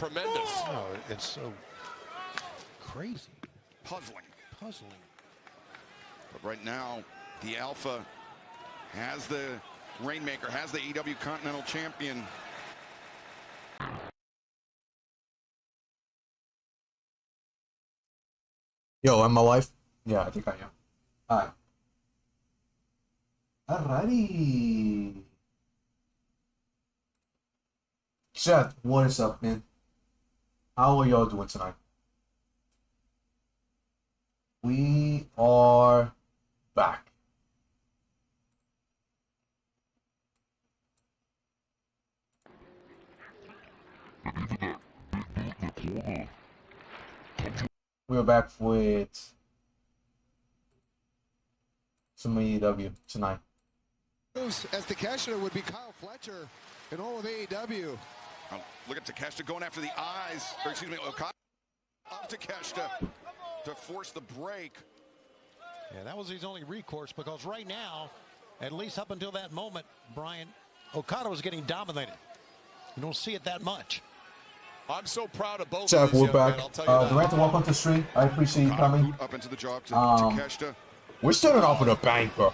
tremendous. Oh, it's so crazy. Puzzling. Puzzling. But right now, the Alpha has the Rainmaker, has the AEW Continental Champion. Yo, am I live? Yeah, I think I am. Alright. Alrighty. Chat, what is up, man? How are y'all doing tonight? We are back. We are back with some AEW tonight. As Takeshita would be Kyle Fletcher in all of AEW. Oh, look at Takeshita going after the eyes, or excuse me, Okada of Takeshita to force the break. Yeah, that was his only recourse, because right now, at least up until that moment, Brian, Okada was getting dominated. You don't see it that much. I'm so proud of both. Jack, we're back. Durant, welcome to the stream. I appreciate you coming. Up into the job to Takeshita. We're starting off with a bang, bro.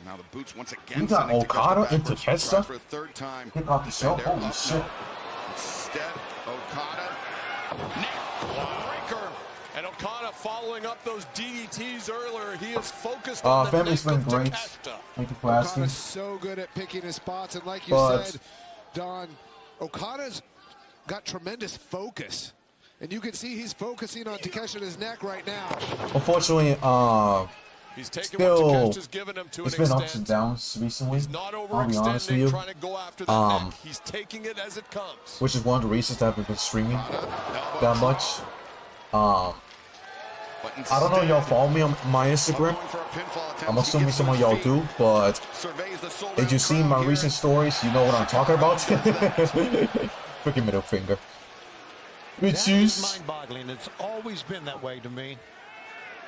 Now the boots once again. We got Okada into Takeshita. For a third time. Kick off the show. Holy shit. Instead, Okada. Breaker. And Okada following up those DDTs earlier. He is focused on the family's neck been of great. Takeshita. Thank you for asking. Okada's so good at picking his spots, and like you said, Don, Okada's got tremendous focus. And you can see he's focusing on Takeshita's neck right now. Unfortunately, He's taking still, what Takeshita's given him to it's an been extent. ups and downs recently. He's not I'll be honest with overextending, you. trying to go after the neck. He's taking it as it comes. Which is one of the reasons that I haven't been streaming that much. I don't know if y'all follow me on my Instagram. I'm assuming some of y'all do, but did you see my recent stories? You know what I'm talking about? Freaking middle finger. Good shoes. Mind-boggling. It's always been that way to me.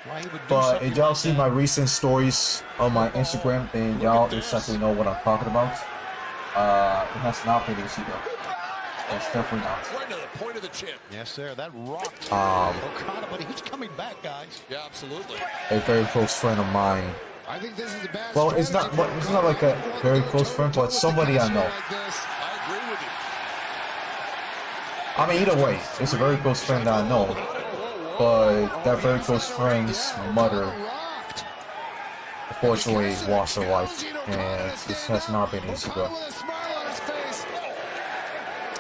Why he would do But something if y'all like see that. my recent stories on my Instagram, then y'all exactly know what I'm talking about. It has not been easy though. It's definitely not. Right to the point of the chin. Yes, sir. That rocked Okada, but he's coming back, guys. Yeah, absolutely. A very close friend of mine. I think this is a bad Well, it's not like a very close friend, but somebody I know. I agree with you. I mean, either way, it's a very close friend that I know. But that very close friend's mother, unfortunately, lost her life, and this has not been easy, bro.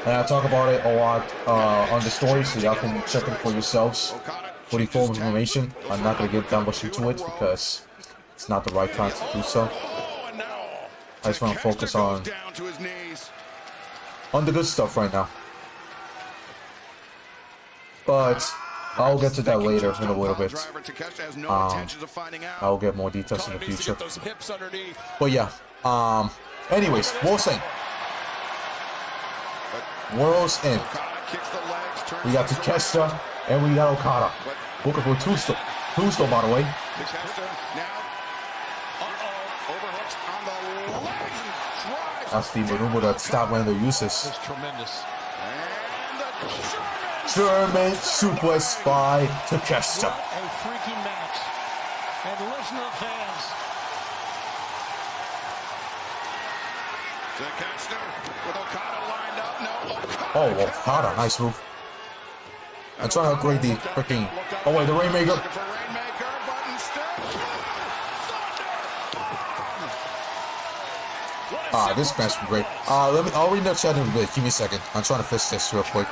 And I talk about it a lot on the story, so y'all can check it for yourselves for the full information. I'm not gonna get that much into it because it's not the right time to do so. I just want to focus on the good stuff right now. But I'll get to that later in a little bit. I'll get more details in the future. But yeah, anyways, World's End. World's End. We got Takeshita and we got Okada. Looking for Tombstone. Tombstone, by the way. That's the maneuver that Statlander uses. Tremendous. German suplex by Takeshita. A freaking match. And listen to the fans. Takeshita with Okada lined up. No, Okada. Oh, Okada, nice move. I'm trying to upgrade the freaking. Oh wait, the Rainmaker. This match was great. I'll read the chat in a bit. Give me a second. I'm trying to fix this real quick.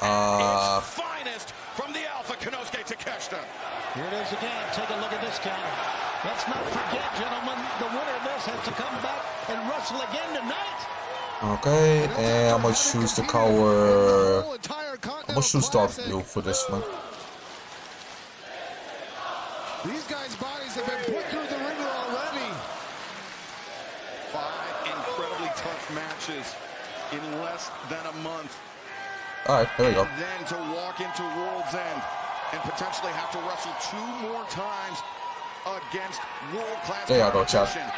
Finest from the Alpha, Konosuke Takeshita. Here it is again. Take a look at this counter. Let's not forget, gentlemen, the winner of this has to come back and wrestle again tonight. Okay, and I'm gonna choose the color. I'm gonna choose dark blue for this one. These guys' bodies have been put through the ringer already. 5 incredibly tough matches in less than a month. Alright, there we go. And then to walk into World's End and potentially have to wrestle 2 more times against world-class there you go, chat. competition.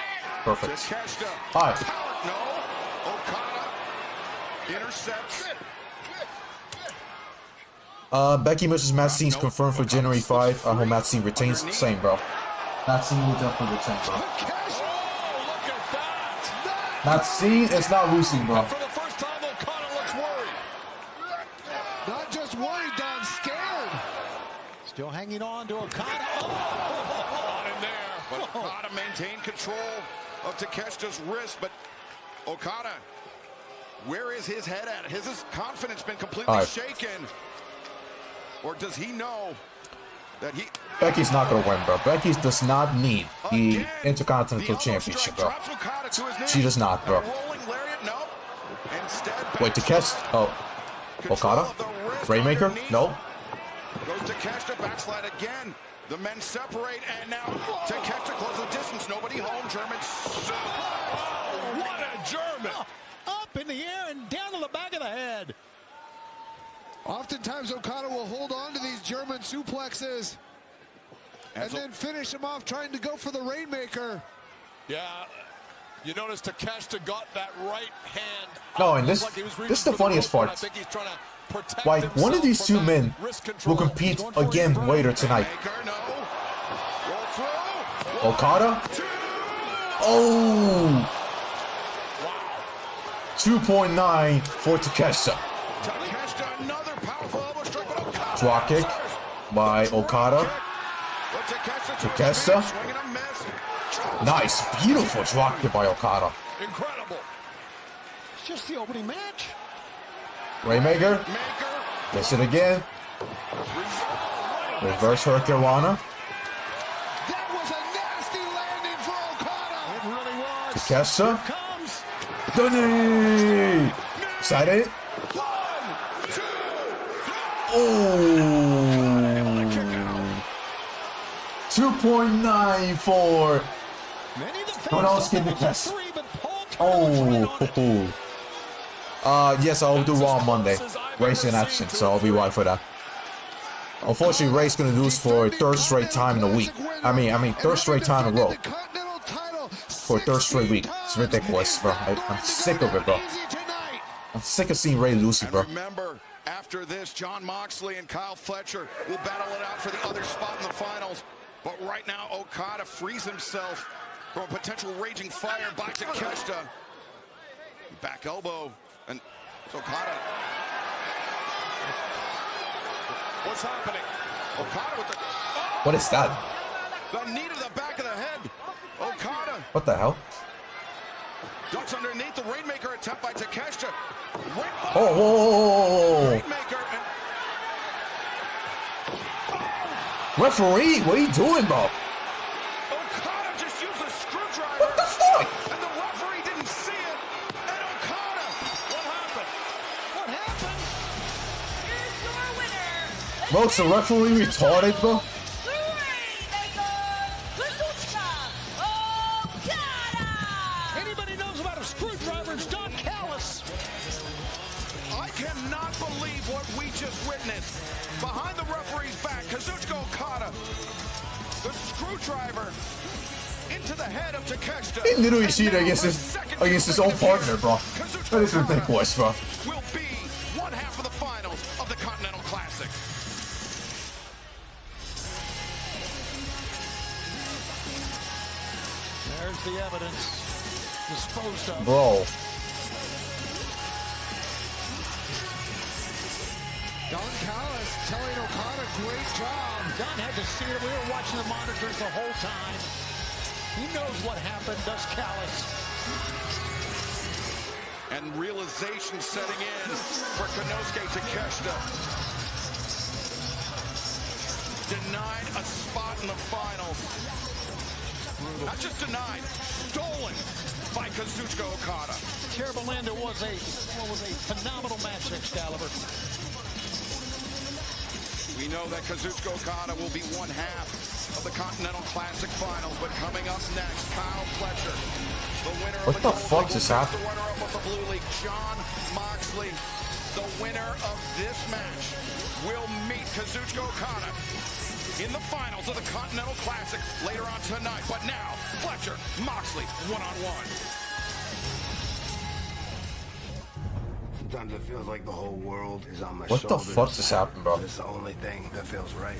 Perfect. Takeshita. Alright. No. Okada intercepts. Becky vs. Matt Scene's confirmed for January 5. I hope Matt Scene retains. Same, bro. Matt Scene will definitely retain, bro. Matt Scene is not losing, bro. For the first time, Okada looks worried. Not just worried, Don, scared. Still hanging on to Okada. Not in there, but Okada maintained control of Takeshita's wrist, but Okada, where is his head at? Has his confidence been completely shaken? Or does he know that he... Becky's not going to win, bro. Becky does not need the Intercontinental Championship, bro. She does not, bro. Wait, Takeshita? Oh. Okada? Rainmaker? No. Goes Takeshita, backslide again. The men separate, and now Takeshita closes the distance. Nobody home. German. Oh, what a German! Up in the air and down to the back of the head. Oftentimes, Okada will hold on to these German suplexes and then finish him off trying to go for the Rainmaker. Yeah, you notice Takeshita got that right hand. No, and this is the funniest part. I think he's trying to protect Like, one of these two men will control. compete again later tonight. Okada? Oh! 2.9 for Takeshita. Drop kick by Okada. Takeshita. Nice, beautiful drop kick by Okada. Incredible. It's just the opening match. Rainmaker. Gets it again. Reverse Hurricanrana. That was a nasty landing for Okada. It really was. Takeshita. Here comes. Toni. Is that it? Oh. 2.9 for Konosuke Takeshita. Oh. Yes, I'll do Raw on Monday. Race in action, so I'll be right for that. Unfortunately, Ray's gonna lose for a third straight time in a week. I mean, third straight time in a row. For a third straight week. It's ridiculous, bro. I'm sick of it, bro. I'm sick of seeing Ray losing, bro. Remember, after this, John Moxley and Kyle Fletcher will battle it out for the other spot in the finals. But right now, Okada frees himself from a potential raging fire by Takeshita. Back elbow, and Okada. What's happening? Okada with the... Oh! What is that? The knee to the back of the head. Okada. What the hell? Ducks underneath the Rainmaker attempt by Takeshita. Oh, whoa. Rainmaker and... Referee, what are you doing, bro? Okada just used a screwdriver. What the fuck? And the referee didn't see it. And Okada. What happened? What happened? Here's your winner. Bro, is the referee retarded, bro? Anybody knows about a screwdriver? It's Don Callis. I cannot believe what we just witnessed. Behind the referee's back, Kazuchika Okada, the screwdriver into the head of Takeshita. He literally cheated against his own partner, bro. That is ridiculous, bro. Will be one half of the finals of the Continental Classic. There's the evidence. Disposed of. Bro. Don Callis telling Okada, great job. Don had to see it. We were watching the monitors the whole time. He knows what happened, does Callis. And realization setting in for Konosuke Takeshita. Denied a spot in the finals. Not just denied, stolen by Kazuchika Okada. Terrible Lander was a phenomenal match, Excalibur. We know that Kazuchika Okada will be one half of the Continental Classic Finals, but coming up next, Kyle Fletcher, the winner What of the Gold fuck League, just the happened? runner-up of the Blue League, John Moxley, the winner of this match, will meet Kazuchika Okada in the finals of the Continental Classic later on tonight. But now, Fletcher, Moxley, one-on-one. Sometimes it feels like the whole world is on my What shoulders. the fuck just happened, bro? It's the only thing that feels right.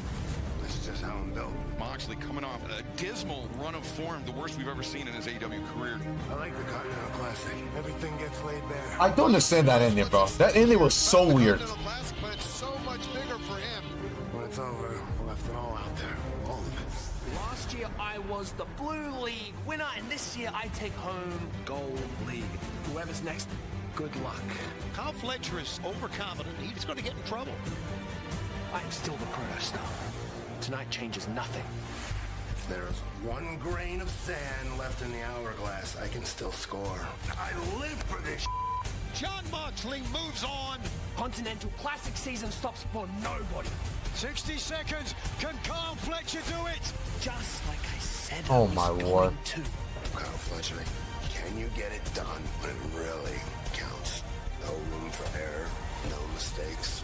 This is just how I'm built. Moxley coming off a dismal run of form, the worst we've ever seen in his AEW career. I like the Continental Classic. Everything gets laid bare. I don't understand that ending, bro. That ending was so weird. But it's so much bigger for him. When it's over, I left it all out there. All of it. Last year I was the Blue League winner, and this year I take home Gold League. Whoever's next, good luck. Kyle Fletcher is overconfident. He's going to get in trouble. I'm still the Proto-Star. Tonight changes nothing. If there's one grain of sand left in the hourglass, I can still score. I live for this. Jon Moxley moves on. Continental Classic season stops for nobody. 60 seconds. Can Kyle Fletcher do it? Just like I said. Oh I was my going lord. to. Kyle Fletcher, can you get it done when it really counts? No room for error, no mistakes.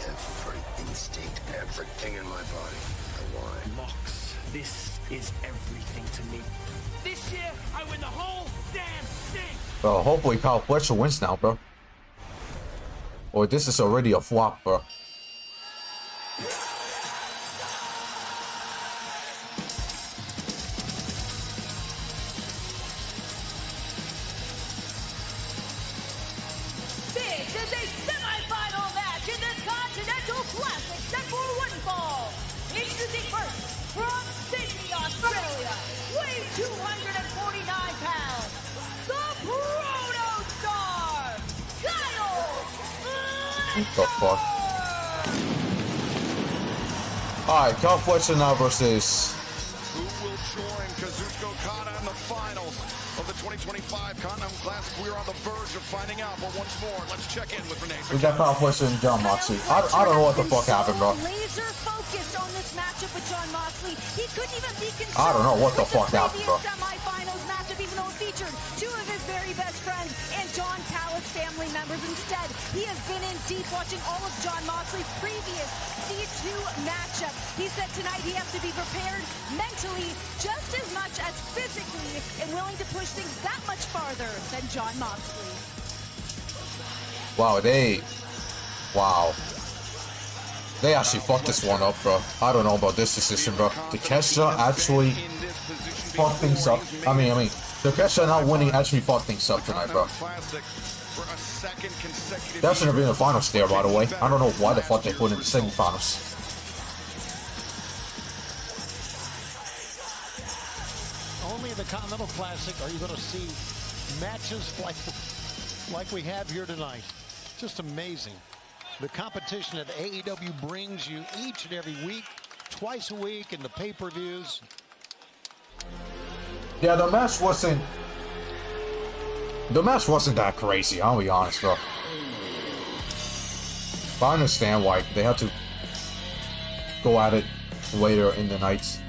Every instinct, everything in my body. I want. Mox, this is everything to me. This year, I win the whole damn thing. Bro, hopefully Kyle Fletcher wins now, bro. Or this is already a flop, bro. This is a semi-final match in the Continental Classic set for one fall. Introducing first, from Sydney, Australia, weighing 249 pounds, the Proto-Star, Kyle What the fuck? Alright, Kyle Fletcher now versus... Who will join Kazuchika Okada in the finals of the 2025 Continental Classic? We're on the verge of finding out, but once more, let's check in with Renee. We got Kyle Fletcher and Jon Moxley. I don't know what the fuck happened, bro. Laser focused on this matchup with Jon Moxley. He couldn't even be concerned. I don't know what the fuck happened, bro. Semi-finals matchup, even though it featured two of his very best friends and John Callis family members. Instead, he has been in deep watching all of Jon Moxley's previous C2 matchup. He said tonight he has to be prepared mentally just as much as physically and willing to push things that much farther than Jon Moxley. Wow, they actually fucked this one up, bro. I don't know about this decision, bro. Takeshita actually fucked things up. I mean, Takeshita not winning actually fucked things up tonight, bro. That shouldn't have been the finals there, by the way. I don't know why the fuck they put in the semifinals. Only in the Continental Classic are you going to see matches like we have here tonight. Just amazing. The competition that AEW brings you each and every week, twice a week in the pay-per-views. Yeah, the match wasn't that crazy, I'll be honest, bro. But I understand why they had to go at it later in the night.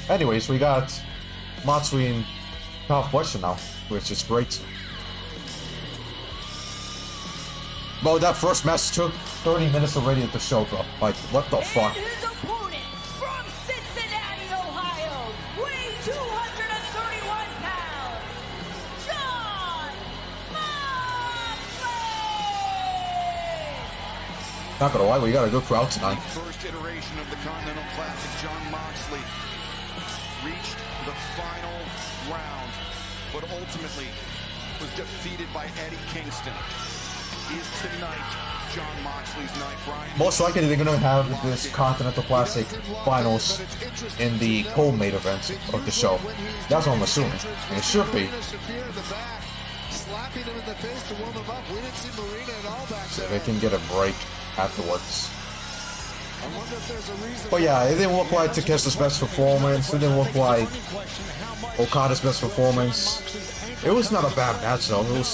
Anyways, we got Moxley and Kyle Fletcher now, which is great. Bro, that first match took 30 minutes already at the show, bro. Like, what the fuck? And his opponent from Cincinnati, Ohio, weighing 231 pounds, Jon Moxley! Not gonna lie, we got a good crowd tonight. First iteration of the Continental Classic, Jon Moxley reached the final round, but ultimately was defeated by Eddie Kingston. Is tonight Jon Moxley's night, Brian? Most likely they're gonna have this Continental Classic finals in the co-main event of the show. That's what I'm assuming. And it should be. So they can get a break afterwards. But yeah, it didn't look like Takeshita's best performance. It didn't look like Okada's best performance. It was not a bad match though. It was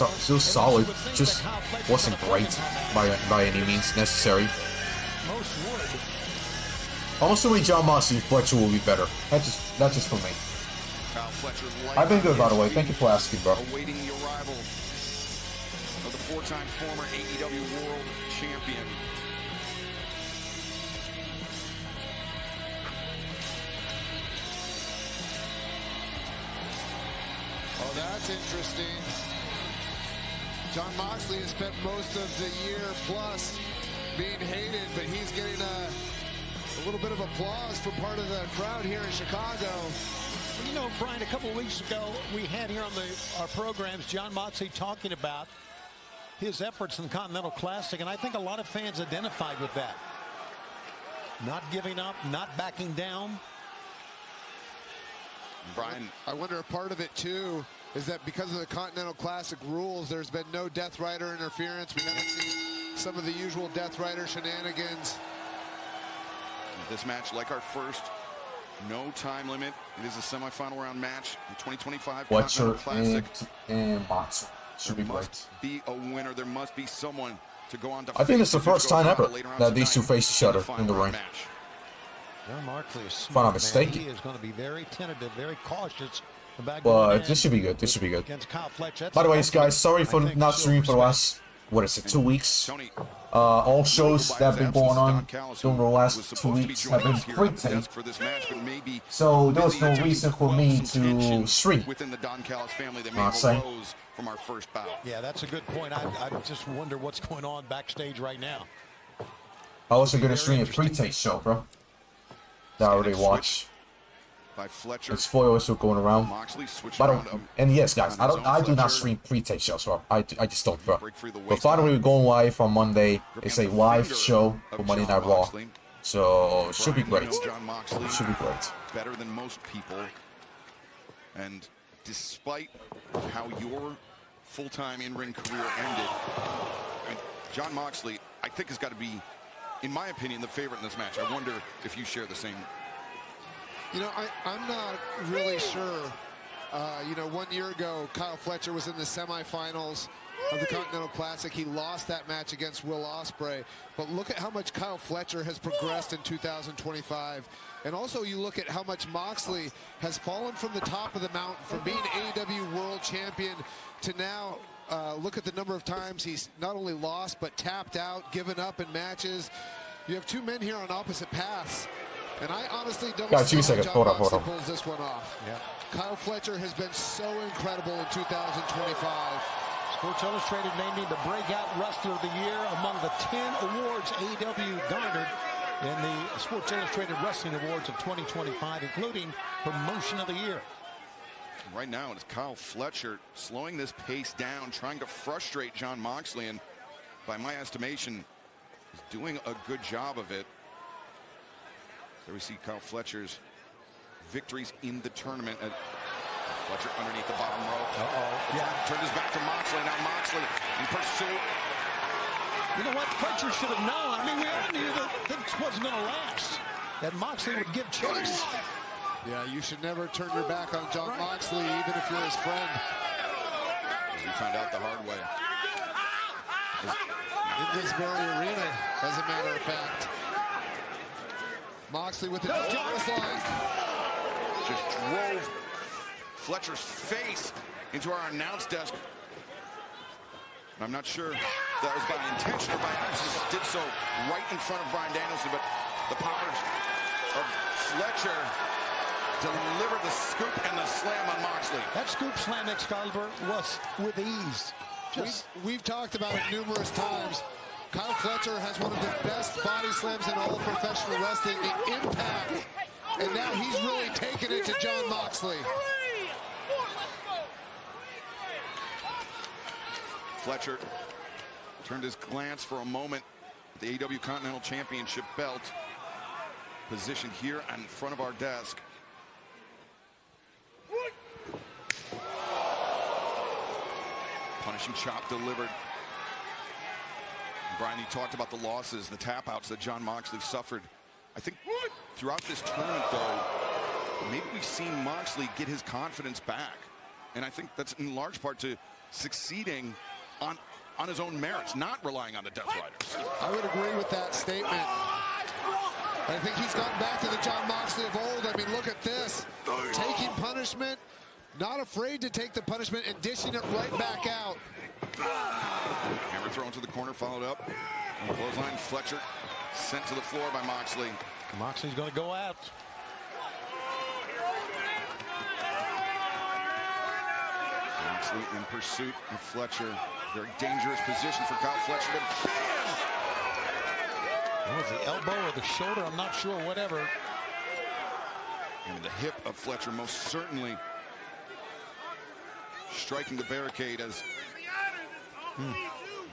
solid. Just wasn't great by any means necessary. I'm assuming Jon Moxley and Fletcher will be better. That's just for me. I've been good, by the way. Thank you for asking, bro. Awaiting the arrival of the four-time former AEW World Champion. Oh, that's interesting. Jon Moxley has spent most of the year plus being hated, but he's getting a little bit of applause from part of the crowd here in Chicago. You know, Brian, a couple of weeks ago, we had here on our programs Jon Moxley talking about his efforts in the Continental Classic, and I think a lot of fans identified with that. Not giving up, not backing down. Brian, I wonder if part of it, too, is that because of the Continental Classic rules, there's been no Death Rider interference. We haven't seen some of the usual Death Rider shenanigans. This match, like our first, no time limit. It is a semifinal round match in 2025 Fletcher Classic. and Moxley. Should be great. Be a winner. There must be someone to go on to. I think it's the first time ever that these two face each other in the ring. Jon Moxley is If I'm not mistaken. He is going to be very tentative, very cautious about But this should be good. This should be good. against Kyle Fletcher. By the way, guys, sorry for not streaming for the last, what is it, 2 weeks. All shows that have been going on during the last 2 weeks have been pre-taped. So there was no reason for me to stream. I'm saying. Yeah, that's a good point. I just wonder what's going on backstage right now. I wasn't going to stream a pre-tape show, bro. That I already watched. And spoilers are going around. And yes, guys, I do not stream pre-tape shows, bro. I just don't, bro. But finally, we're going live on Monday. It's a live show for Monday Night Raw. So it should be great. It should be great. Better than most people. And despite how your full-time in-ring career ended, Jon Moxley, I think, has got to be, in my opinion, the favorite in this match. I wonder if you share the same. You know, I'm not really sure. You know, 1 year ago, Kyle Fletcher was in the semifinals of the Continental Classic. He lost that match against Will Ospreay. But look at how much Kyle Fletcher has progressed in 2025. And also you look at how much Moxley has fallen from the top of the mountain from being AEW World Champion to now look at the number of times he's not only lost but tapped out, given up in matches. You have two men here on opposite paths. And I honestly don't see how Jon Moxley pulls this one off. Yeah. Kyle Fletcher has been so incredible in 2025. Sports Illustrated named him the Breakout Wrestler of the Year among the 10 awards AEW garnered in the Sports Illustrated Wrestling Awards of 2025, including Promotion of the Year. Right now, it's Kyle Fletcher slowing this pace down, trying to frustrate Jon Moxley, and by my estimation, is doing a good job of it. There we see Kyle Fletcher's victories in the tournament. Fletcher underneath the bottom rope. Yeah. Turned his back to Moxley. Now Moxley in pursuit. You know what? Fletcher should have known. I mean, we all knew that this wasn't going to last. That Moxley would give chase. Yeah, you should never turn your back on Jon Moxley, even if you're his friend. We found out the hard way. In this very arena, as a matter of fact. Moxley with the line. Just drove Fletcher's face into our announce desk. I'm not sure if that was by intention or by accident. Did so right in front of Bryan Danielson, but the powers of Fletcher delivered the scoop and the slam on Moxley. That scoop slam, Excalibur, was with ease. We've talked about it numerous times. Kyle Fletcher has one of the best body slams in all of professional wrestling, the impact. And now he's really taken it to Jon Moxley. Fletcher turned his glance for a moment at the AEW Continental Championship belt, positioned here in front of our desk. Punishing chop delivered. Brian, you talked about the losses, the tap-outs that Jon Moxley suffered. I think throughout this tournament, though, maybe we've seen Moxley get his confidence back. And I think that's in large part to succeeding on his own merits, not relying on the Death Riders. I would agree with that statement. I think he's gotten back to the Jon Moxley of old. I mean, look at this. Taking punishment, not afraid to take the punishment and dishing it right back out. Hammer thrown to the corner, followed up. On clothesline, Fletcher sent to the floor by Moxley. Moxley's going to go out. Moxley in pursuit of Fletcher. Very dangerous position for Kyle Fletcher. It was the elbow or the shoulder, I'm not sure, whatever. And the hip of Fletcher most certainly striking the barricade as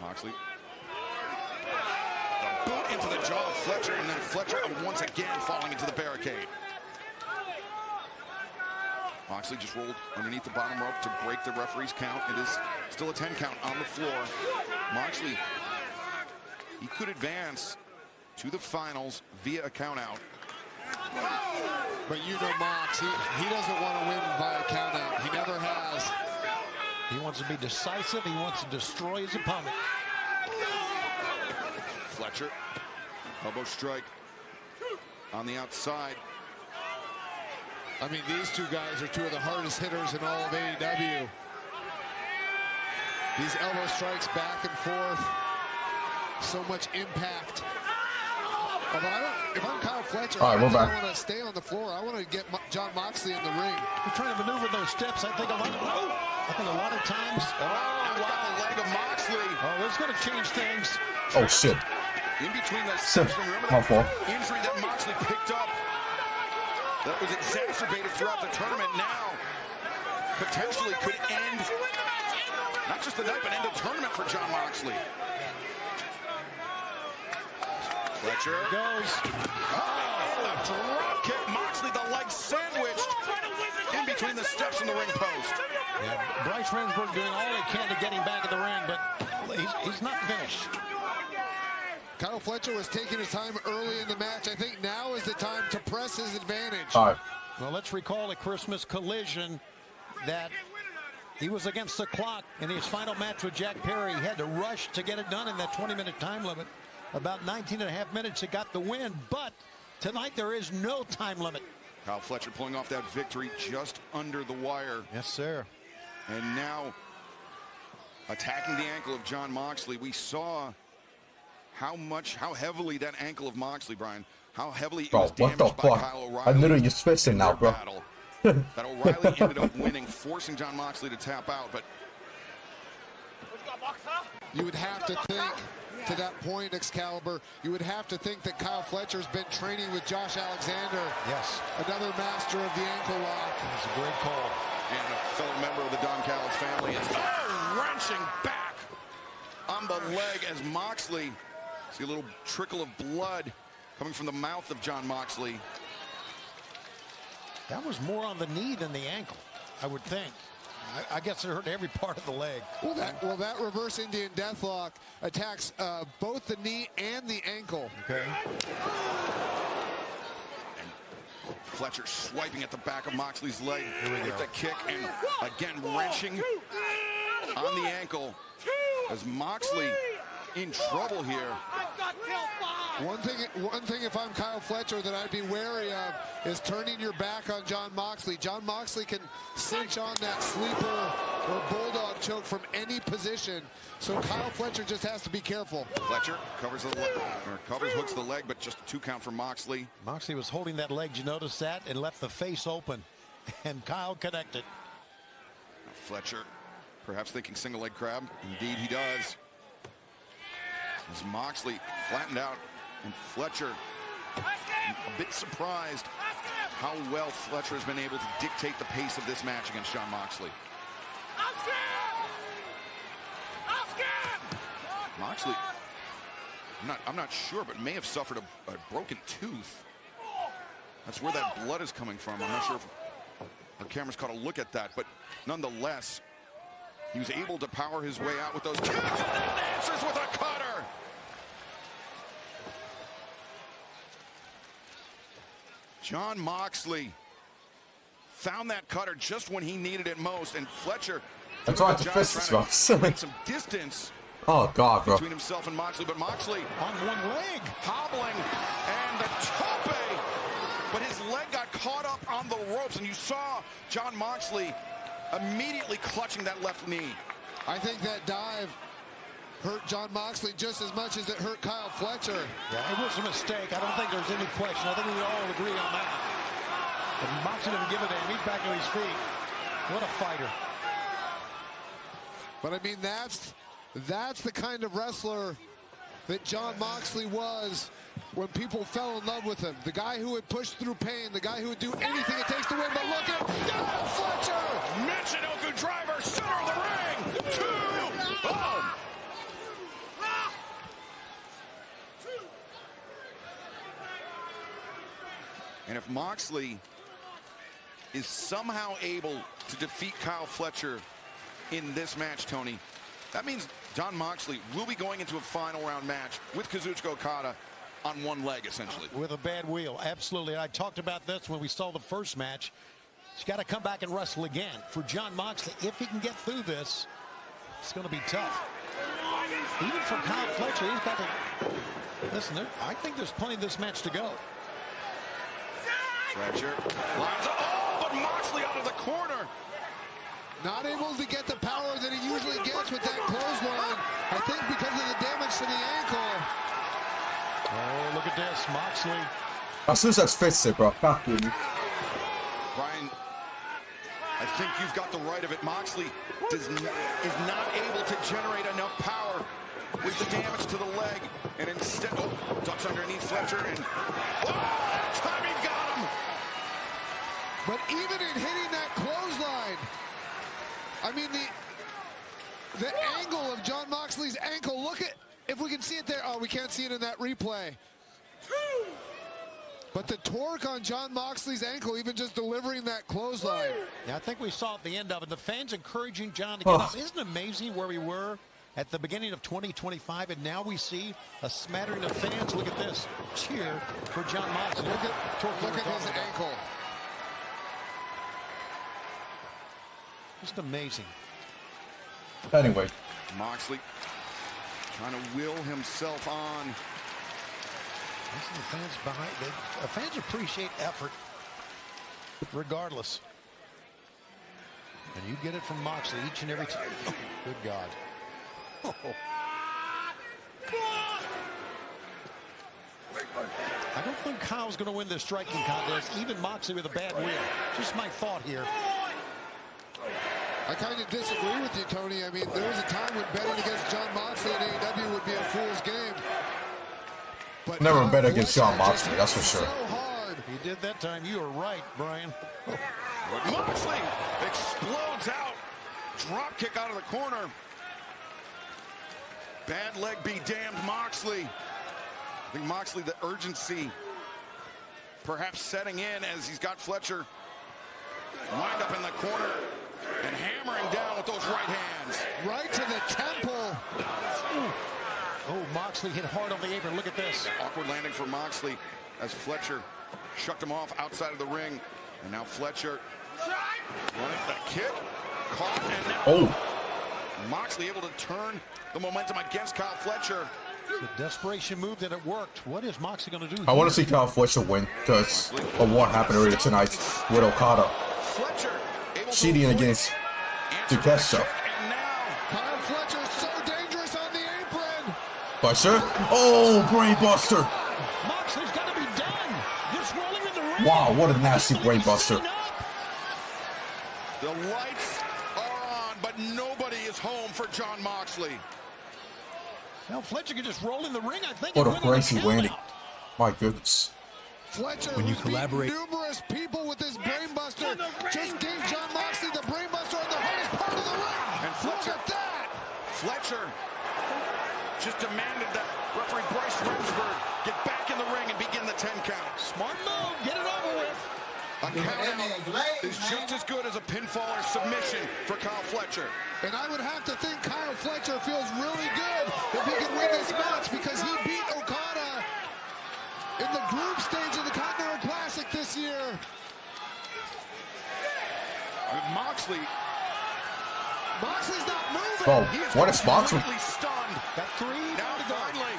Moxley. A boot into the jaw of Fletcher, and then Fletcher once again falling into the barricade. Moxley just rolled underneath the bottom rope to break the referee's count. It is still a 10 count on the floor. Moxley, he could advance to the finals via a count out. But you know Mox, he doesn't want to win by a count out. He never has. He wants to be decisive. He wants to destroy his opponent. Fletcher, elbow strike on the outside. I mean, these two guys are two of the hardest hitters in all of AEW. These elbow strikes back and forth, so much impact. If I'm Kyle Fletcher, I don't want to stay on the floor. I want to get Jon Moxley in the ring. He's trying to maneuver those steps. I think a lot of times. Wow, the leg of Moxley. Oh, this is going to change things. Oh shit. In between the steps, remember that injury that Moxley picked up that was exacerbated throughout the tournament now potentially could end not just the night, but end the tournament for Jon Moxley. Fletcher goes. Oh, and a drop kick. Moxley, the leg sandwiched in between the steps and the ring post. Yeah, Bryce Remsburg doing all he can to get him back in the ring, but he's not finished. Kyle Fletcher was taking his time early in the match. I think now is the time to press his advantage. All right. Well, let's recall a Christmas collision that he was against the clock in his final match with Jack Perry. He had to rush to get it done in that 20-minute time limit. About 19.5 minutes, he got the win, but tonight there is no time limit. Kyle Fletcher pulling off that victory just under the wire. Yes, sir. And now attacking the ankle of Jon Moxley. We saw how heavily that ankle of Moxley, Brian, how heavily it was damaged by Kyle O'Reilly. I literally just switched it now, bro. That O'Reilly ended up winning, forcing Jon Moxley to tap out, but you would have to think, to that point, Excalibur, you would have to think that Kyle Fletcher's been training with Josh Alexander. Yes. Another master of the ankle lock. That's a great call. And a fellow member of the Don Callis family is wrenching back on the leg as Moxley, see a little trickle of blood coming from the mouth of Jon Moxley. That was more on the knee than the ankle, I would think. I guess it hurt every part of the leg. Well, that reverse Indian deathlock attacks both the knee and the ankle. Okay. And Fletcher swiping at the back of Moxley's leg with the kick, and again wrenching on the ankle as Moxley in trouble here. One thing if I'm Kyle Fletcher that I'd be wary of is turning your back on Jon Moxley. Jon Moxley can cinch on that sleeper or bulldog choke from any position, so Kyle Fletcher just has to be careful. Fletcher covers the leg, or hooks the leg, but just a 2 count for Moxley. Moxley was holding that leg, you notice that, and left the face open, and Kyle connected. Fletcher perhaps thinking single leg crab. Indeed he does. As Moxley flattened out, and Fletcher a bit surprised how well Fletcher has been able to dictate the pace of this match against Jon Moxley. Moxley, I'm not sure, but may have suffered a broken tooth. That's where that blood is coming from. I'm not sure if our cameras caught a look at that, but nonetheless, he was able to power his way out with those kicks, and then answers with a cutter. Jon Moxley found that cutter just when he needed it most, and Fletcher That's why the fist is wrong. some distance. Oh god, bro. Between himself and Moxley, but Moxley on one leg, hobbling, and the tope, but his leg got caught up on the ropes, and you saw Jon Moxley immediately clutching that left knee. I think that dive hurt Jon Moxley just as much as it hurt Kyle Fletcher. Yeah, it was a mistake. I don't think there's any question. I think we all agree on that. But Moxley didn't give it to him. He's back to his feet. What a fighter. But I mean, that's That's the kind of wrestler that Jon Moxley was when people fell in love with him. The guy who would push through pain, the guy who would do anything it takes to win. But look at Fletcher! Michinoku driver, center of the ring. 2. Oh. And if Moxley is somehow able to defeat Kyle Fletcher in this match, Tony, that means Jon Moxley will be going into a final round match with Kazuchika Okada on one leg, essentially. With a bad wheel, absolutely. I talked about this when we saw the first match. He's got to come back and wrestle again. For Jon Moxley, if he can get through this, it's going to be tough. Even for Kyle Fletcher, he's got to... Listen, I think there's plenty of this match to go. Fletcher lines up. Oh, but Moxley out of the corner. Not able to get the power that he usually gets with that clothesline. I think because of the damage to the ankle. Oh, look at this, Moxley. As soon as that's fixed, bro. Brian, I think you've got the right of it. Moxley is not able to generate enough power with the damage to the leg, and instead, ducks underneath Fletcher, and timing got him. But even in hitting that clothesline, I mean the angle of Jon Moxley's ankle. Look at, if we can see it there. Oh, we can't see it in that replay. But the torque on Jon Moxley's ankle, even just delivering that clothesline. Yeah, I think we saw at the end of it, the fans encouraging Jon to get up. Isn't it amazing where we were at the beginning of 2025, and now we see a smattering of fans? Look at this. Cheer for Jon Moxley. Look at his ankle. Just amazing. Anyway. Moxley trying to will himself on. Listen, the fans behind. The fans appreciate effort, regardless. And you get it from Moxley each and every time. Oh, good God. Oh. I don't think Kyle's going to win this striking contest, even Moxley with a bad wheel. Just my thought here. I kind of disagree with you, Tony. I mean, there was a time when betting against Jon Moxley in AEW would be a fool's game. But never bet against Jon Moxley, that's for sure. So hard. If you did that time, you were right, Brian. Moxley explodes out. Drop kick out of the corner. Bad leg be damned, Moxley. I think Moxley, the urgency perhaps setting in as he's got Fletcher lined up in the corner and hammering down with those right hands. Right to the temple. Oh, Moxley hit hard on the apron. Look at this. Awkward landing for Moxley as Fletcher shucked him off outside of the ring. And now Fletcher running that kick. Caught, and now Moxley able to turn the momentum against Kyle Fletcher. It's a desperation move that it worked. What is Moxley going to do? I want to see Kyle Fletcher win because of what happened earlier tonight with Okada. Fletcher cheating against Takeshita. Kyle Fletcher is so dangerous on the apron. Fletcher. Oh, brainbuster. Moxley's got to be done. Just rolling in the ring. Wow, what a nasty brainbuster. The lights are on, but nobody is home for Jon Moxley. Now Fletcher can just roll in the ring, I think. What a crazy landing. My goodness. Fletcher, when you collaborate, numerous people with this brainbuster, just gave Jon Moxley the brainbuster on the hardest part of the ring. And Fletcher, look at that. Fletcher just demanded that referee Bryce Remsburg get back in the ring and begin the 10 count. Smart move, get it over with. A count is just as good as a pinfall or submission for Kyle Fletcher. And I would have to think Kyle Fletcher feels really good if he can win this match because he beat Okada in the group stage of the Continental Classic this year. Moxley's not moving. Oh, what is Moxley? Stunned. Got 3. Now finally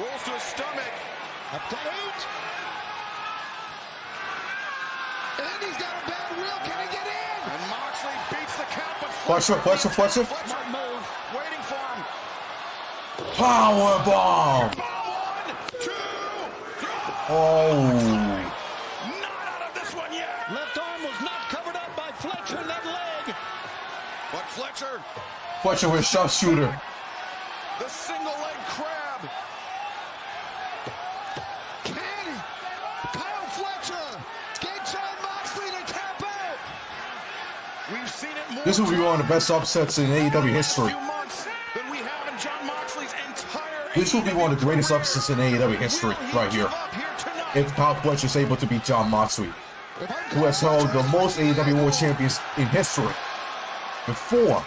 rolls to his stomach. Up to 8. And he's got a bad wheel. Can he get in? And Moxley beats the count, but Fletcher. Fletcher move, waiting for him. Powerbomb. 1, 2, 3. Oh. Not out of this one yet. Left arm was not covered up by Fletcher in that leg. But Fletcher Fletcher with a sharpshooter. The single leg crab. Can Kyle Fletcher get John Moxley to tap out? We've seen it more. This will be one of the best upsets in AEW history. Than we have in John Moxley's entire. This will be one of the greatest upsets in AEW history right here. If Kyle Fletcher is able to beat John Moxley, who has held the most AEW World Champions in history before.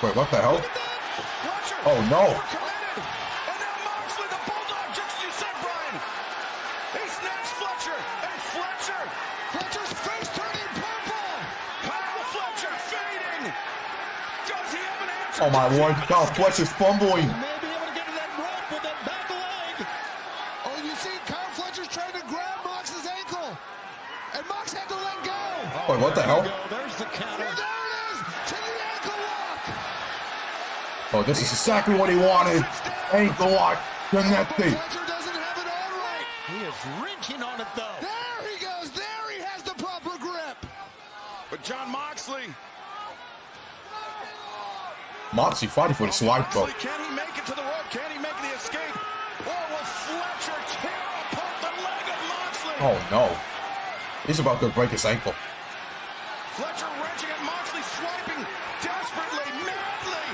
Wait, what the hell? Oh no! And now Moxley, the bulldog, just as you said, Brian. He snaps Fletcher, and Fletcher's face turning purple. Kyle Fletcher fading. Does he have an answer? Oh my lord! Kyle Fletcher's fumbling. Maybe able to get to that rope with that back leg. Oh, you see, Kyle Fletcher's trying to grab Mox's ankle, and Mox had to let go. Wait, what the hell? There's the counter. There it is, to the ankle lock. Oh, this is exactly what he wanted. Ankle lock connected. Fletcher doesn't have it on right. He is wrenching on it though. There he goes. There he has the proper grip. But John Moxley. Moxley fighting for this life, bro. Moxley, can he make it to the rope? Can he make the escape? Or will Fletcher tear apart the leg of Moxley? Oh no. He's about to break his ankle. Fletcher wrenching at Moxley, swiping desperately, madly,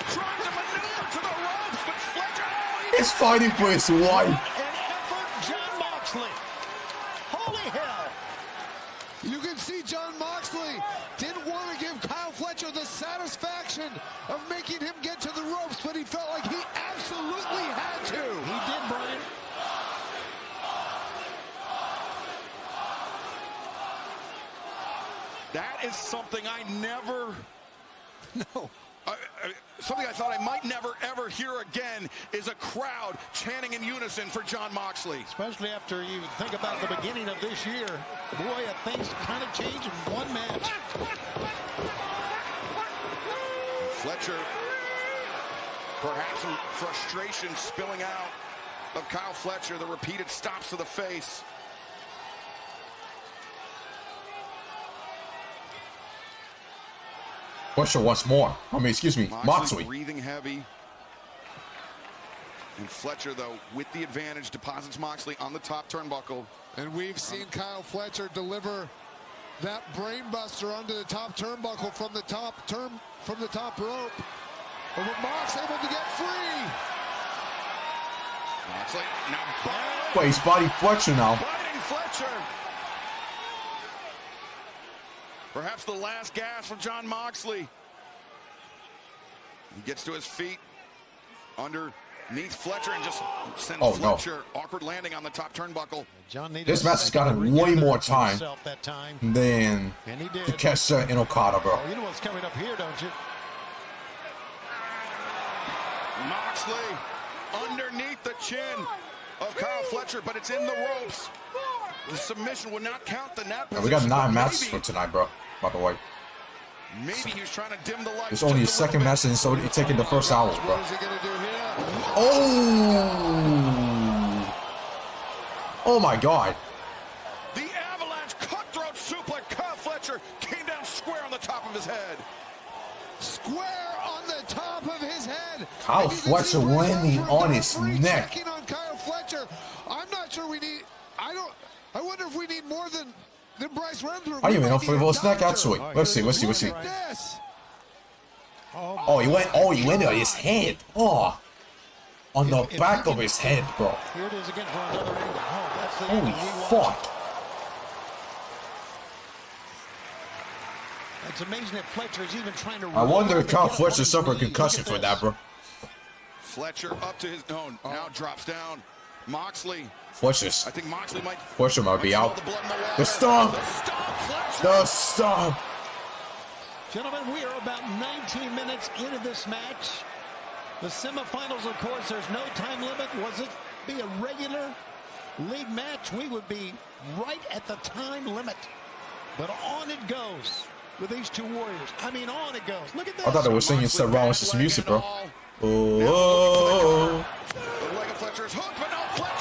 trying to maneuver to the ropes, but Fletcher, He's fighting for his life. An effort, John Moxley. Holy hell. You can see John Moxley didn't want to give Kyle Fletcher the satisfaction of making him get to the ropes, but he felt like he absolutely had to. He did, Brian. that is something I never, something I thought I might never, ever hear again is a crowd chanting in unison for John Moxley. Especially after you think about the beginning of this year. Boy, things kind of changed in one match. Fletcher, perhaps some frustration spilling out of Kyle Fletcher, the repeated stops to the face. Fletcher wants more. I mean, excuse me, Moxley. Breathing heavy. And Fletcher, though, with the advantage, deposits Moxley on the top turnbuckle. And we've seen Kyle Fletcher deliver that brainbuster onto the top turnbuckle from the top rope. But Mox able to get free. Moxley now Wait, he's biting Fletcher now. biting Fletcher. Perhaps the last gasp from John Moxley. He gets to his feet underneath Fletcher and just sends Fletcher awkward landing on the top turnbuckle. This match has gotten way more time than Takeshita and Okada, bro. Oh, you know what's coming up here, don't you? Moxley underneath the chin of Kyle Fletcher, but it's in the ropes. The submission would not count the net. We got 9 matches for tonight, bro. By the way, maybe he was trying to dim the light. there's only a second match, and so it's taking the first hour, bro. What is he gonna do here? Oh! Oh my God! The avalanche cutthroat suplex. Kyle Fletcher came down square on the top of his head. Square on the top of his head. Kyle Fletcher landing on his neck. Checking on Kyle Fletcher. I'm not sure we need. I wonder if we need more than Bryce Remsburg. I didn't even know if it was neck actually. Let's see. Oh, he went on his head. Oh, on the back of his head, bro. Here it is again for another angle. Oh, that's the Holy angle we want. fuck! It's amazing that Fletcher is even trying to. I wonder if Kyle Fletcher suffered a concussion for that, bro. Fletcher up to his own. Now drops down. Moxley. I think Moxley might. Fletcher might be out. The stomp. The stomp. Gentlemen, we are about 19 minutes into this match. The semifinals, of course, there's no time limit. Was it be a regular league match, we would be right at the time limit. But on it goes with these two warriors. I mean, on it goes. Look at this. I thought they were singing Seth Rollins' music, bro. Oh.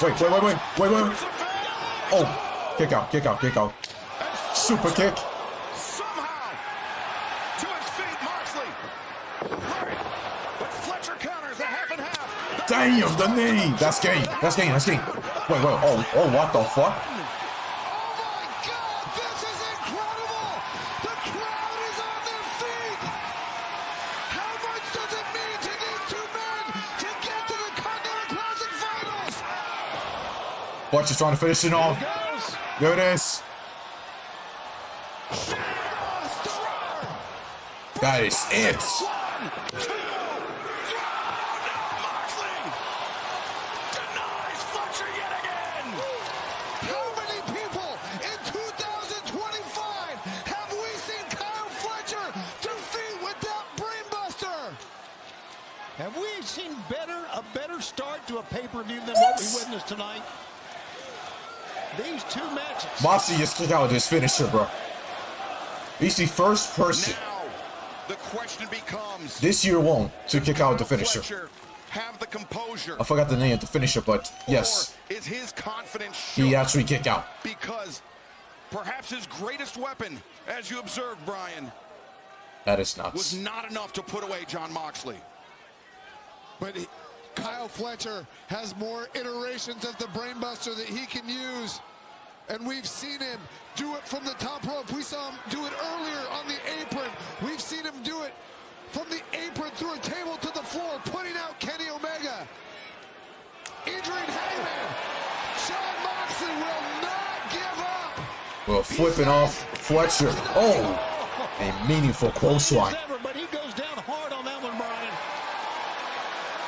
Wait. Oh, Kick out, kick out, kick out. Super kick. Somehow to his feet, Moxley. Right. But Fletcher counters a half and half. Damn, the knee. That's game. That's game. That's game. Wait, wait. Oh, what the fuck? Oh my God, this is incredible. The crowd is on their feet. How much does it mean to these two men to get to the Continental Classic Finals? Fletcher's trying to finish it off. There it is. That is it. Moxley denies Fletcher yet again. How many people in 2025 have we seen Kyle Fletcher defeat with that brainbuster? Have we seen a better start to a pay-per-view than what we witnessed tonight? These two matches. Moxley just kicked out his finisher, bro. He's the first person Now the question becomes, this year alone to kick out the finisher. Fletcher have the composure? I forgot the name of the finisher, but yes, Or is his confidence he shook actually kicked out. because perhaps his greatest weapon, as you observed, Brian, That is was nuts. not enough to put away Jon Moxley? But Kyle Fletcher has more iterations of the brainbuster that he can use. And we've seen him do it from the top rope. We saw him do it earlier on the apron. We've seen him do it from the apron through a table to the floor, putting out Kenny Omega. Injuring Hangman. Jon Moxley will not give up. Well, flipping off Fletcher. Oh, a meaningful clothesline. But he goes down hard on that one, Brian.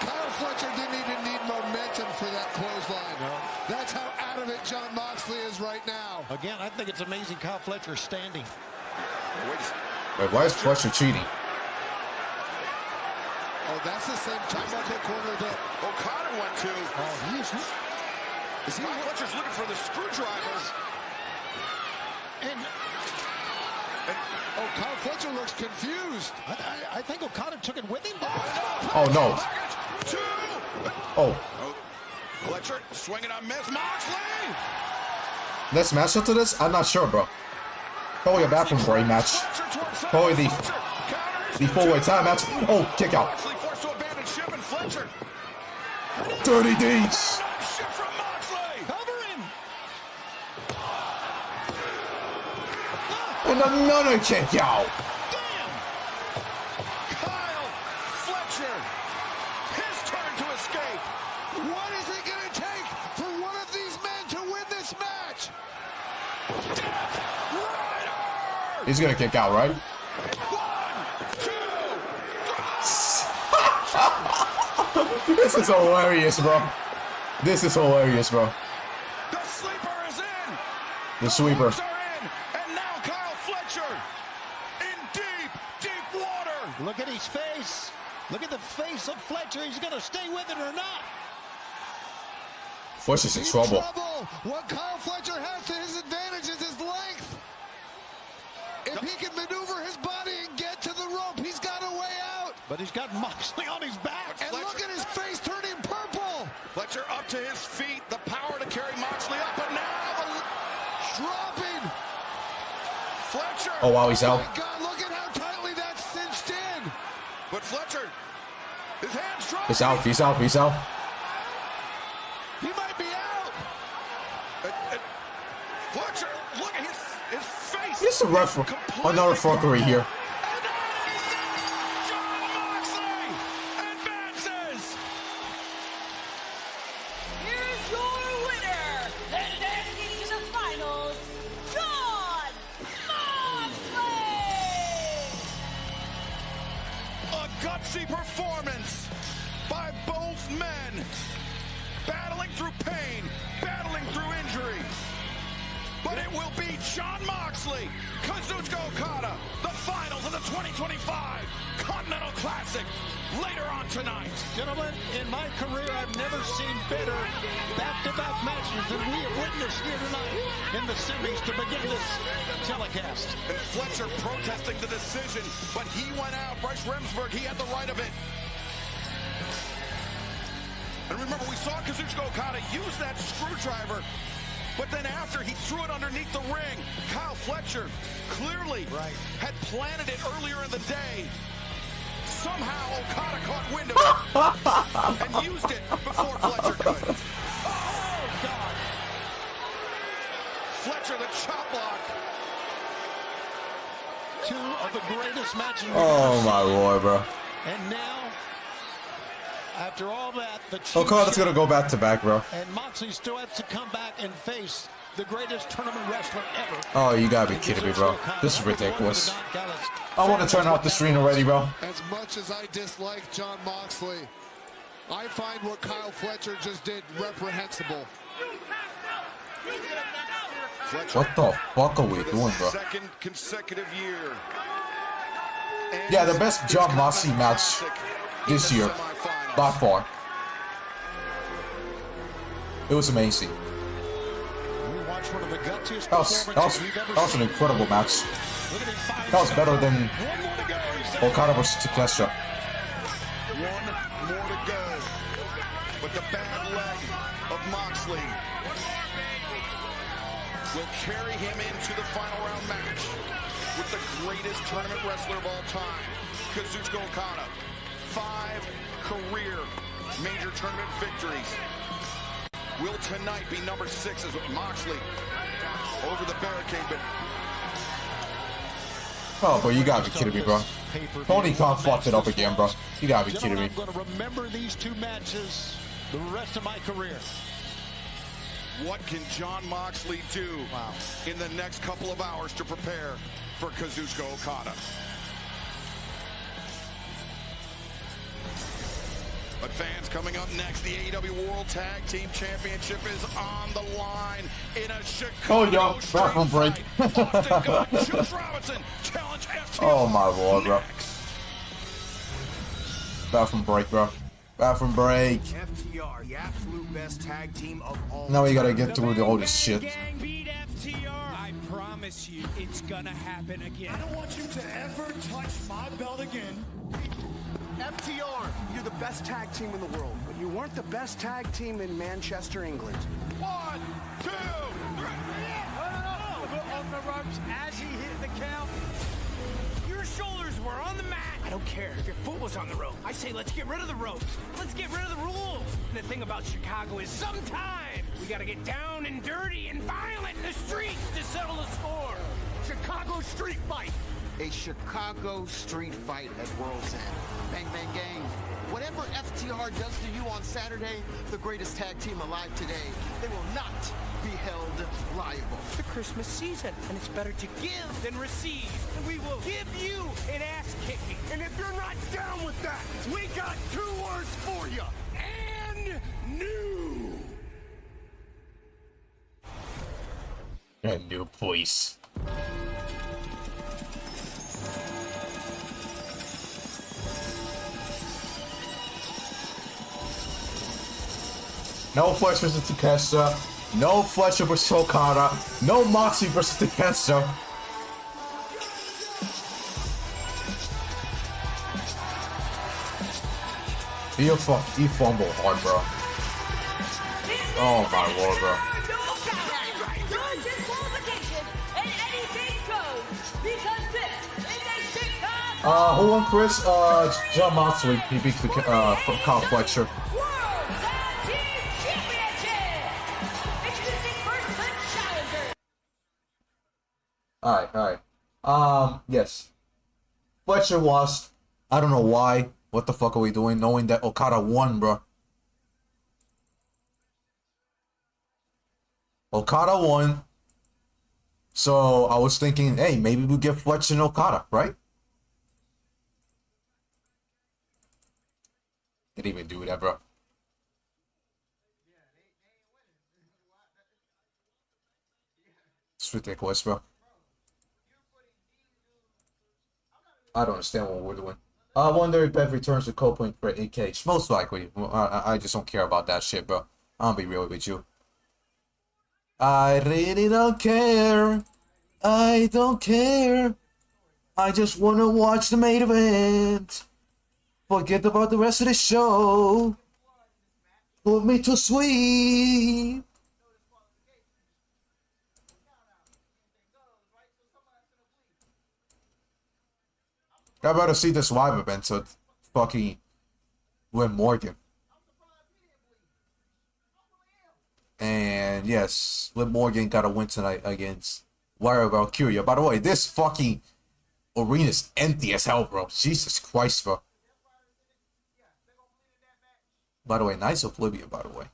Kyle Fletcher didn't even need momentum for that clothesline. No. That's how out of it Jon Moxley is right now. Again, I think it's amazing Kyle Fletcher standing. Wait, why is Fletcher cheating? Oh, that's the same turnbuckle corner that Okada went to. Oh, Is he? Fletcher's looking for the screwdriver. and Kyle Fletcher looks confused. I think Okada took it with him. Oh, no. Oh, Fletcher swinging on Miss Moxley. next match after this? I'm not sure, bro. Probably a bathroom break match. Probably the four-way time match. Oh, kick out. Moxley forced to abandon ship, and Fletcher. Dirty deeds. Ship from Moxley. Cover him. And another kick out. Kyle Fletcher. His turn to escape. What is it going to take for one of these men to win this match? Death Rider. He's gonna kick out, right? 1, 2. This is hilarious, bro. This is hilarious, bro. The sleeper is in. The sweeper. Hooks are in. And now Kyle Fletcher in deep, deep water. Look at his face. Look at the face of Fletcher. He's going to stay with it or not. Fletcher's in trouble. What Kyle Fletcher has to his advantage is his length. If he can maneuver his body and get to the rope, he's got a way out. But he's got Moxley on his back. And look at his face turning purple. Fletcher up to his feet. The power to carry Moxley up. And now the Dropping. Fletcher. Oh, wow, he's Oh out. my God, look at how tightly that's cinched in. But Fletcher, his hands dropped. He's out. He's out. He's out. He might be out. Fletcher, look at his face. This is a another fuckery here. Jon Moxley advances. Here's your winner, advancing to the finals, Jon Moxley! A gutsy performance by both men. Battling through pain, battling through injury. But it will be Jon Moxley, Kazuchika Okada, the finals of the 2025 Continental Classic later on tonight. Gentlemen, in my career, I've never seen better back-to-back matches than we have witnessed here tonight in the semis to begin this telecast. And Fletcher protesting the decision, but he went out. Bryce Remsburg, he had the right of it. And remember, we saw Kazuchika Okada use that screwdriver But then after he threw it underneath the ring, Kyle Fletcher clearly had planted it earlier in the day. Somehow Okada caught wind of it and used it before Fletcher could. Oh, God. Fletcher, the chop block. Two of the greatest matches. Oh my lord, bro. And now, after all that, the Okada's gonna go back to back, bro. And Moxley still has to come back and face the greatest tournament wrestler ever. Oh, you gotta be kidding me, bro. This is ridiculous. I want to turn off the screen already, bro. As much as I dislike Jon Moxley, I find what Kyle Fletcher just did reprehensible. What the fuck are we doing, bro? Second consecutive year. Yeah, the best Jon Moxley match this year, by far. It was amazing. That was an incredible match. That was better than Okada versus Takeshita. One more to go. But the bad leg of Moxley will carry him into the final round match with the greatest tournament wrestler of all time, Kazuchika Okada. 5 career major tournament victories. Will tonight be number 6 as Moxley over the barricade, but oh, bro, you gotta be kidding me, bro. Toni Khan fucked it up again, bro. You gotta be kidding me. I'm gonna remember these 2 matches the rest of my career. What can Jon Moxley do in the next couple of hours to prepare for Kazuchika Okada? But fans, coming up next, the AEW World Tag Team Championship is on the line in a Chicago bathroom break. Oh my lord, bro. Bathroom break, bro. Bathroom break. FTR, the absolute best tag team of all. Now we gotta get through all this shit. Gang beat FTR. I promise you, it's gonna happen again. I don't want you to ever touch my belt again. FTR, you're the best tag team in the world, but you weren't the best tag team in Manchester, England. 1, 2, 3. On the ropes as he hit the count. Your shoulders were on the mat. I don't care if your foot was on the rope. I say let's get rid of the ropes. Let's get rid of the rules. And the thing about Chicago is sometimes we gotta get down and dirty and violent in the streets to settle the score. Chicago street fight. A Chicago street fight at World's End. Bang, bang, gang. Whatever FTR does to you on Saturday, the greatest tag team alive today, they will not be held liable. It's the Christmas season, and it's better to give than receive. And we will give you an ass kicking. And if you're not down with that, we got 2 words for you. And new. And new, please. No Fletcher versus Takeshita. No Fletcher versus Okada. No Moxley versus Takeshita. He fumbled hard, bro. Oh my lord, bro. Who won, Kris? Jon Moxley. He beat Kyle Fletcher. Alright. Yes. Fletcher lost. I don't know why. What the fuck are we doing? Knowing that Okada won, bro. Okada won. So I was thinking, hey, maybe we'll get Fletcher and Okada, right? Didn't even do that, bro. It's ridiculous, bro. I don't understand what we're doing. I wonder if Bev returns to Copeland for a cage. Most likely. I just don't care about that shit, bro. I'll be real with you. I really don't care. I don't care. I just want to watch the main event. Forget about the rest of the show. Put me to sleep. I'd rather see this live event so fucking win Morgan. And yes, Liv Morgan got a win tonight against Lyra Valkyria. By the way, this fucking arena's empty as hell, bro. Jesus Christ, bro. By the way, nice Oblivion, by the way.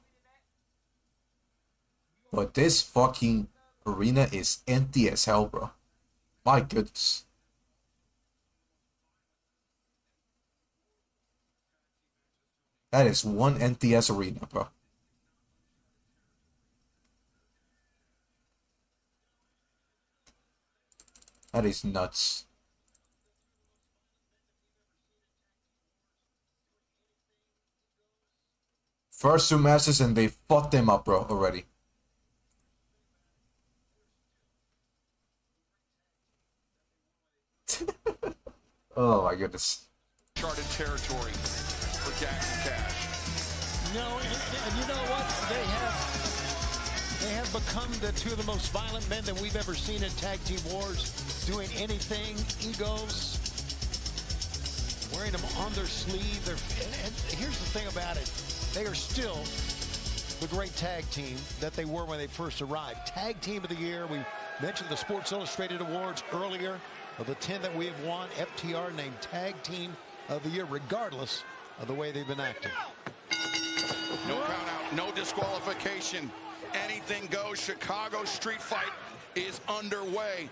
But this fucking arena is empty as hell, bro. My goodness. That is one empty ass arena, bro. That is nuts. First 2 matches and they fucked them up, bro, already. Oh my goodness. Charted territory for Dax and Cash. No, and you know what? They have become the two of the most violent men that we've ever seen in tag team wars, doing anything, egos, wearing them on their sleeve. And here's the thing about it. They are still the great tag team that they were when they first arrived. Tag Team of the Year. We mentioned the Sports Illustrated Awards earlier. Of the 10 that we have won, FTR named Tag Team of the Year, regardless of the way they've been acting. No count out, no disqualification. Anything goes. Chicago street fight is underway.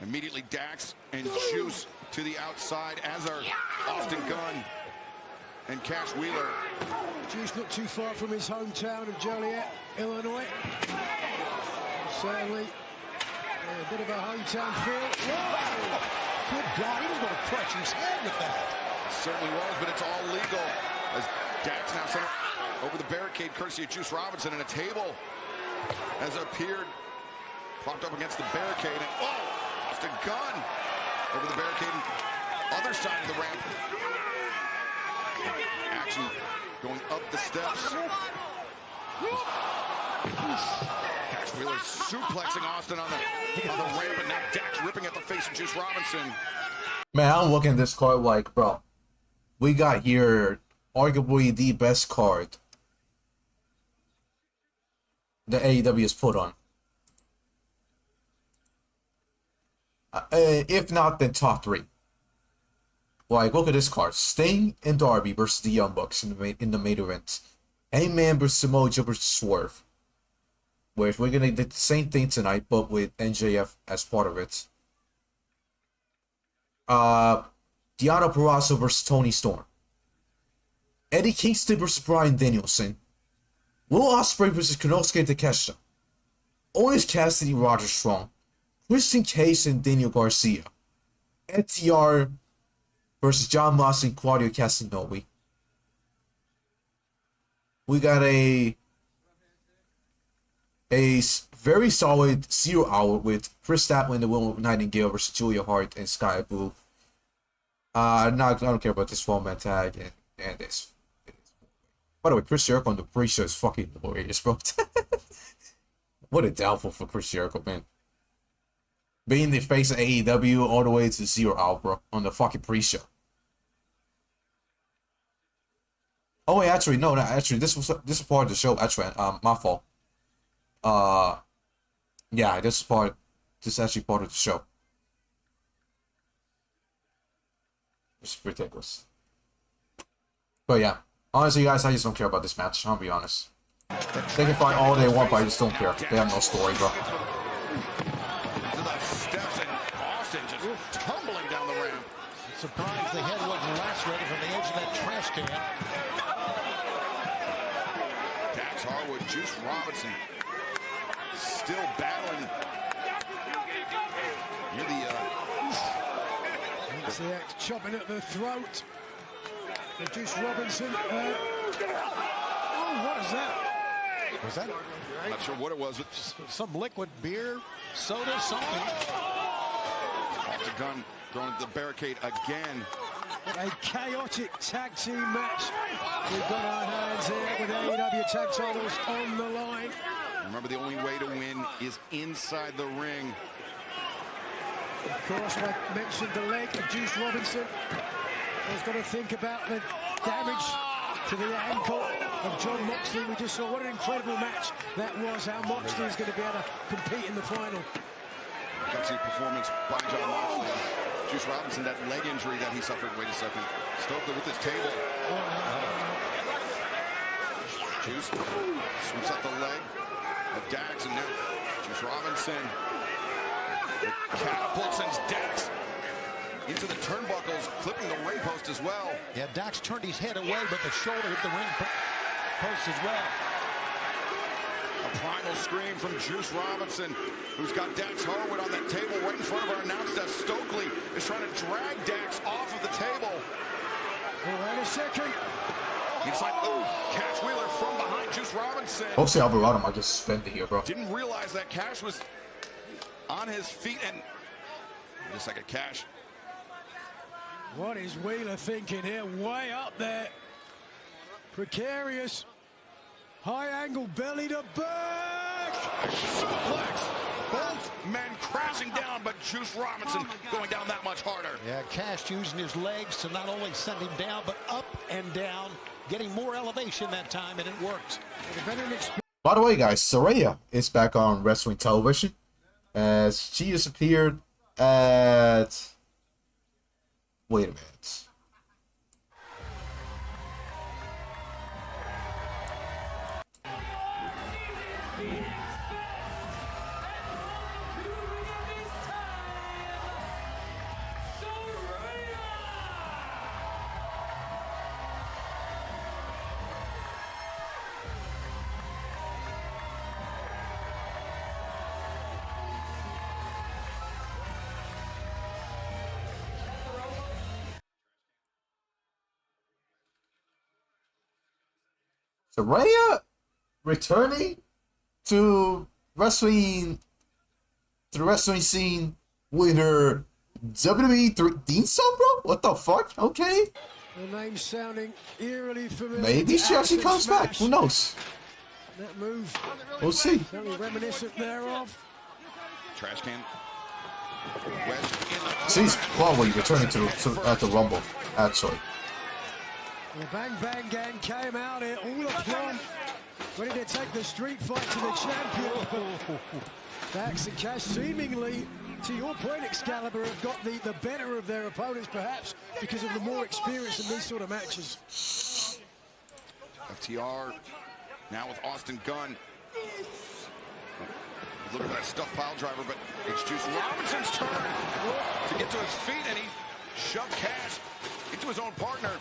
Immediately Dax and Juice to the outside, as are Austin Gunn and Cash Wheeler. Juice not too far from his hometown of Joliet, Illinois. Certainly a bit of a hometown feel. Whoa! Good God, he was going to crush his head with that. Certainly was, but it's all legal. As Dax now sent over the barricade, courtesy of Juice Robinson, and a table has appeared, propped up against the barricade, and Austin Gunn over the barricade, other side of the ramp. Action going up the steps. Cash Wheeler suplexing Austin on the ramp, and now Dax ripping at the face of Juice Robinson. Man, I'm looking at this card like, bro, we got here arguably the best card the AEW has put on. If not, then top 3. Like, look at this card. Sting and Darby versus the Young Bucks in the main event. Hangman versus Samoa Joe versus Swerve. Whereas we're going to do the same thing tonight, but with MJF as part of it. Deonna Purrazzo versus Toni Storm. Eddie Kingston versus Bryan Danielson. Will Ospreay versus Konosuke Takeshita. Orange Cassidy, Roger Strong. Christian Cage and Daniel Garcia. FTR versus John Moxley and Claudio Castagnoli. We got a very solid 0 hour with Kris Statlander, Willow Nightingale versus Julia Hart and Sky Blue. I don't care about this 12-man tag and this. By the way, Chris Jericho on the pre-show is fucking hilarious, bro. What a downfall for Chris Jericho, man. Being the face of AEW all the way to 0 hour, bro, on the fucking pre-show. Oh wait, actually, no, actually, this is part of the show. Actually, my fault. Yeah, this is actually part of the show. It's ridiculous. But yeah, honestly, guys, I just don't care about this match. I'll be honest. They can fight all they want, but I just don't care. They have no story, bro. Tumbling down the ramp. Surprised the head wasn't lacerated from the edge of that trash can. Dax Harwood, Juice Robinson, still battling. Near the chopping at the throat. The Juice Robinson. Oh, what is that? Was that? I'm not sure what it was. Some liquid beer, soda, something. Off the gun, throwing the barricade again. A chaotic tag team match. We've got our hands here with AEW tag titles on the line. Remember, the only way to win is inside the ring. Of course, I mentioned the leg of Juice Robinson. He's got to think about the damage to the ankle of Jon Moxley. We just saw what an incredible match that was. How Moxley is going to be able to compete in the final. Gutsy performance by Jon Moxley. Juice Robinson, that leg injury that he suffered. Wait a second. Stokely with his table. Juice sweeps up the leg of Dax, and now Juice Robinson catapults sends Dax into the turnbuckles, clipping the ring post as well. Yeah, Dax turned his head away, but the shoulder hit the ring post as well. A primal scream from Juice Robinson, who's got Dax Harwood on that table right in front of our announce desk. Stokely is trying to drag Dax off of the table. Wait a second. Inside, Cash Wheeler from behind Juice Robinson. Hopefully Alvarado might get suspended here, bro. Didn't realize that Cash was on his feet, and just like a Cash. What is Wheeler thinking here? Way up there. Precarious. High angle, belly to back. Suplex. Both men crashing down, but Juice Robinson going down that much harder. Yeah, Cash using his legs to not only send him down, but up and down, getting more elevation that time, and it worked. By the way, guys, Saraya is back on wrestling television as she has appeared at... Wait a minute. Saraya returning to wrestling, scene with her WWE theme song, bro? What the fuck? Okay. The name sounding eerily familiar. Maybe she actually comes back. Who knows? That move. We'll see. Certainly reminiscent thereof. Trash can. She's probably returning to at the Rumble, actually. The Bang Bang Gang came out here all aplomb, ready to take the street fight to the champion. Dax and Cash seemingly, to your point, Excalibur, have got the better of their opponents, perhaps because of the more experience in these sort of matches. FTR now with Austin Gunn. Look at that stuffed pile driver, but it's Juice Robinson's turn to get to his feet, and he shoved Cash into his own partner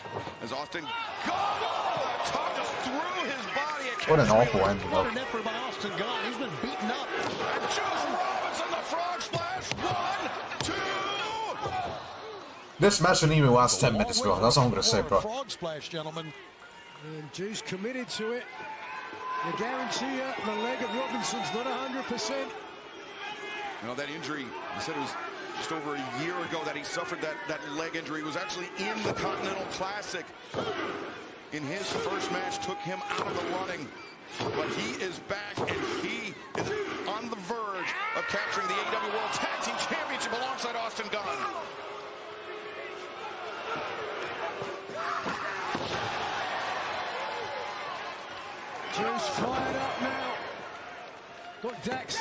as Austin Gunn just threw his body at Cash. What an awful ending. What an effort by Austin Gunn. He's been beaten up. And Juice Robinson, the frog splash. 1, 2. This match didn't even last 10 minutes, bro. That's all I'm gonna say, bro. Frog splash, gentlemen. And Juice committed to it. I guarantee you, the leg of Robinson's not 100%. You know, that injury, he said it was just over a year ago that he suffered that leg injury. He was actually in the Continental Classic. In his first match, took him out of the running. But he is back, and he is on the verge of capturing the AEW World Tag Team Championship alongside Austin Gunn. Juice fired up now. Got Dax,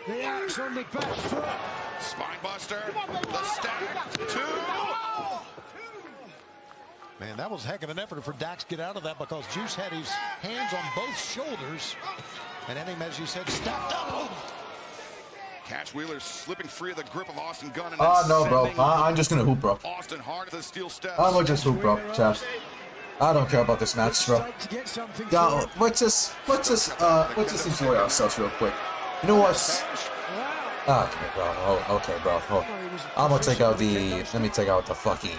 the axe on the back foot. Spinebuster, the stack, 2. Man, that was a heck of an effort for Dax to get out of that because Juice had his hands on both shoulders. And then him, as you said, stacked up. Cash Wheeler slipping free of the grip of Austin Gunn. No, bro. I'm just gonna hoop, bro. Austin hard to the steel steps. I'm gonna just hoop, bro. Chat. I don't care about this match, bro. Yo, let's just enjoy ourselves real quick. You know what? Okay, bro. Oh, okay, bro. Oh. I'm gonna take out the. Let me take out the fucking.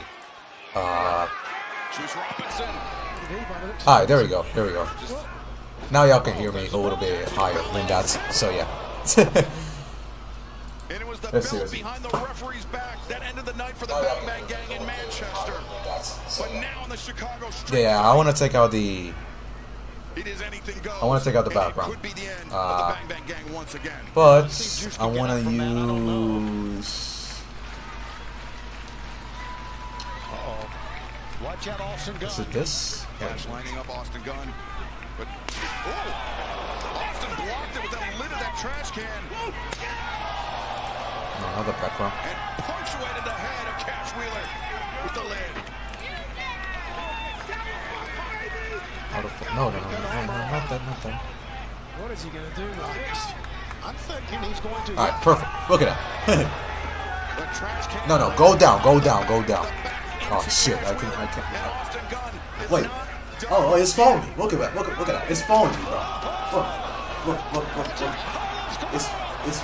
Alright, there we go. There we go. Now y'all can hear me a little bit higher than that. So yeah. And it was the belt behind the referee's back that ended the night for the Bang Bang Gang in Manchester. But now in the Chicago street. Yeah, I want to take out the. It is anything goes. I want to take out the background. Could be the end of the Bang Bang Gang once again. But I want to use. Watch out, Austin Gunn. Is it this? Cash lining up Austin Gunn. But, Austin blocked it with that lid of that trash can. No, another background. And punctuated the head of Cash Wheeler with the lid. No, not that. What is he going to do with this? I'm thinking he's going to... All right, perfect. Look at that. No, go down. Oh, shit, I can't. Wait. Oh, it's following me. Look at that. It's following me, bro. Look. It's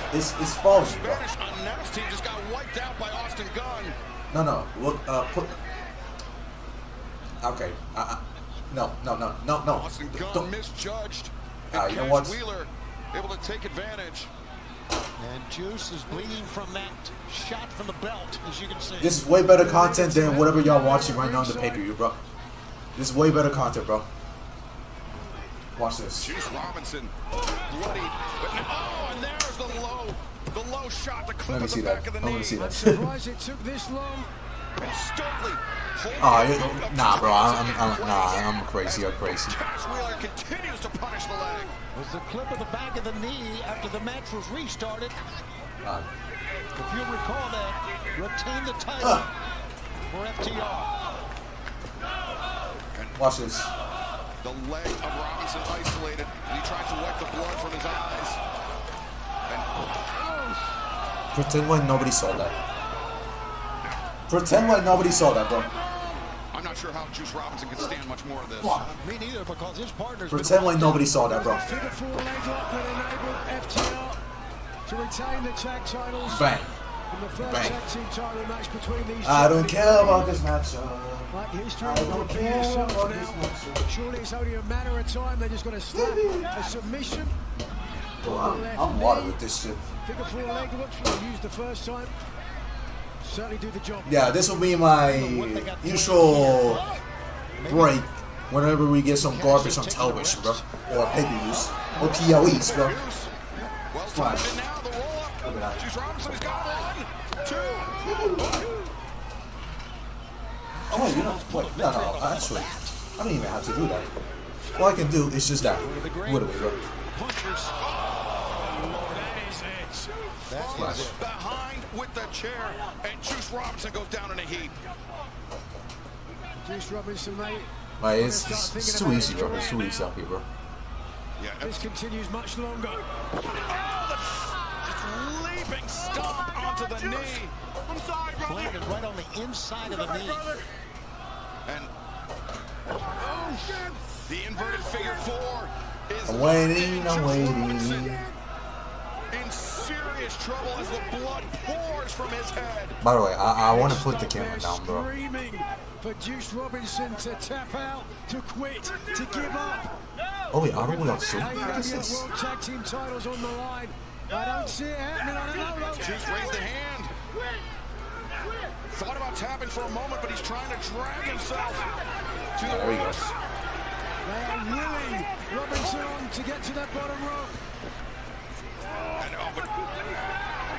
following me, bro. Spanish announce team just got wiped out by Austin Gunn. No. Look, put... Okay. No. Austin Gunn misjudged. And you know what? Wheeler able to take advantage. And Juice is bleeding from that shot from the belt, as you can see. This is way better content than whatever y'all watching right now on the pay-per-view, bro. This is way better content, bro. Watch this. Juice Robinson, bloody. But and there's the low shot to clip at the back of the knee. Let me see that. I'm surprised it took this long. And Stokely. Nah, bro. I'm crazy. You're crazy. Cash Wheeler continues to punish the leg. It was the clip of the back of the knee after the match was restarted. If you recall that, retain the title for FTR. Watch this. The leg of Robinson isolated, and he tries to wipe the blood from his eyes. Pretend like nobody saw that. Pretend like nobody saw that, bro. I'm not sure how Juice Robinson can stand much more of this. Me neither, because his partner's Pretend like nobody saw that, bro. Figure 4 leg lock that enabled FTR to retain the tag titles. Bang. In the first tag team title match between these I don't care about this match. Like history will repeat itself now. Surely it's only a matter of time. They just got to slap a submission. I'm water with this shit. Figure 4 leg locks we used the first time. Certainly do the job. Yeah, this will be my usual break whenever we get some garbage on television, bro. Or pay-per-views. Or PLEs, bro. Well started now, the roll-up. Juice Robinson has got 1, 2. Oh, you know, wait, no, actually, I don't even have to do that. All I can do is just that. What do we go? That's nice. Behind with the chair, and Juice Robinson goes down in a heap. Juice Robinson, mate. Like, it's too easy, bro. It's too easy out here, bro. Yeah, this continues much longer. Just leaping stomp onto the knee. I'm sorry, brother. Landed right on the inside of the knee. And the inverted figure 4 is I'm waiting. in serious trouble as the blood pours from his head. By the way, I want to put the camera down, bro. Screaming for Juice Robinson to tap out, to quit, to give up. Oh wait, I don't want to see. AEW World Tag Team titles on the line. I don't see it happening. I don't know. Juice raised the hand. Thought about tapping for a moment, but he's trying to drag himself to the ropes. They are willing Robinson on to get to that bottom rope. And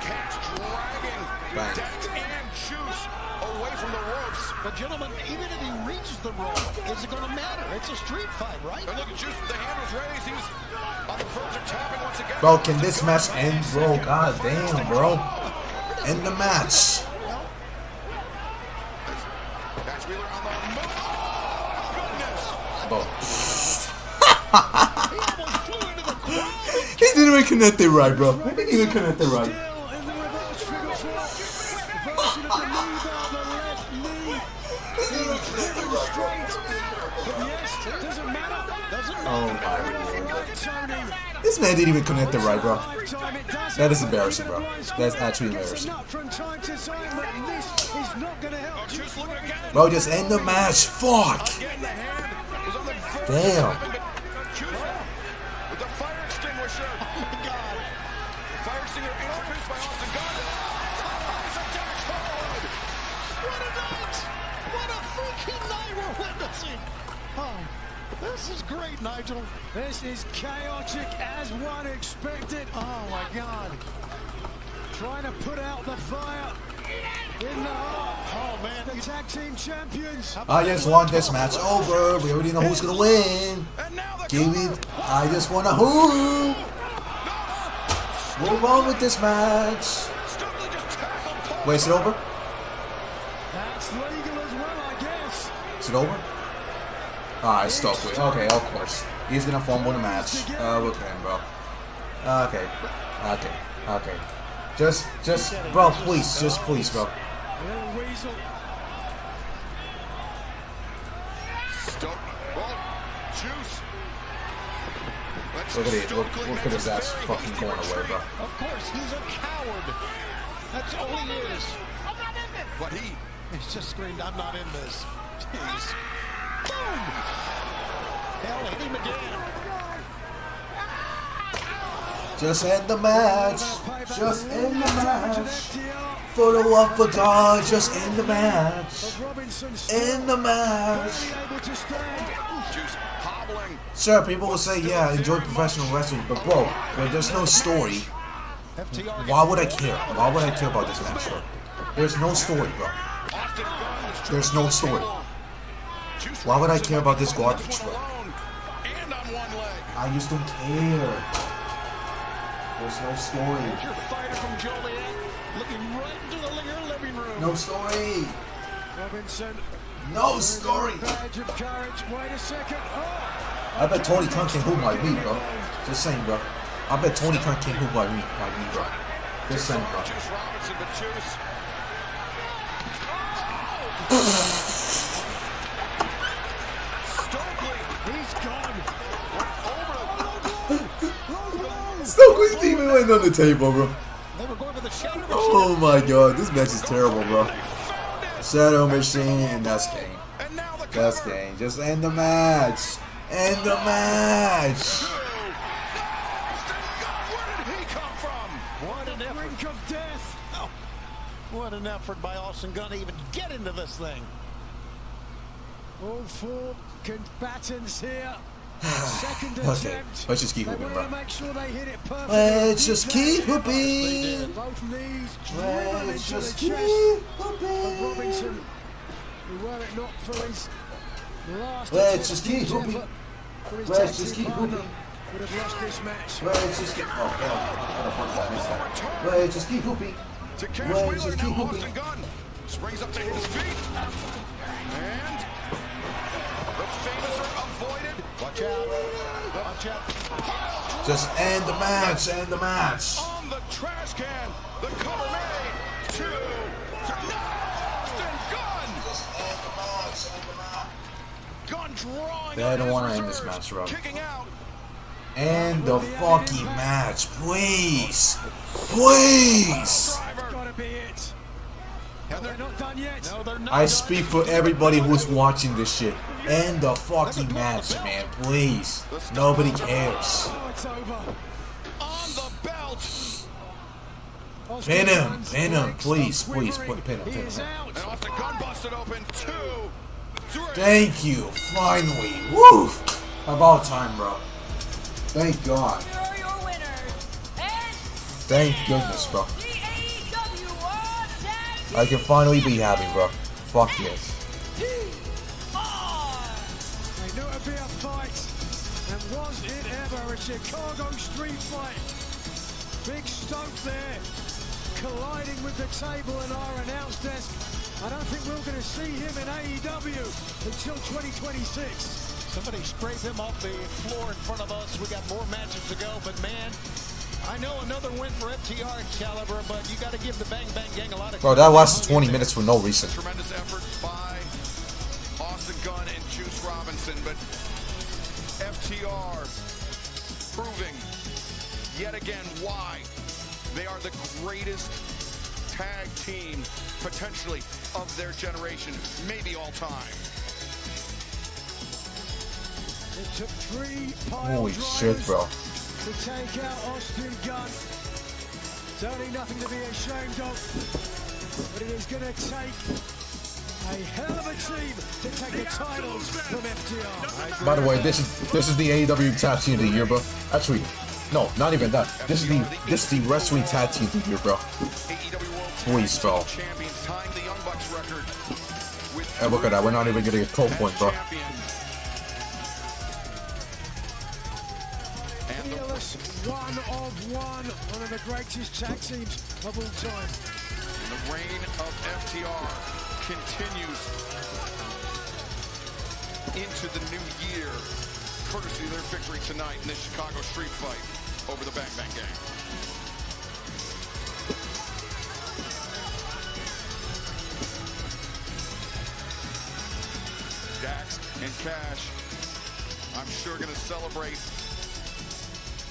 Cash dragging Death and Juice away from the ropes. But gentlemen, even if he reaches the rope, is it going to matter? It's a street fight, right? And look at Juice, the hand was raised. He was on the verge of tapping once again. Bro, can this match end, bro? God damn, bro. End the match. Cash Wheeler on the move. Oh, goodness. He didn't even connect it right, bro. He didn't even connect it right. Oh my lord. This man didn't even connect it right, bro. That is embarrassing, bro. That's actually embarrassing. Bro, just end the match. Fuck. Damn. With the fire extinguisher. God. The fire extinguisher introduced by Austin Gunn. What a night! What a freaking night we're witnessing! Oh, this is great, Nigel. This is chaotic as one expected. Oh my God. Trying to put out the fire in the heart. Oh man. The tag team champions. I just want this match over. We already know who's gonna win. Give it. I just wanna move on with this match. Wait, is it over? That's legal as well, I guess. Is it over? Ah, it's stuck with. Okay, of course. He's gonna fumble the match. Look at him, bro. Okay. Just, bro, please, just please, bro. Look at it. Look at his ass fucking going away, bro. Of course, he's a coward. That's all he is. But he's just screamed, I'm not in this. Jeez. Boom! Hell, hit him again. Just end the match. Just end the match. Follow up for God. Just end the match. End the match. Sure, people will say, yeah, enjoy professional wrestling, but bro, when there's no story, why would I care? Why would I care about this match, bro? There's no story, bro. There's no story. Why would I care about this garbage, bro? I just don't care. There's no story. No story. No story. I bet Tony Khan can hoop like me, bro. Just saying, bro. I bet Tony Khan can hoop like me, bro. Just saying, bro. Stokely's even went on the table, bro. Oh my god, this match is terrible, bro. Shadow Machine, and that's game. That's game. Just end the match. End the match. What an effort of death. Oh, what an effort by Austin Gunn to even get into this thing. All four combatants here. Okay, let's just keep hooping, bro. Sure let's just keep hooping. Let's just keep hooping. Let's just keep hooping. Let's just keep hooping. Would have lost this match. Let's just keep. Oh, let's just keep hooping. Let's just keep hooping. Springs up to his feet. And the famous are avoided. Watch out. Watch out. Just end the match. End the match. On the trash can. The cover made. 2. Austin Gunn. Just end the match. End the match. Gunn drawing. They don't want to end this match, bro. Kicking out. End the fucking match, please. Please. Gotta be it. They're not done yet. No, they're not. I speak for everybody who's watching this shit. End the fucking match, man, please. Nobody cares. Oh, it's over. On the belt. Pin him, please, pin him. And Austin Gunn busted open 2, 3. Thank you, finally. Woo! About time, bro. Thank God. Here are your winners. Thank goodness, bro. I can finally be happy, bro. Fuck yes. They knew it'd be a fight. And was it ever a Chicago street fight? Big Stoke there, colliding with the table and our announce desk. I don't think we're going to see him in AEW until 2026. Somebody scrape him off the floor in front of us. We got more matches to go, but man, I know another win for FTR Caliber, but you got to give the Bang Bang Gang a lot of. Bro, that lasted 20 minutes for no reason. Tremendous effort by Austin Gunn and Juice Robinson, but FTR proving yet again why they are the greatest tag team potentially of their generation, maybe all time. It took 3 pile Holy shit, bro. to take out Austin Gunn. Certainly nothing to be ashamed of, but it is going to take a hell of a team to take the titles from FTR. By the way, this is the AEW Tag Team of the Year, bro. Actually, no, not even that. This is the Wrestling Tag Team of the Year, bro. Please, bro. match record. Hey, look at that. We're not even getting a cold point, bro. Fearless, one of the greatest tag teams of all time. And the reign of FTR continues into the new year, courtesy of their victory tonight in this Chicago street fight over the Bang Bang Gang. Dax and Cash, I'm sure going to celebrate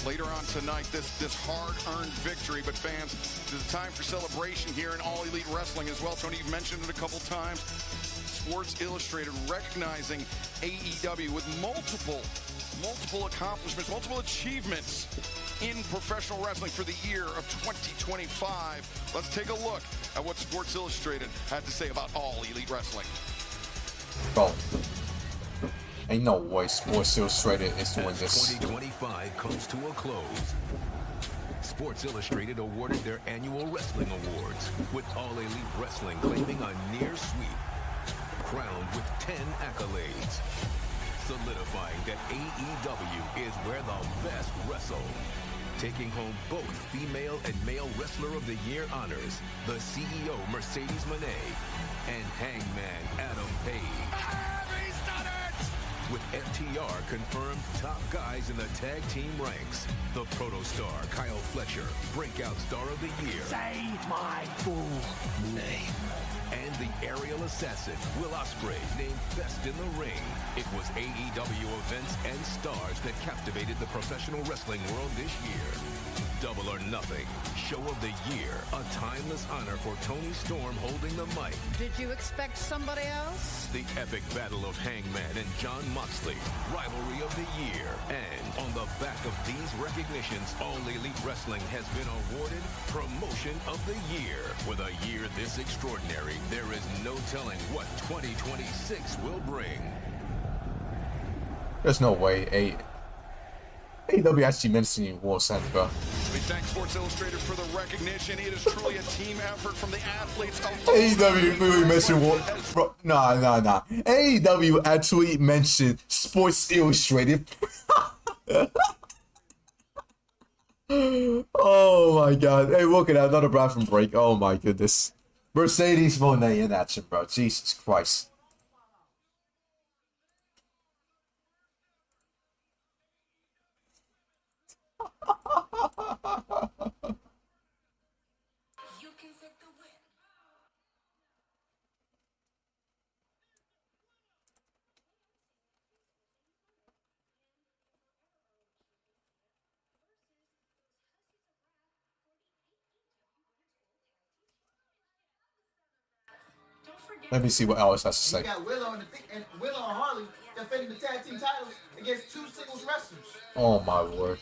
later on tonight this hard-earned victory. But fans, it's time for celebration here in All Elite Wrestling as well. Tony, you've mentioned it a couple times. Sports Illustrated recognizing AEW with multiple accomplishments, multiple achievements in professional wrestling for the year of 2025. Let's take a look at what Sports Illustrated had to say about All Elite Wrestling. Bro, ain't no way Sports Illustrated is doing this. 2025 comes to a close. Sports Illustrated awarded their annual wrestling awards, with All Elite Wrestling claiming a near sweep, crowned with 10 accolades, solidifying that AEW is where the best wrestle. Taking home both female and male wrestler of the year honors, the CEO Mercedes Moné and Hangman Adam Page. He's done it! With FTR confirmed top guys in the tag team ranks, the protostar Kyle Fletcher, breakout star of the year. Say my full name. And the aerial assassin, Will Ospreay, named best in the ring. It was AEW events and stars that captivated the professional wrestling world this year. Double or Nothing, Show of the Year, a timeless honor for Toni Storm holding the mic. Did you expect somebody else? The epic battle of Hangman and Jon Moxley, Rivalry of the Year. And on the back of these recognitions, All Elite Wrestling has been awarded Promotion of the Year. With a year this extraordinary, there is no telling what 2026 will bring. There's no way AEW actually mentioned you war center, bro. We thank Sports Illustrated for the recognition. It is truly a team effort from the athletes of AEW really mentioned war, bro. Nah. AEW actually mentioned Sports Illustrated. Oh my god. Hey, look at that, another bathroom break. Oh my goodness. Mercedes Moné in action, bro. Jesus Christ. Let me see what Alice has to say. You got Willow and Harley defending the tag team titles against two singles wrestlers. Oh my word.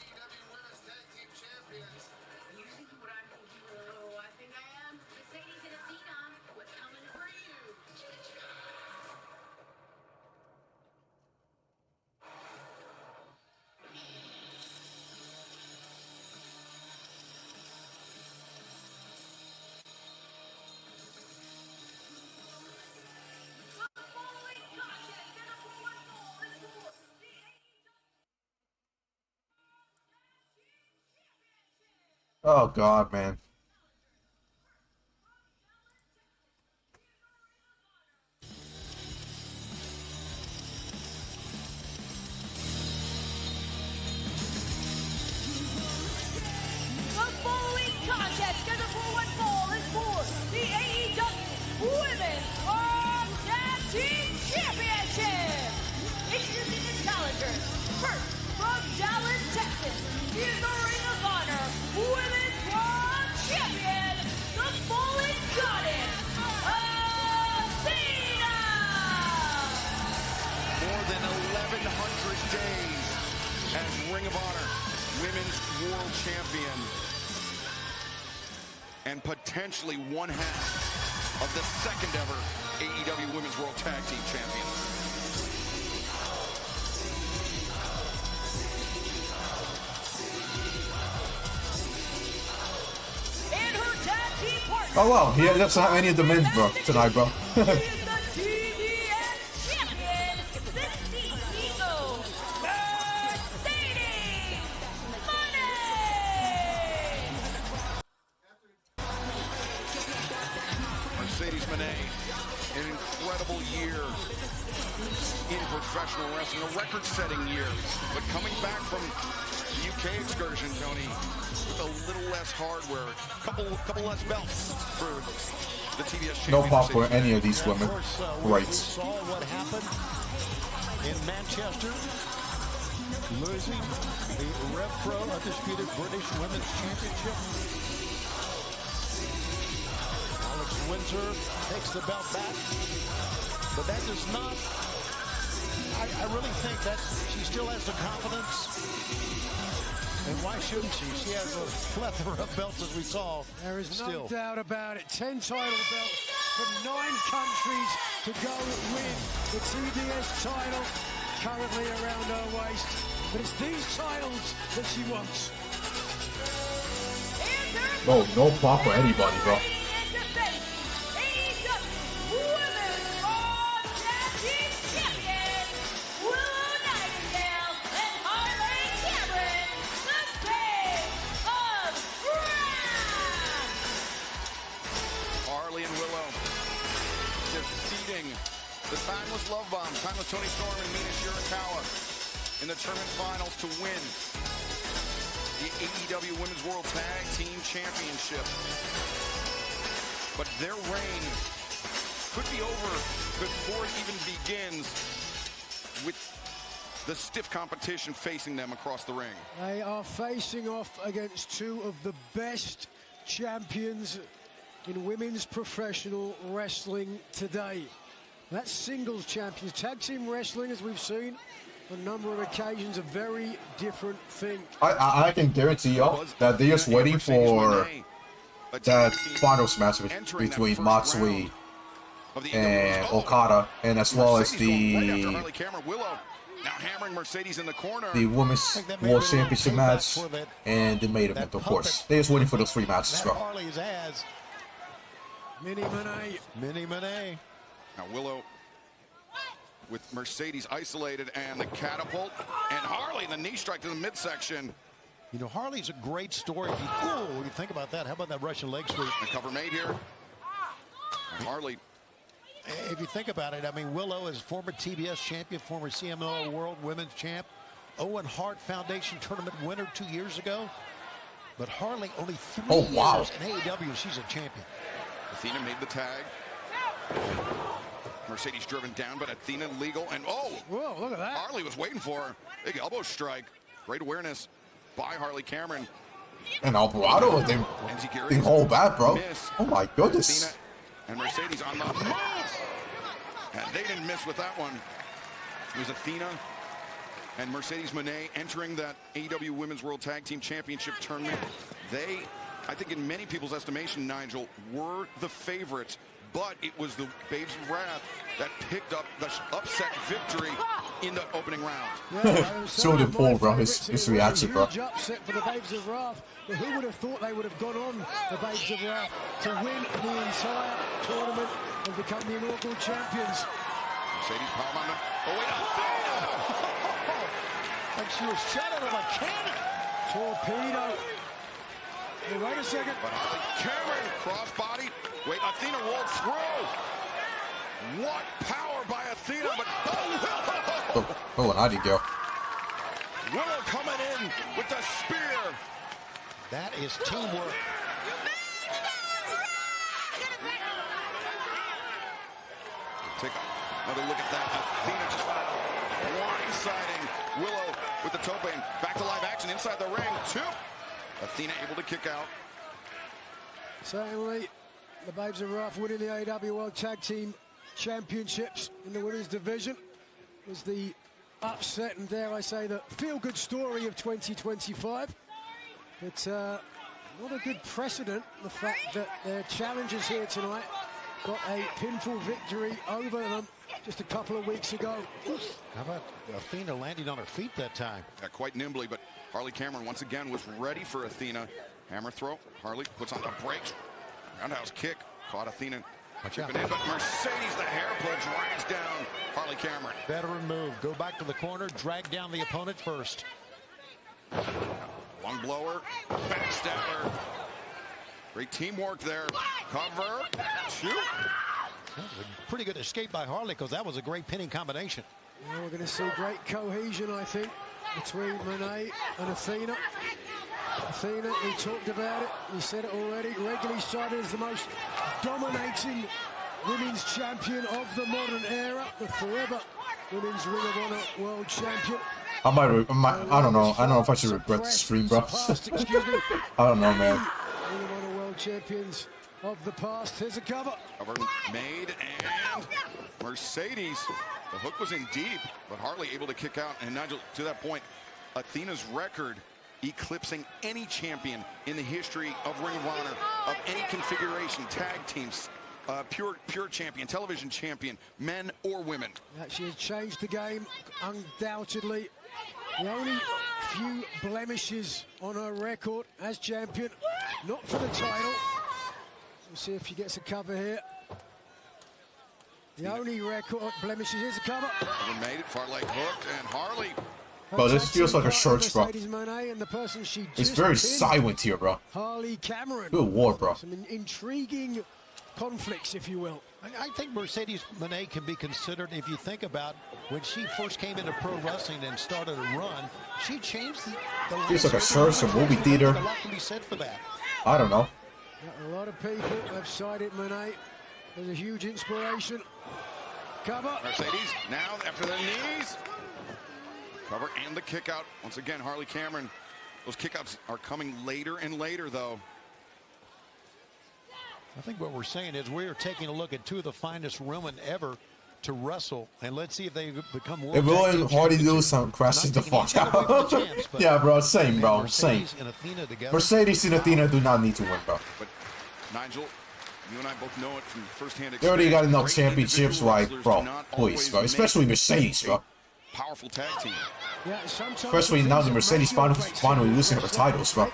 Oh god, man. The following contest scheduled for one fall is for the AEW Women's Tag Team Championship. Introducing the challengers. First, from Dallas, Texas, is the Ring of Honor Women's World Champion, the Fallen Goddess, Athena. more than 1,100 days as Ring of Honor Women's World Champion and potentially one half of the second ever AEW Women's World Tag Team Champion. And her tag team partner. Oh wow, he doesn't have any of the men, bro, tonight, bro. is the TBS champion, the CEO, Mercedes Moné. Mercedes Moné, an incredible year in professional wrestling, a record-setting year, but coming back from the UK excursion, Tony, with a little less hardware, couple less belts for the TBS champion. No pop for any of these women. Right. We saw what happened in Manchester, losing the Rev Pro Undisputed British Women's Championship. Alex Windsor takes the belt back, but that does not. I really think that she still has the confidence. And why shouldn't she? She has a plethora of belts, as we saw. There is still. no doubt about it. 10 title belts from 9 countries to go win the TBS title, currently around her waist. But it's these titles that she wants. No, no pop for anybody, bro. The timeless love bomb, timeless Toni Storm and Mina Shirakawa in the tournament finals to win the AEW Women's World Tag Team Championship. But their reign could be over before it even begins with the stiff competition facing them across the ring. They are facing off against 2 of the best champions in women's professional wrestling today. That's singles champions. Tag team wrestling, as we've seen on a number of occasions, a very different thing. I can guarantee y'all that they're just waiting for that finals match between Moxley and Okada, and as well as the Women's World Championship match and the main event, of course. They're just waiting for those 3 matches, bro. Mini Moné. Mini Moné. Now Willow with Mercedes isolated and the catapult, and Harley the knee strike to the midsection. You know, Harley's a great story. When you think about that, how about that Russian leg sweep? The cover made here. And Harley. If you think about it, I mean, Willow is former TBS champion, former CMLL World Women's Champ, Owen Hart Foundation Tournament winner 2 years ago. But Harley only 3 years in AEW, she's a champion. Athena made the tag. Mercedes driven down, but Athena legal, and whoa, look at that. Harley was waiting for her. Big elbow strike. Great awareness by Harley Cameron. And Alvarado, they hold back, bro. Oh my goodness. Athena and Mercedes on the move. And they didn't miss with that one. It was Athena and Mercedes Moné entering that AEW Women's World Tag Team Championship tournament. They, I think in many people's estimation, Nigel, were the favorites. But it was the Babes of Wrath that picked up the upset victory in the opening round. So did Paul, bro. His reaction, bro. Huge upset for the Babes of Wrath. But who would have thought they would have gone on, the Babes of Wrath, to win the entire tournament and become the inaugural champions? Mercedes powerbomb. Oh, wait, and she was shot out of a cannon. Torpedo. Hey, wait a second. But Harley Cameron crossbody. Wait, Athena rolled through. What power by Athena, but I did go. Willow coming in with the spear. That is teamwork. Take another look at that. Athena just blindsiding Willow with the tope. Back to live action inside the ring. 2. Athena able to kick out. Certainly, the Babes of Wrath winning the AEW World Tag Team Championships in the women's division was the upset and, dare I say, the feel-good story of 2025. But not a good precedent, the fact that their challengers here tonight got a pinfall victory over them just a couple of weeks ago. How about Athena landing on her feet that time? Yeah, quite nimbly, but Harley Cameron once again was ready for Athena. Hammer throw. Harley puts on the brakes. Roundhouse kick. Caught Athena Chipping in, but Mercedes, the hair pull, drags down Harley Cameron. Veteran move. Go back to the corner, drag down the opponent first. Lung blower, backstabber. Great teamwork there. Cover, shoot. That was a pretty good escape by Harley because that was a great pinning combination. Well, we're going to see great cohesion, I think, between Moné and Athena. Athena, we talked about it, we said it already, regularly cited as the most dominating women's champion of the modern era, the forever women's Ring of Honor world champion. I don't know. I don't know if I should regret the stream, bro. I don't know, man. Ring of Honor world champions of the past. Here's a cover. Cover made, and Mercedes. The hook was in deep, but Harley able to kick out. And Nigel, to that point, Athena's record eclipsing any champion in the history of Ring of Honor, of any configuration, tag teams, pure champion, television champion, men or women. Yeah, she has changed the game, undoubtedly. The only few blemishes on her record as champion, not for the title. We'll see if she gets a cover here. The only record blemishes is a cover. Never made it, far leg hooked, and Harley. Bro, this feels like a church, bro. It's very silent here, bro. Harley Cameron. Good war, bro. Some intriguing conflicts, if you will. I think Mercedes Moné can be considered, if you think about when she first came into pro wrestling and started a run, she changed the feels like a church, a movie theater. A lot can be said for that. I don't know. A lot of people have cited Moné as a huge inspiration. Cover. Mercedes now after the knees. Cover and the kick out. Once again, Harley Cameron. Those kickouts are coming later and later, though. I think what we're saying is we're taking a look at two of the finest women ever to wrestle, and let's see if they become world. If Will and Hardy do some crashes the fuck out. Yeah, bro, same, bro, same. Mercedes and Athena do not need to win, bro. But Nigel, you and I both know it from firsthand experience. They already got enough championships, right, bro? Please, bro. Especially Mercedes, bro. Powerful tag team. Yeah, especially now the Mercedes finally losing her titles, bro.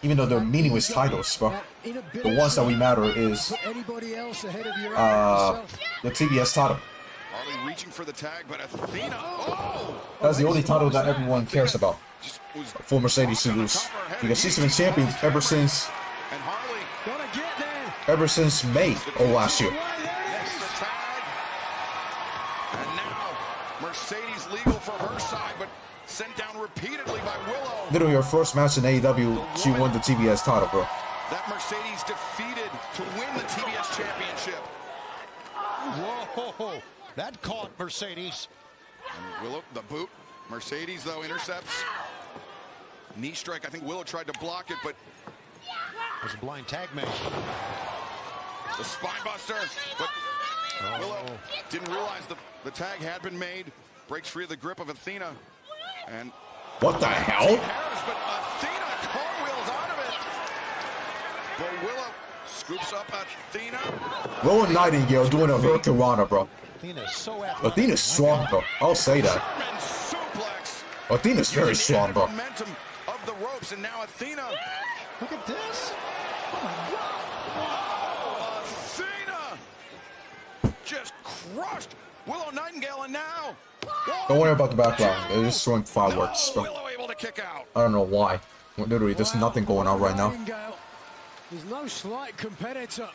Even though they're meaningless titles, bro. The ones that we matter is the TBS title. Harley reaching for the tag, but Athena. Oh! That's the only title that everyone cares about for Mercedes to lose, because she's been champion ever since May of last year. Mercedes legal for her side, but sent down repeatedly by Willow. Literally her first match in AEW, she won the TBS title, bro. That Mercedes defeated to win the TBS championship. Whoa, that caught Mercedes. And Willow, the boot. Mercedes, though, intercepts. Knee strike. I think Willow tried to block it, but it was a blind tag man. The spine buster, but Willow didn't realize the tag had been made. Breaks free of the grip of Athena. And what the hell? But Athena cartwheels out of it. But Willow scoops up Athena. Willow Nightingale doing a hurricanrana, bro. Athena's so athletic. Athena's strong, bro. I'll say that. Athena's very strong, bro. Momentum of the ropes, and now Athena. Look at this. Oh my God. Oh, Athena just crushed Willow Nightingale, and now. Don't worry about the background. They're just throwing fireworks, bro. Willow able to kick out. I don't know why. Literally, there's nothing going on right now. There's no slight competitor.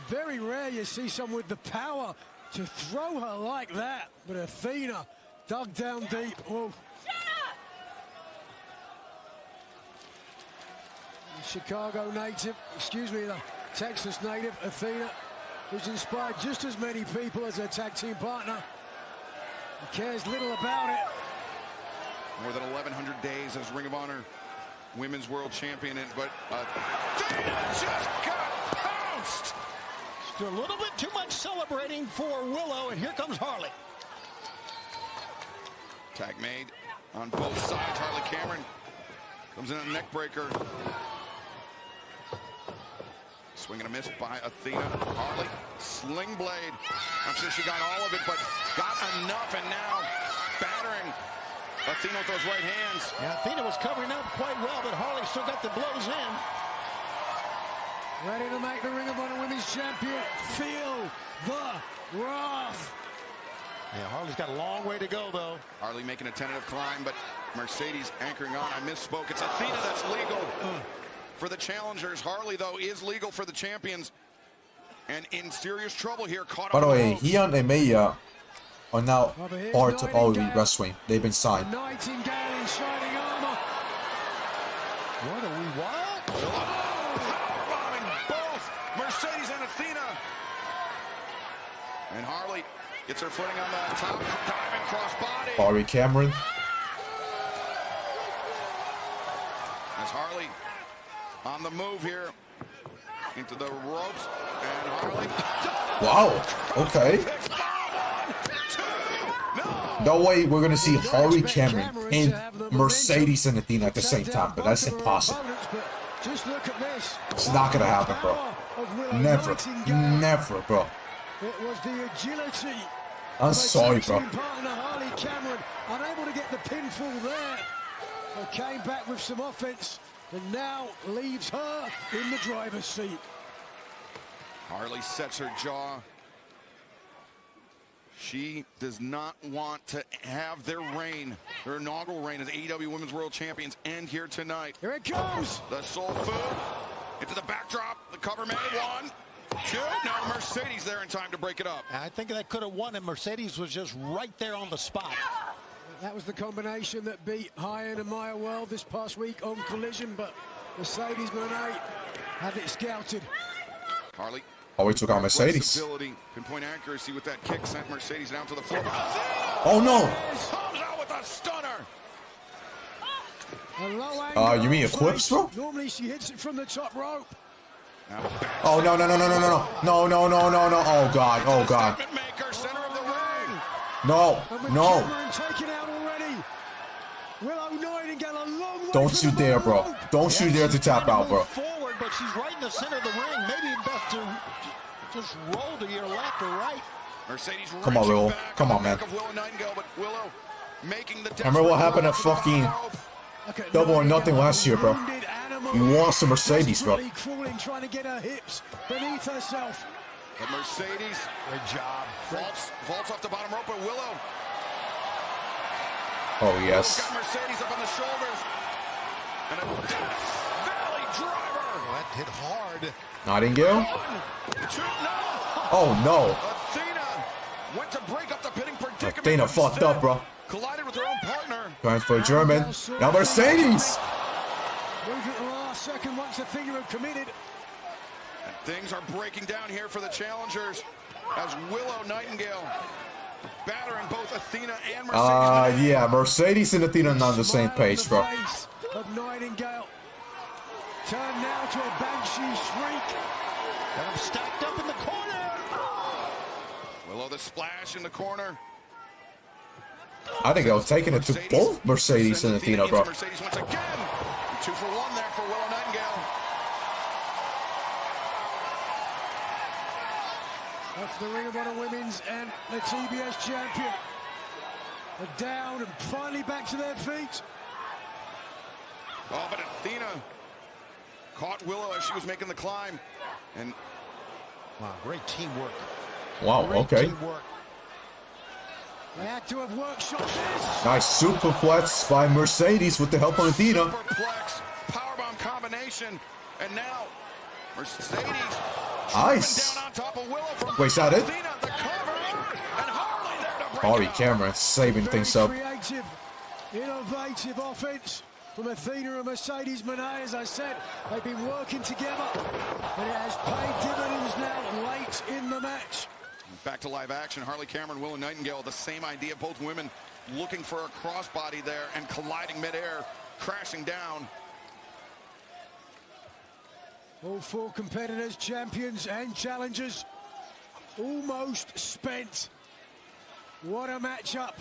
Very rare you see someone with the power to throw her like that. But Athena dug down deep. Oh. Chicago native, the Texas native, Athena, who's inspired just as many people as her tag team partner. He cares little about it. More than 1,100 days as Ring of Honor Women's World Champion, but Athena just got pounced. Just a little bit too much celebrating for Willow, and here comes Harley. Tag made on both sides. Harley Cameron comes in a neck breaker. Swing and a miss by Athena. Harley, sling blade. I'm sure she got all of it, but got enough, and now battering Athena with those right hands. Yeah, Athena was covering up quite well, but Harley still got the blows in. Ready to make the Ring of Honor Women's Champion feel the wrath. Yeah, Harley's got a long way to go, though. Harley making a tentative climb, but Mercedes anchoring on. I misspoke. It's Athena that's legal for the challengers. Harley, though, is legal for the champions. And in serious trouble here. Caught By the way, ropes. he and Maya are now part of All Elite Wrestling. They've been signed. Nightingale in shining armor. What are we, what? Powerbombing both Mercedes and Athena. And Harley gets her footing on the top, diving crossbody. Ari Cameron. As Harley on the move here into the ropes, and Harley. Wow. Okay. No way we're gonna see Harley Cameron and Mercedes and Athena at the same time, but that's impossible. Just look at this. It's not gonna happen, bro. Never. Never, bro. It was the agility. I'm sorry, bro. Partner Harley Cameron unable to get the pinfall there, but came back with some offense and now leaves her in the driver's seat. Harley sets her jaw. She does not want to have their reign, their inaugural reign as AEW Women's World Champions, end here tonight. Here it comes. The soul food into the backdrop. The cover made 1, 2. Now Mercedes there in time to break it up. I think that could have won, and Mercedes was just right there on the spot. That was the combination that beat Hayter and Maya World this past week on Collision, but Mercedes Moné had it scouted. Harley. Oh, we took out Mercedes. Pinpoint accuracy with that kick sent Mercedes down to the floor. Oh no! Comes out with a stunner. You mean Eclipse, bro? Normally she hits it from the top rope. Oh no no no no no no no no no no no! Oh god! Oh god! No! No! Don't you dare, bro! Don't you dare to tap out, bro! Forward, but she's right in the center of the ring. Maybe best to just roll to your left or right. Mercedes. Come on, Willow. Come on, man. Remember what happened at fucking Double or Nothing last year, bro? We lost to Mercedes, bro. Trying to get her hips beneath herself. But Mercedes, good job. Vaults off the bottom rope, but Willow. Oh yes. Got Mercedes up on the shoulders, and a valley driver. That hit hard. Nightingale. Oh no. Athena went to break up the pitting predicament. Athena fucked up, bro. Collided with her own partner. Going for German. Now Mercedes. Moved at the last second once Athena had committed. And things are breaking down here for the challengers as Willow Nightingale battering both Athena and Mercedes. Yeah, Mercedes and Athena are not on the same page, bro. Of Nightingale. Turned now to a banshee shriek. Got him stacked up in the corner. Willow the splash in the corner. I think I was taking it to both Mercedes and Athena, bro. Mercedes once again. 2 for 1 there for Willow Nightingale. That's the Ring of Honor Women's and the TBS champion. Are down and finally back to their feet. Oh, but Athena caught Willow as she was making the climb. And wow, great teamwork. Wow, great okay. Teamwork. They had to have workshopped this. Nice superplex by Mercedes with the help of Athena. Superplex, powerbomb combination, and now Mercedes nice. down on top of Willow from wait, is that it? Athena, the cover, and Harley there to break Harley it up. Cameron saving things up. Creative, innovative offense from Athena and Mercedes Moné. As I said, they've been working together, and it has paid dividends now late in the match. Back to live action. Harley Cameron, Willow Nightingale, the same idea. Both women looking for a crossbody there and colliding midair, crashing down. All 4 competitors, champions and challengers, almost spent. What a matchup.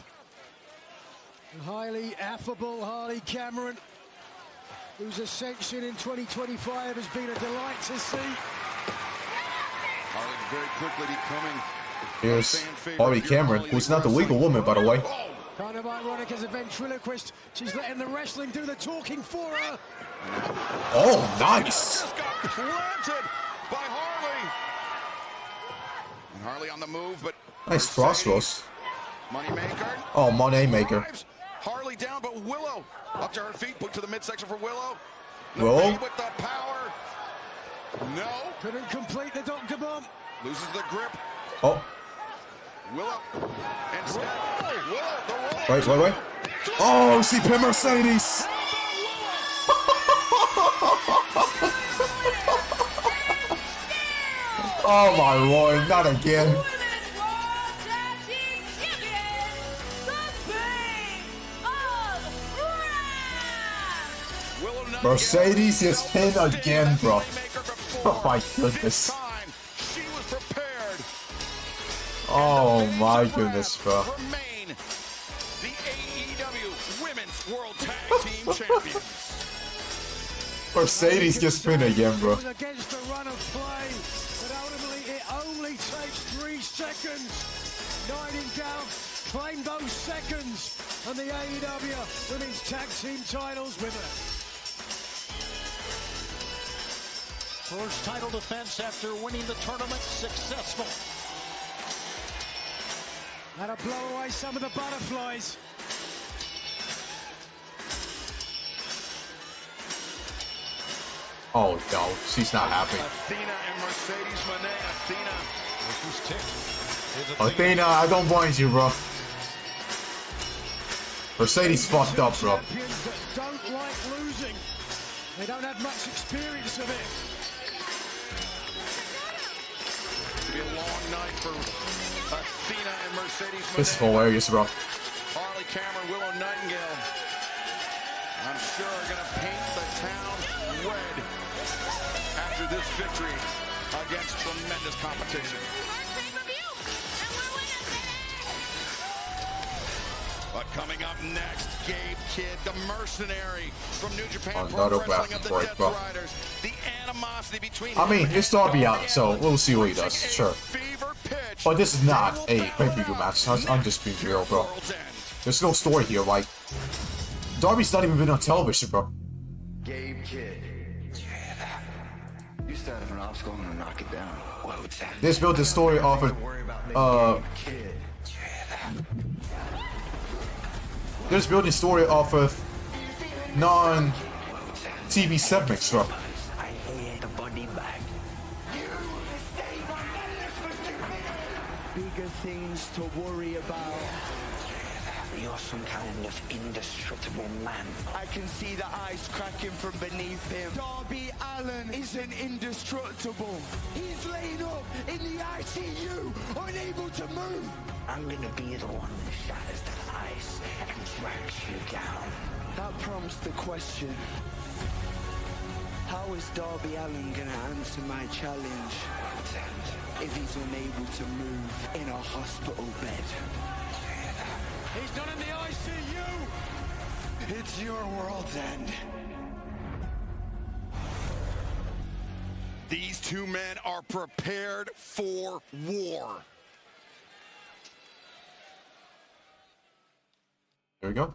Highly affable Harley Cameron, whose ascension in 2025 has been a delight to see. Harley very quickly becoming. Here's Harley Cameron, who's not the legal woman, by the way. Kind of ironic as a ventriloquist. She's letting the wrestling do the talking for her. Oh, nice. Just got planted by Harley. And Harley on the move, but nice crossroads. Moneymaker. Oh, Moné maker. Harley down, but Willow up to her feet, put to the midsection for Willow. Willow with the power. No. Couldn't complete the Dr. Bomb. Loses the grip. Oh. Willow. Instead. Willow, the roll. Wait. Oh, see Pim Mercedes. Oh my lord, not again. Mercedes is pinned again, bro. Oh my goodness. Oh my goodness, bro. The AEW Women's World Tag Team Champions. Mercedes gets pinned again, bro. Against the run of play, but ultimately it only takes 3 seconds. Nightingale claimed those seconds, and the AEW Women's Tag Team titles with her. First title defense after winning the tournament, successful. That'll blow away some of the butterflies. Oh no, she's not happy. Athena and Mercedes Moné. Athena, I don't blame you, bro. Mercedes fucked up, bro. Champions that don't like losing. They don't have much experience of it. Be a long night for Athena and Mercedes Moné. This is hilarious, bro. Harley Cameron, Willow Nightingale. I'm sure are gonna paint the town red after this victory against tremendous competition. But coming up next, Gabe Kidd, the mercenary from New Japan Pro Wrestling of the Death Riders. The animosity between I mean, it's Darby out, so we'll see what he does, sure. But this is not a pay-per-view match. I'm just being real, bro. There's no story here, like... Darby's not even been on television, bro. Gabe Kidd. You started an obstacle and knock it down. This built the story off of... There's building story off of non-TV segments, bro. I hate the body bag. Bigger things to worry about. You're some kind of indestructible man. I can see the ice cracking from beneath him. Darby Allin isn't indestructible. He's laying up in the ICU, unable to move. I'm gonna be the one that shatters that ice and drags you down. That prompts the question. How is Darby Allin gonna answer my challenge if he's unable to move in a hospital bed? He's not in the ICU! It's your world's end. These two men are prepared for war. There we go.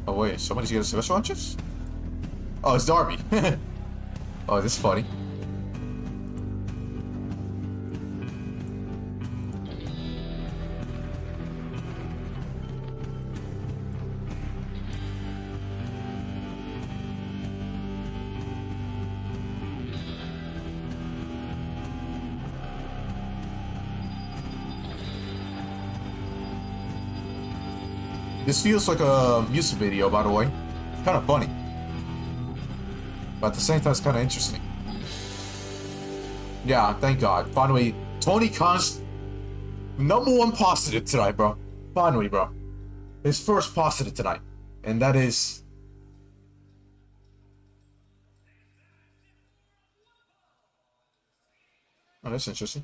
Oh wait, somebody's getting special launches? Oh, it's Darby. Oh, this is funny. This feels like a music video, by the way. It's kind of funny. But at the same time, it's kind of interesting. Yeah, thank God. Finally, Toni Khan's #1 positive tonight, bro. Finally, bro. His first positive tonight. And that is... Oh, that's interesting.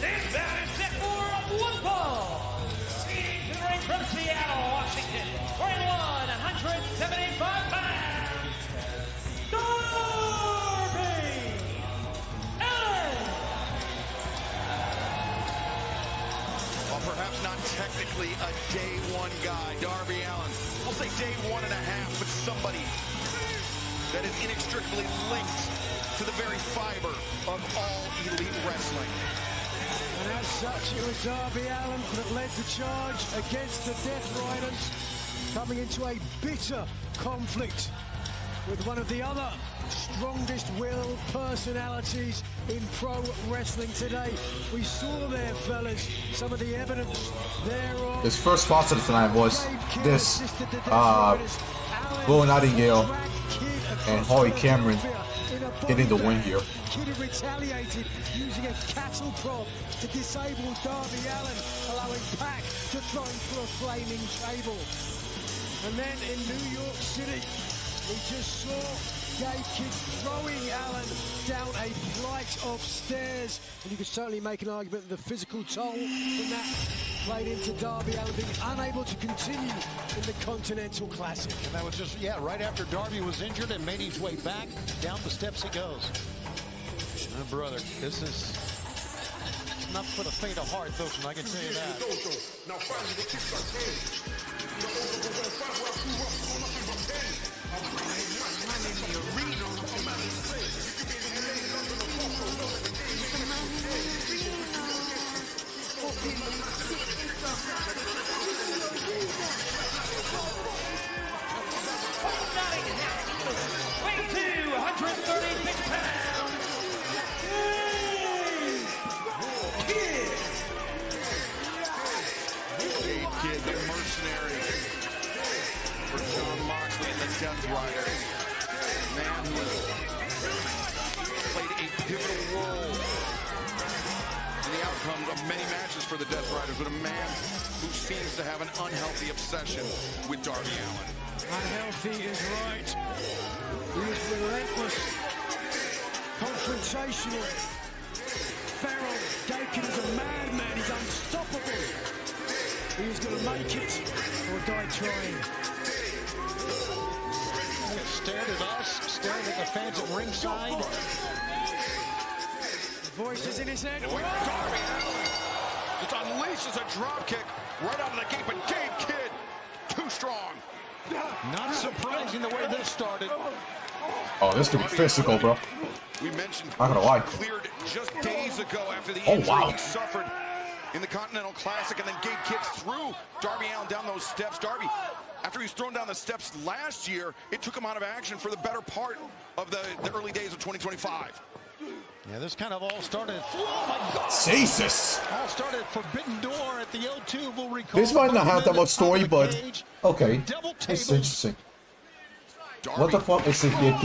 This bout is set for one fall. Speeding to the ring from Seattle. strictly a day one guy, Darby Allin. I'll say day 1.5, but somebody that is inextricably linked to the very fiber of all elite wrestling. And as such, it was Darby Allin that led the charge against the Death Riders, coming into a bitter conflict with one of the other strongest-willed personalities in pro wrestling today. We saw there, fellas, some of the evidence thereof. His first sponsor tonight was this Will Nightingale and Holly Cameron getting the win here. Kid retaliated using a cattle prod to disable Darby Allin, allowing Pac to throw him through a flaming table. And then in New York City, we just saw Gabe Kidd throwing Allin down a flight of stairs. And you could certainly make an argument that the physical toll from that played into Darby Allin being unable to continue in the Continental Classic. And that was just, yeah, right after Darby was injured and made his way back, down the steps he goes. Oh, brother, this is not for the faint of heart, folks, and I can tell you that. Weighing 236 pounds. Gabe Kidd, the mercenary for John Moxley and the Death Riders. A man who has played a pivotal role in the outcome of many matches for the Death Riders, but a man who seems to have an unhealthy obsession with Darby Allin. Unhealthy is right. He is relentless, confrontational, feral. Gabe Kidd is a madman. He's unstoppable. He is going to make it or die trying. Stared at us, stared at the fans at ringside. The voice is in his head. Darby Allin just unleashes a drop kick right out of the gate, but Gabe Kidd, too strong. Not surprising the way this started. Oh, this could be physical, bro. We mentioned Not gonna lie. cleared just days ago after the injury he suffered in the Continental Classic, and then Gabe Kidd threw Darby Allin down those steps. Darby, after he was thrown down the steps last year, it took him out of action for the better part of the early days of 2025. Yeah, this kind of all started. Oh my God! Jesus! All started at Forbidden Door at the O2. We'll recall. This might not have that much story, but okay, it's interesting. What the fuck is it here?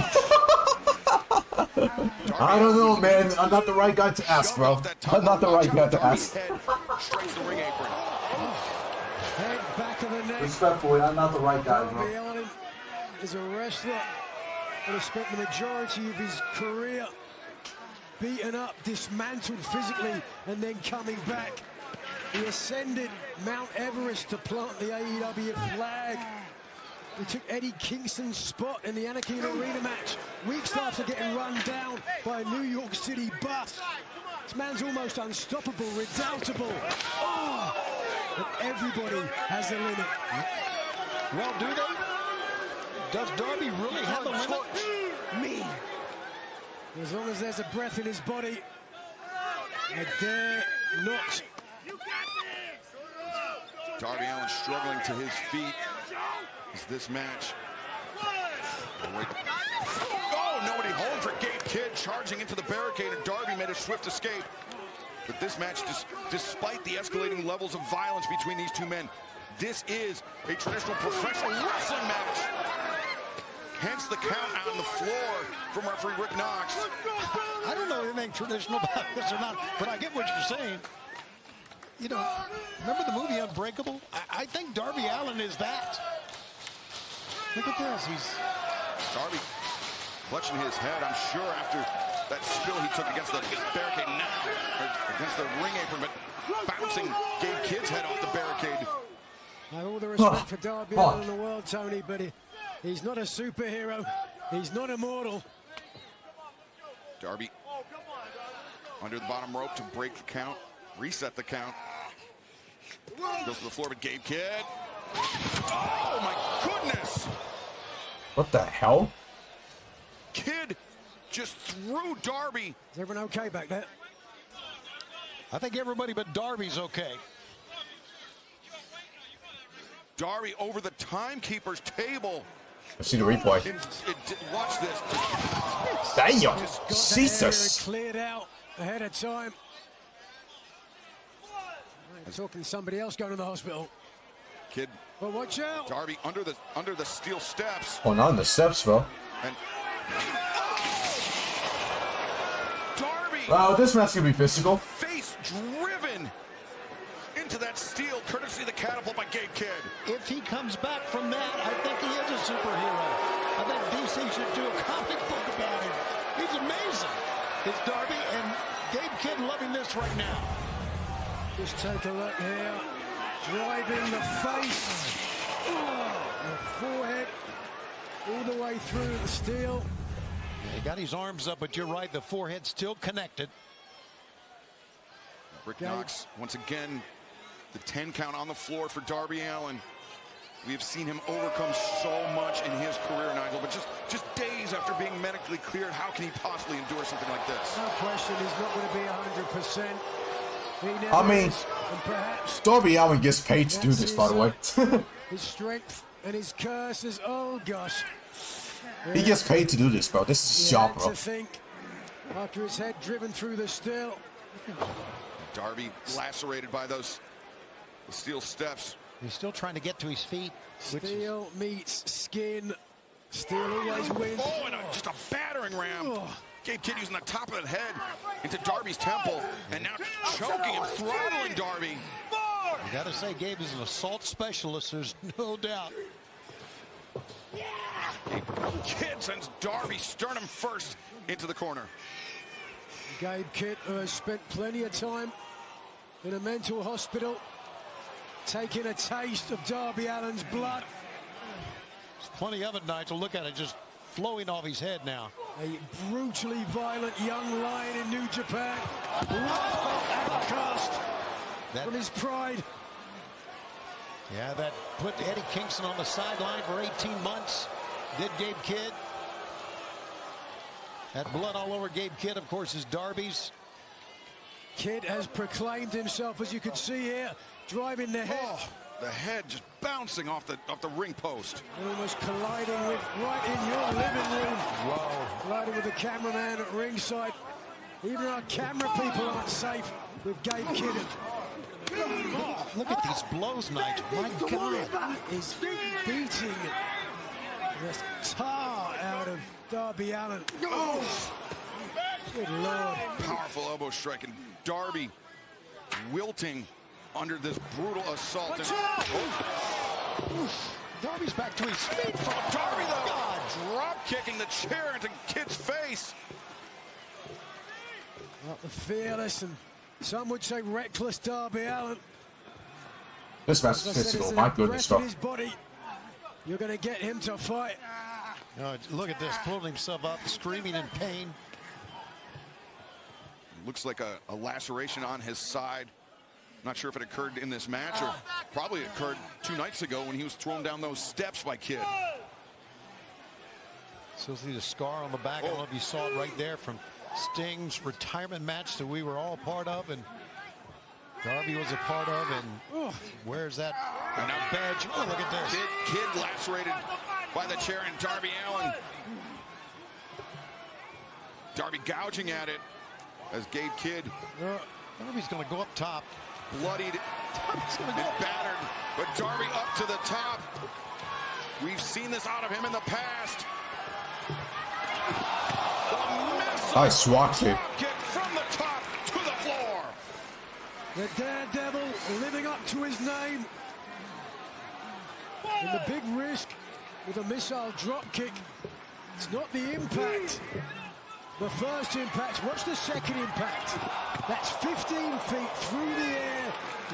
I don't know, man. I'm not the right guy to ask, bro. I'm not the right guy to ask. Head back of the neck. Respectfully, I'm not the right guy, bro. Darby Allin is a wrestler that has spent the majority of his career beaten up, dismantled physically, and then coming back. He ascended Mount Everest to plant the AEW flag. He took Eddie Kingston's spot in the Anakin Arena match weeks after getting run down by a New York City bus. This man's almost unstoppable, redoubtable. Oh! But everybody has a limit. Well, do they? Does Darby really have a limit? Me. As long as there's a breath in his body, I dare not. Darby Allin struggling to his feet as this match. Oh, nobody home for Gabe Kidd, charging into the barricade, and Darby made a swift escape. But this match, despite the escalating levels of violence between these two men, this is a traditional professional wrestling match. Hence the count out on the floor from referee Rick Knox. I don't know anything traditional about this or not, but I get what you're saying. You know, remember the movie Unbreakable? I think Darby Allin is that. Look at this. He's Darby clutching his head, I'm sure, after that spill he took against the barricade, against the ring apron, but bouncing Gabe Kidd's head off the barricade. I have all the respect for Darby Allin in the world, Tony, but he's not a superhero. He's not immortal. Darby under the bottom rope to break the count, reset the count. Goes to the floor with Gabe Kidd. Oh my goodness! What the hell? Kidd just threw Darby. Is everyone okay back there? I think everybody but Darby's okay. Darby over the timekeeper's table. I see the replay. Watch this. Damn! Jesus! Cleared out ahead of time. We're talking somebody else going to the hospital. Kidd. But watch out! Darby under the steel steps. Oh, not on the steps, bro. And Darby. Wow, this match gonna be physical. Face driven into that steel, courtesy of the catapult by Gabe Kidd. If he comes back from that, I think he is a superhero. I think DC should do a comic book about him. He's amazing. It's Darby and Gabe Kidd loving this right now. Just take a look here. Driving the face. The forehead. All the way through the steel. He got his arms up, but you're right. The forehead's still connected. Rick Knox, once again, the 10 count on the floor for Darby Allin. We have seen him overcome so much in his career, Nigel, but just days after being medically cleared, how can he possibly endure something like this? No question, he's not going to be 100%. I mean, Darby Allin gets paid to do this, by the way. His strength and his curses, oh gosh. He gets paid to do this, bro. This is his job, bro. To think, after his head driven through the steel. Darby lacerated by those steel steps. He's still trying to get to his feet. Steel meets skin. Steel always wins. Oh, and just a battering ram. Gabe Kidd using the top of the head into Darby's temple, and now choking and throttling Darby. You got to say, Gabe is an assault specialist. There's no doubt. Kidd sends Darby sternum first into the corner. Gabe Kidd has spent plenty of time in a mental hospital, taking a taste of Darby Allin's blood. There's plenty of it, Nigel. Look at it, just flowing off his head now. A brutally violent young lion in New Japan. Outcast from his pride. Yeah, that put Eddie Kingston on the sideline for 18 months. Did Gabe Kidd. That blood all over Gabe Kidd, of course, is Darby's. Kidd has proclaimed himself, as you can see here, driving the head. Oh, the head just bouncing off the ring post. And almost colliding with right in your living room. Whoa. Colliding with the cameraman at ringside. Even our camera people aren't safe with Gabe Kidd. Oh, look at these blows, Nigel. My God. He's beating the tar out of Darby Allin. Oh. Good Lord. Powerful elbow strike, and Darby wilting under this brutal assault. Darby's back to his feet. Darby, though, drop kicking the chair into Kidd's face. Not the fearless and some would say reckless Darby Allin. This match is physical. My goodness, bro. His body. You're going to get him to fight. Look at this, pulling himself up, screaming in pain. Looks like a laceration on his side. Not sure if it occurred in this match or probably occurred 2 nights ago when he was thrown down those steps by Kidd. So see the scar on the back. I don't know if you saw it right there from Sting's retirement match that we were all part of and Darby was a part of. And where's that badge? Oh, look at this. Kidd lacerated by the chair, and Darby Allin. Darby gouging at it as Gabe Kidd. Darby's going to go up top. Bloodied and battered, but Darby up to the top. We've seen this out of him in the past. Nice swat kick. Kick from the top to the floor. The Daredevil living up to his name. And the big risk with a missile drop kick. It's not the impact. The first impact. Watch the second impact. That's 15 feet through the air,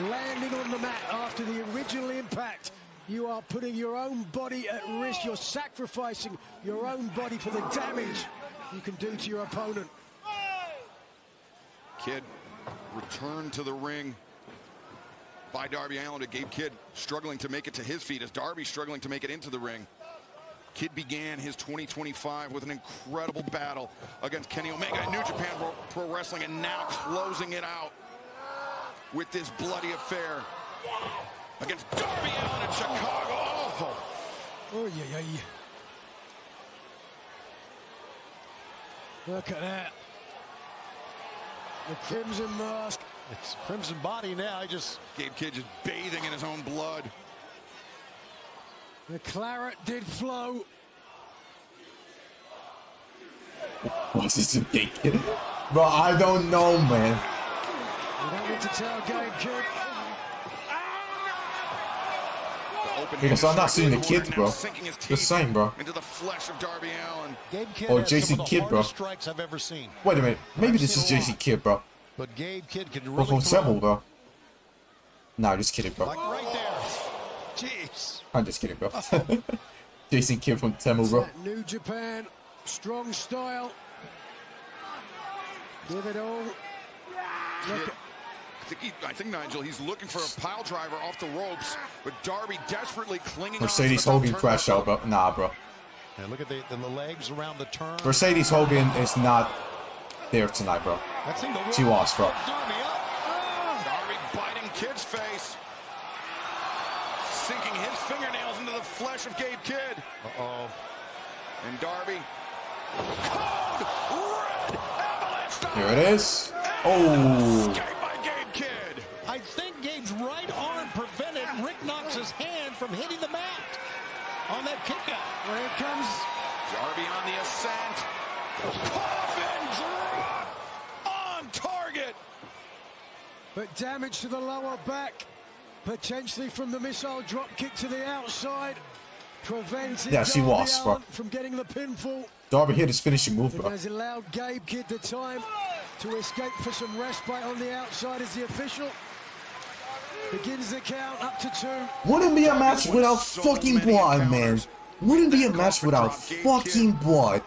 landing on the mat after the original impact. You are putting your own body at risk. You're sacrificing your own body for the damage you can do to your opponent. Kidd returned to the ring. by Darby Allin to Gabe Kidd, struggling to make it to his feet as Darby struggling to make it into the ring. Kidd began his 2025 with an incredible battle against Kenny Omega in New Japan Pro Wrestling, and now closing it out with this bloody affair against Darby Allin in Chicago. Oh, yeah. Look at that. The Crimson Mask. It's Crimson Body now. Gabe Kidd just bathing in his own blood. The claret did flow. What's this Gabe Kidd? Bro, I don't know, man. You don't need to tell Gabe Kidd. Because I'm not seeing the Kid, bro. The same, bro. Into the flesh of Darby Allin. Or JC Kidd, bro. Strikes I've ever seen. Wait a minute. Maybe this is JC Kidd, bro. But Gabe Kidd can Or really from Samoa, bro. Nah, just kidding, bro. Like right there. Jeez. I'm just kidding, bro. JC Kidd from Samoa, bro. New Japan, strong style. Give it all. Look at I think, Nigel, he's looking for a pile driver off the ropes, but Darby desperately clinging Mercedes Hogan crash out, bro. Nah, bro. And look at the legs around the turn. Mercedes Hogan is not there tonight, bro. She lost, bro. Darby biting Kidd's face, sinking his fingernails into the flesh of Gabe Kidd. Uh-oh. And Darby. Code red avalanche. Here it is. Oh. I think Gabe's right arm prevented Rick Knox's hand from hitting the mat on that kick out. Here it comes. Darby on the ascent. Coffin drop on target. But damage to the lower back, potentially from the missile drop kick to the outside, prevented she lost, bro. from getting the pinfall. Darby hit his finishing move, bro. It has allowed Gabe Kidd the time to escape for some respite on the outside as the official begins the count up to 2. Wouldn't be a match without fucking blood, man. Wouldn't be a match without fucking blood.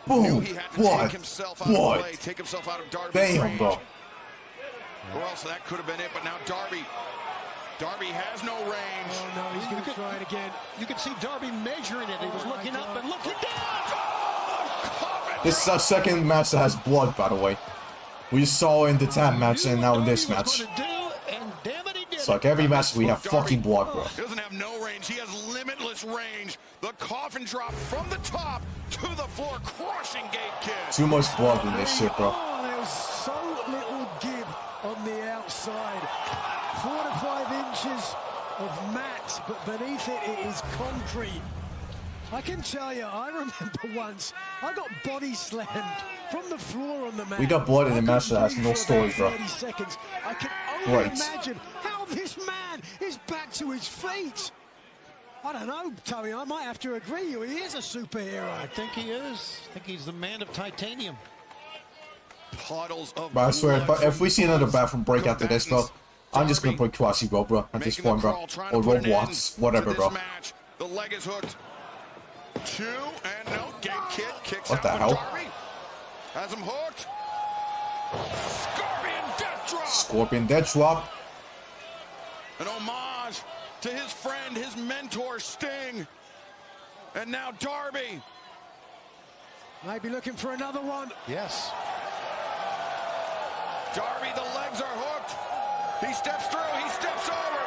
Boom. Blood. Blood. Damn, bro. Or else that could have been it, but now Darby has no range. Oh no, he's going to try it again. You can see Darby measuring it. He was looking up and looking down. This is our second match that has blood, by the way. We saw in the tag match and now in this match. It's like every match we have fucking blood, bro. He doesn't have no range. He has limitless range. The coffin drop from the top to the floor, crushing Gabe Kidd. Too much blood in this shit, bro. Oh, there was so little give on the outside. 4 to 5 inches of mat, but beneath it, it is concrete. I can tell you, I remember once, I got body slammed from the floor on the mat. We got blood in the match that has no story, bro. 30 seconds. I can only imagine how this man is back to his feet. I don't know, Tony, I might have to agree. He is a superhero. I think he is. I think he's the man of titanium. Puddles of But I swear, if we see another bathroom break after this, bro, I'm just gonna put Kwasi, bro, at this point, bro. Or Roblox, whatever, bro. The leg is hooked. 2 and no. Gabe Kidd kicks What out the hell? Darby. Has him hooked. Scorpion death drop. Scorpion death drop. An homage to his friend, his mentor, Sting. And now Darby. Maybe looking for another one. Yes. Darby, the legs are hooked. He steps through. He steps over.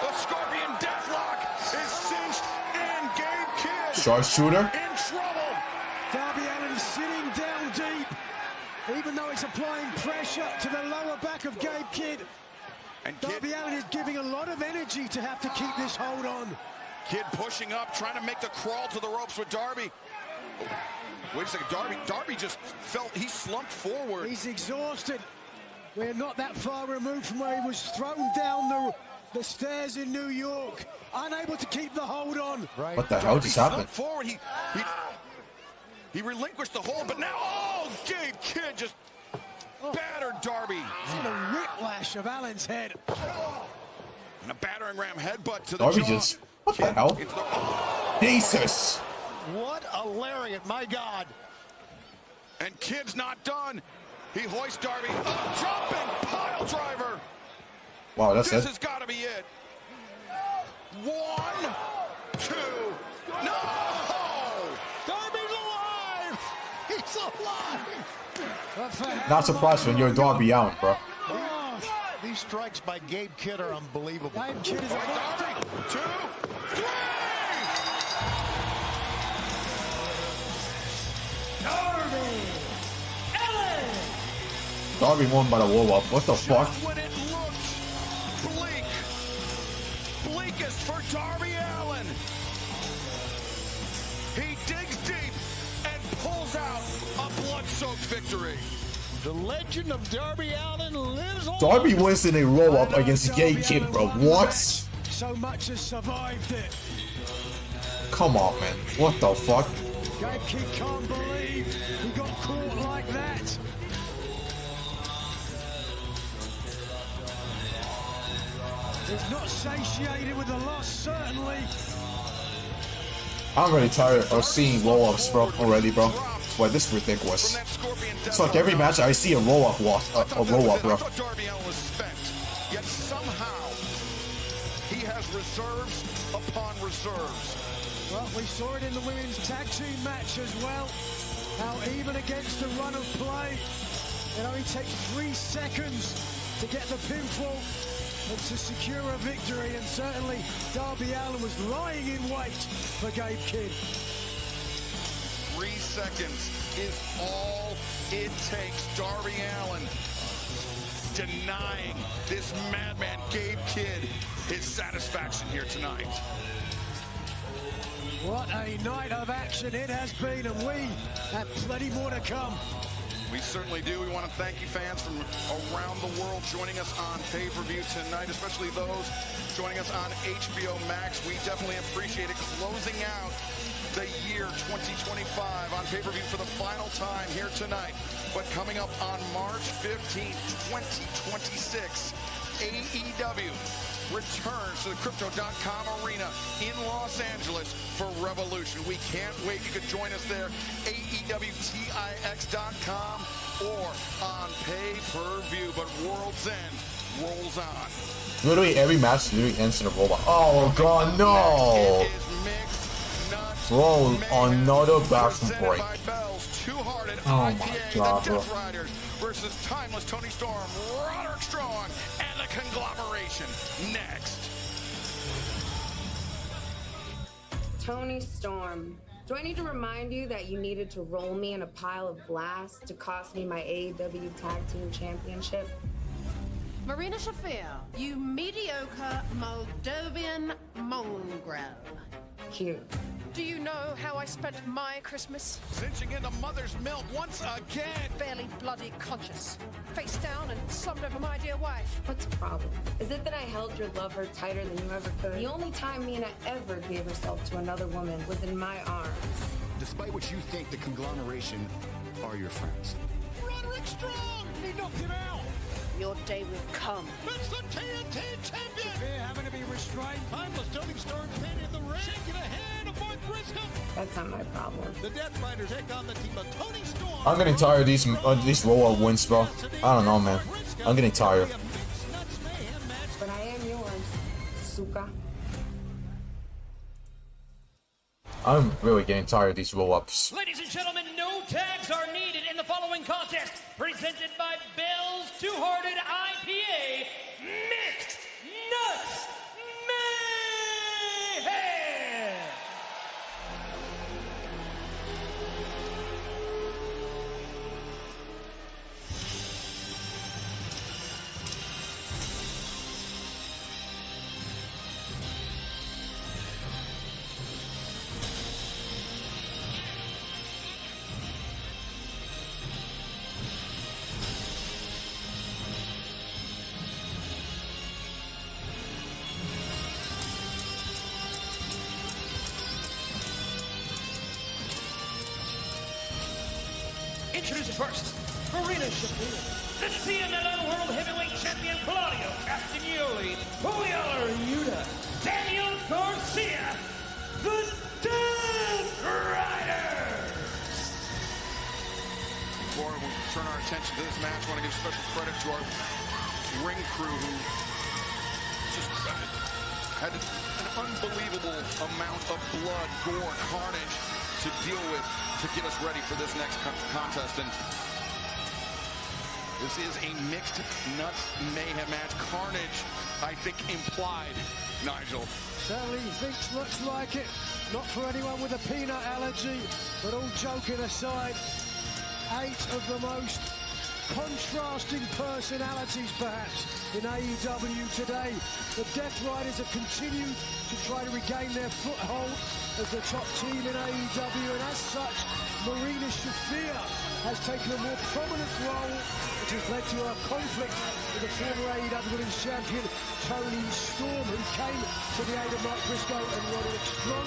The Scorpion deathlock is cinched in. Gabe Kidd Sharpshooter. in trouble. Darby Allin sitting down deep, even though it's applying pressure to the lower back of Gabe Kidd. And Darby Allin is giving a lot of energy to have to keep this hold on. Kidd pushing up, trying to make the crawl to the ropes with Darby. Oh, wait a second, Darby just felt, he slumped forward. He's exhausted. We're not that far removed from where he was thrown down the stairs in New York, unable to keep the hold on. Right. What the hell just happened? Forward, he relinquished the hold, but now, Gabe Kidd just battered Darby. And a whiplash of Allen's head. And a battering ram headbutt to the Darby jaw. just, what the hell? Jesus. What a lariat, my God. And Kidd's not done. He hoists Darby. A jumping pile driver. Wow, that's This it. has got to be it. 1, 2, no! Darby's alive! He's alive! Not surprised when you're Darby Allin, bro. Oh, these strikes by Gabe Kidd are unbelievable. Gabe Kidd is a Darby, 2, 3! Darby! Allin! Darby won by the roll-up. What the fuck? Just when it looked bleak, bleakest for Darby Allin, he digs deep and pulls out a blood-soaked victory. The legend of Darby Allin lives on. Darby wins in a roll-up against Gabe Kidd, bro. What? So much has survived it. Come on, man. What the fuck? Gabe Kidd can't believe he got caught like that. He's not satiated with the loss, certainly. I'm really tired of seeing roll-ups, bro, already, bro. Boy, this is ridiculous. It's like every match I see a roll-up loss, a roll-up, bro. I thought Darby Allin was spent, yet somehow he has reserves upon reserves. Well, we saw it in the women's tag team match as well. How even against the run of play, it only takes 3 seconds to get the pinfall and to secure a victory. And certainly Darby Allin was lying in wait for Gabe Kidd. 3 seconds is all it takes. Darby Allin denying this madman Gabe Kidd his satisfaction here tonight. What a night of action it has been, and we have plenty more to come. We certainly do. We want to thank you fans from around the world joining us on pay-per-view tonight, especially those joining us on HBO Max. We definitely appreciate it. Closing out the year 2025 on pay-per-view for the final time here tonight. But coming up on March 15th, 2026, AEW returns to the Crypto.com arena in Los Angeles for Revolution. We can't wait. You can join us there, AEWTIX.com or on pay-per-view. But World's End rolls on. Literally every match literally ends in a roll-up. Oh god, no! Bro, another bathroom break. Oh my god, bro. Versus Timeless Toni Storm, Roderick Strong, and the Conglomeration. Next. Toni Storm, do I need to remind you that you needed to roll me in a pile of glass to cost me my AEW Tag Team Championship? Marina Shafir, you mediocre Moldovan mongrel. Cute. Do you know how I spent my Christmas? Cinching into mother's milk once again. Barely bloody conscious. Face down and slumped over my dear wife. What's the problem? Is it that I held your lover tighter than you ever could? The only time Mina ever gave herself to another woman was in my arms. Despite what you think, the Conglomeration are your friends. Roderick Strong! He knocked him out! Your day will come. It's the TNT champion! Shafir having to be restrained. Timeless Toni Storm pinned in the ring. Shaking a hand aboard Briscoe. That's not my problem. The Death Riders take on the team of Toni Storm. I'm getting tired of these roll-up wins, bro. I don't know, man. I'm getting tired. But I am yours, Suka. I'm really getting tired of these roll-ups. Ladies and gentlemen, no tags are needed in the following contest. Presented by Bell's Two-Hearted IPA, Mixed Nuts Mayhem! Introducing first, Marina Shafir, the CMLL World Heavyweight Champion Claudio Castagnoli, Julio Yuta, Daniel Garcia, the Death Riders. Before we turn our attention to this match, I want to give special credit to our ring crew who had an unbelievable amount of blood, gore, carnage to deal with to get us ready for this next contest. And this is a mixed nuts mayhem match. Carnage, I think, implied, Nigel. Certainly looks like it. Not for anyone with a peanut allergy, but all joking aside, 8 of the most contrasting personalities, perhaps, in AEW today. The Death Riders have continued to try to regain their foothold as the top team in AEW, and as such, Marina Shafir has taken a more prominent role, which has led to a conflict with the former AEW Women's Champion, Toni Storm, who came to the aid of Mark Briscoe and Roderick Strong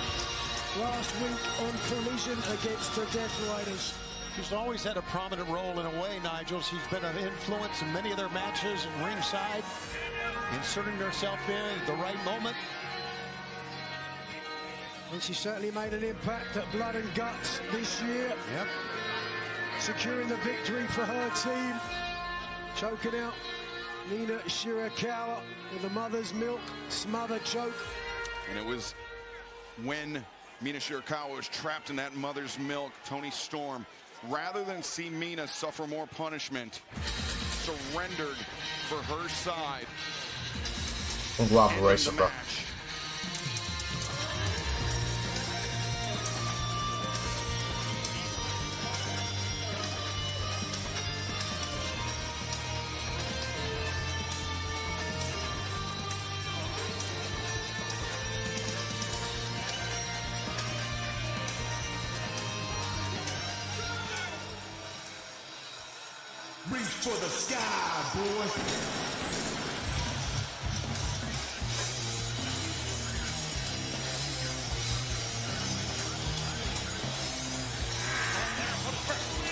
last week on Collision against the Death Riders. She's always had a prominent role in a way, Nigel. She's been an influence in many of their matches and ringside, inserting herself in at the right moment. And she certainly made an impact at Blood and Guts this year. Yep. Securing the victory for her team. Choking out Nina Shirakawa with a mother's milk smother choke. And it was when Mina Shirakawa was trapped in that mother's milk, Toni Storm, rather than see Mina suffer more punishment, surrendered for her side. Conglomeration, bro. Reach for the sky, boy.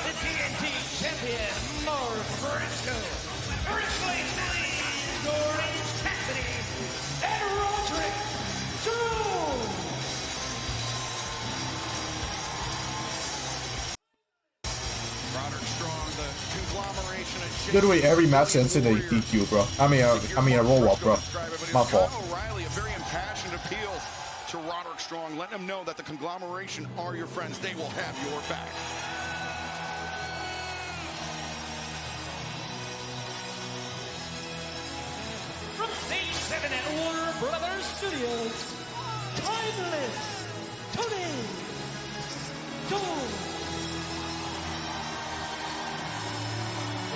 The TNT champion, Briscoe. Wrestling Orange Cassidy and Roderick Strong. Roderick Strong, the conglomeration of Literally every match ends in a DQ, bro. I mean a roll-up, bro. My fault. O'Reilly, a very impassioned appeal to Roderick Strong, letting him know that the conglomeration are your friends. They will have your back. From Stage 7 at Warner Brothers Studios, Timeless Toni Storm.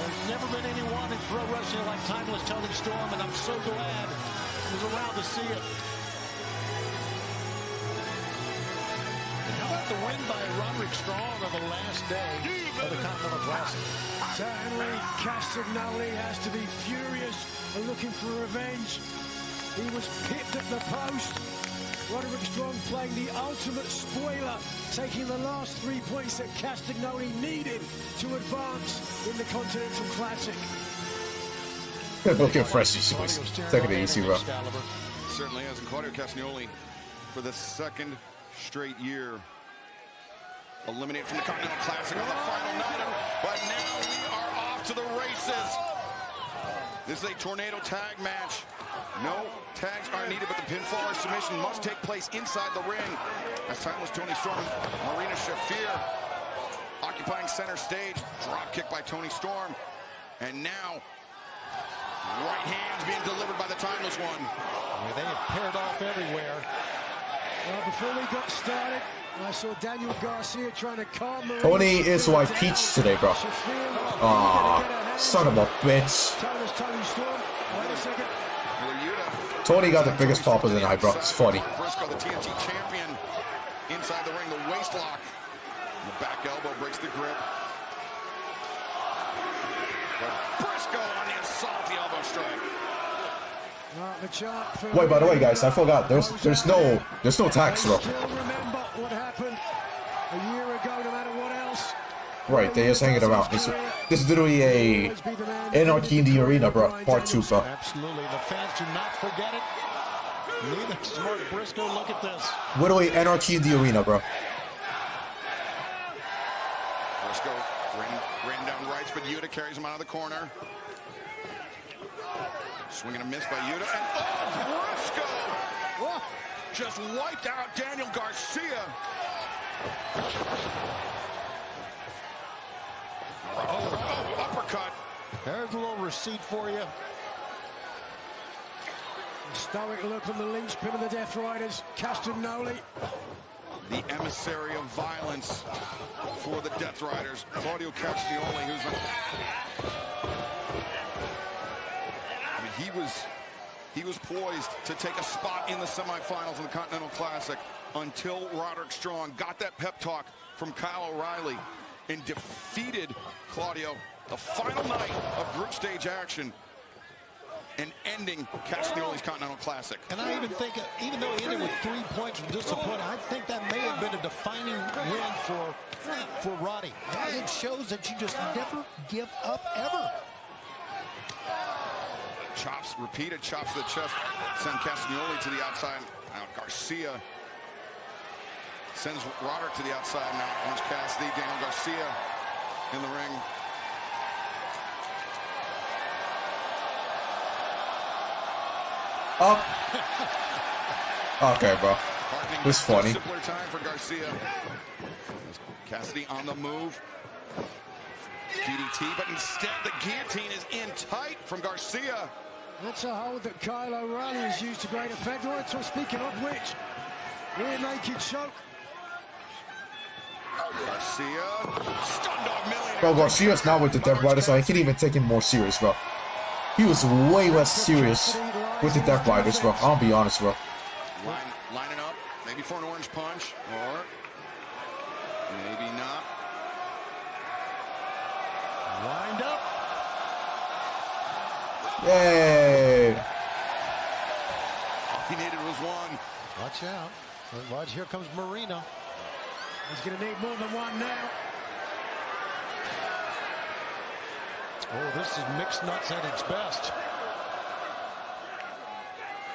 There's never been anyone in pro wrestling like Timeless Toni Storm, and I'm so glad he was around to see it. And how about the win by Roderick Strong on the last day of the Continental Classic? Certainly, Castagnoli has to be furious and looking for revenge. He was pipped at the post. Roderick Strong playing the ultimate spoiler, taking the last 3 points that Castagnoli needed to advance in the Continental Classic. Looking fresh, boys. Taking it easy, bro. Certainly has, and Claudio Castagnoli for the second straight year eliminated from the Continental Classic on the final night. But now we are off to the races. This is a tornado tag match. No tags are needed, but the pinfall or submission must take place inside the ring. As Timeless Toni Storm, Marina Shafir occupying center stage. Drop kick by Toni Storm. And now, right hands being delivered by the Timeless one. Yeah, they have paired off everywhere. Well, before we got started, I saw Daniel Garcia trying to calm Marina. Toni is like peach today, bro. Ah, son of a bitch. Toni got the biggest pop of the night, bro. It's funny. Briscoe, the TNT champion, inside the ring, the waist lock. The back elbow breaks the grip. But Briscoe on the assault, the elbow strike. Wait, by the way, guys, I forgot. There's no tax, bro. Remember what happened a year ago, no matter what else. Right, they're just hanging around. This is literally a Anarchy in the Arena, bro. Part 2, bro. Absolutely. The fans do not forget it. Neither smart Briscoe. Look at this. Literally Anarchy in the Arena, bro. Briscoe ran down rights, but Yuta carries him out of the corner. Swinging a miss by Yuta, and Briscoe just wiped out Daniel Garcia. Oh, uppercut. There's a little receipt for you. Stoic look on the linchpin of the Death Riders, Castagnoli. The emissary of violence for the Death Riders, Claudio Castagnoli, who's he was poised to take a spot in the semifinals of the Continental Classic until Roderick Strong got that pep talk from Kyle O'Reilly and defeated Claudio the final night of group stage action and ending Castagnoli's Continental Classic. And I even think, even though he ended with 3 points from disappointment, I think that may have been a defining win for Roddy. It shows that you just never give up, ever. Chops, repeated chops to the chest, send Castagnoli to the outside. Now Garcia sends Roderick to the outside. Now Orange Cassidy, Daniel Garcia in the ring. Up. Okay, bro. This is funny. Simpler time for Garcia. Cassidy on the move. DDT, but instead the guillotine is in tight from Garcia. That's a hold that Kyle O'Reilly has used to great effect. Right, so speaking of which, rear naked choke. Garcia, stun dog millionaire. Bro, Garcia's not with the Death Riders, so I can't even take him more serious, bro. He was way less serious with the Death Riders, bro. I'll be honest, bro. Lining up, maybe for an orange punch, or maybe not. Lined up. Yay! All he needed was one. Watch out. Watch, here comes Marino. He's going to need more than one now. Oh, this is mixed nuts at its best.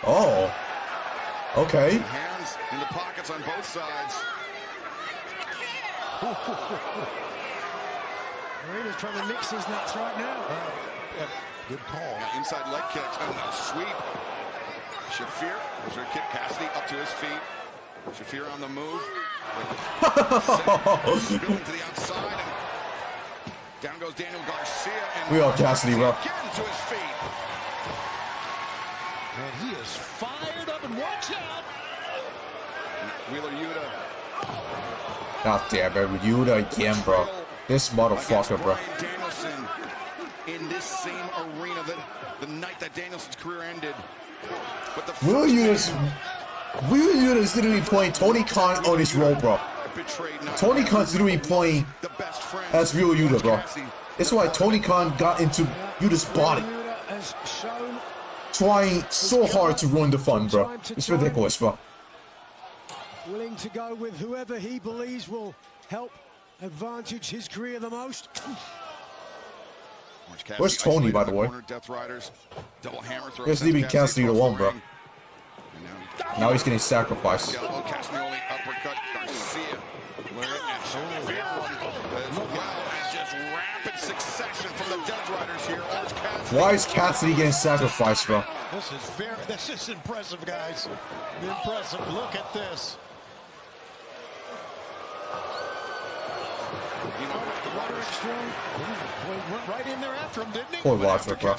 Oh. Okay. Hands in the pockets on both sides. Marino's trying to mix his nuts right now. Yeah, good call. Now inside leg kicks and a sweep. Shafir, there's her kick. Cassidy up to his feet. Shafir on the move. Spilling to the outside. And down goes Daniel Garcia. And we all Cassidy, bro. Again to his feet. And he is fired up, and watch out. Wheeler Yuta. God damn it, Yuta again, bro. This motherfucker, bro. Danielson in this same arena the night that Danielson's career ended. But the Wheeler Yuta's literally playing Tony Khan on his role, bro. Tony Khan's literally playing as Wheeler Yuta, bro. That's why Tony Khan got into Yuta's body. Trying so hard to ruin the fun, bro. It's ridiculous, bro. Willing to go with whoever he believes will help advantage his career the most. Where's Tony, by the way? He's leaving Cassidy alone, bro. Now he's getting sacrificed. Why is Cassidy getting sacrificed, bro? This is impressive, guys. Impressive. Look at this. Roderick Strong went right in there after him, didn't he? Poor Roderick, bro.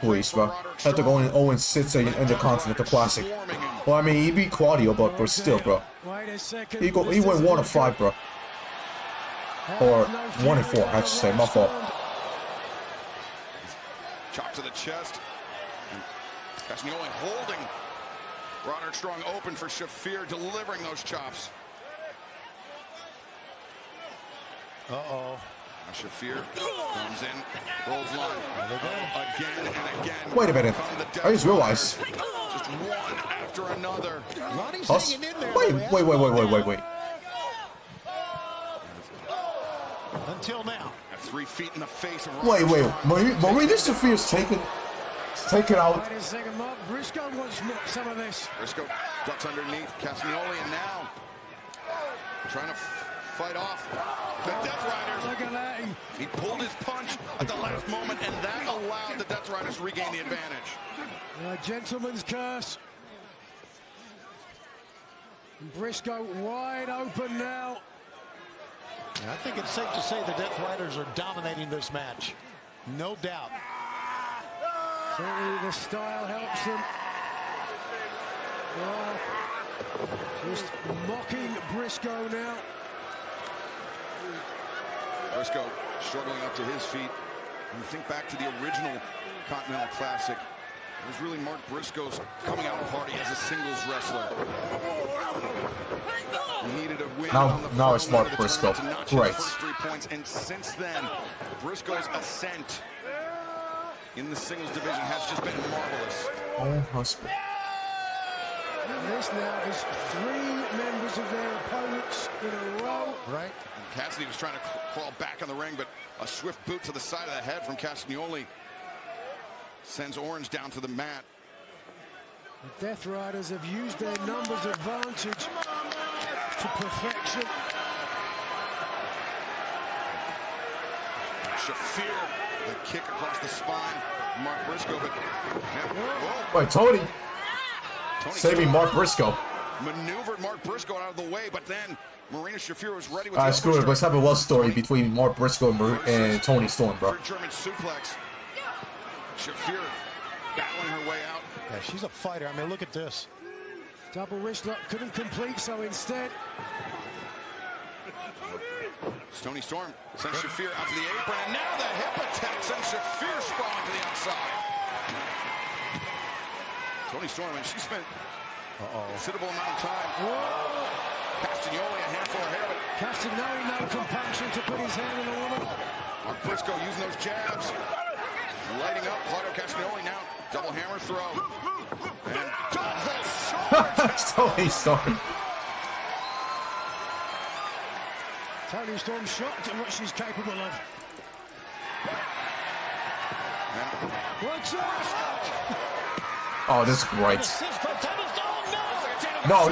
Please, bro. Had to go in 0-6 in the Continental Classic. Well, I mean, he beat Claudio, but still, bro. He went 1-5, bro. Or 1-4, I should say. My fault. Chop to the chest. Castagnoli holding Roderick Strong open for Shafir, delivering those chops. Uh-oh. Shafir comes in, rolls line again and again. Wait a minute. I just realized. Just one after another. Ronnie's hanging in there. Wait. Until now. 3 feet in the face of Wait. Marina Shafir's taken out. Wait a second, Mark. Briscoe wants some of this. Briscoe ducks underneath Castagnoli, and now trying to fight off the Death Riders. Look at that. He pulled his punch at the last moment, and that allowed the Death Riders to regain the advantage. Gentleman's curse. And Briscoe wide open now. And I think it's safe to say the Death Riders are dominating this match. No doubt. Certainly the style helps them. Just mocking Briscoe now. Briscoe struggling up to his feet. When you think back to the original Continental Classic, it was really Mark Briscoe's coming out party as a singles wrestler. He needed a win. Now it's Mark Briscoe. Great. First 3 points, and since then, Briscoe's ascent in the singles division has just been marvelous. Oh, husband. And this now is 3 members of their opponents in a row. Right. And Cassidy was trying to crawl back in the ring, but a swift boot to the side of the head from Castagnoli sends Orange down to the mat. The Death Riders have used their numbers advantage to perfection. Shafir, the kick across the spine. Mark Briscoe, but Wait, Toni saving Mark Briscoe. Maneuvered Mark Briscoe out of the way, but then Marina Shafir was ready with the Screw it. Let's have a love story between Mark Briscoe and Toni Storm, bro. German suplex. Shafir battling her way out. Yeah, she's a fighter. I mean, look at this. Double wrist lock couldn't complete, so instead. Toni Storm sends Shafir out to the apron, and now the hip attack sends Shafir sprawling to the outside. Toni Storm, and she spent a considerable amount of time. Castagnoli, a handful of hair, but Castagnoli, no compunction to put his hand on the woman. Mark Briscoe using those jabs. Lighting up, Claudio Castagnoli now. Double hammer throw. And double short. Toni Storm. Toni Storm shocked at what she's capable of. What's up? Oh, this is great. No.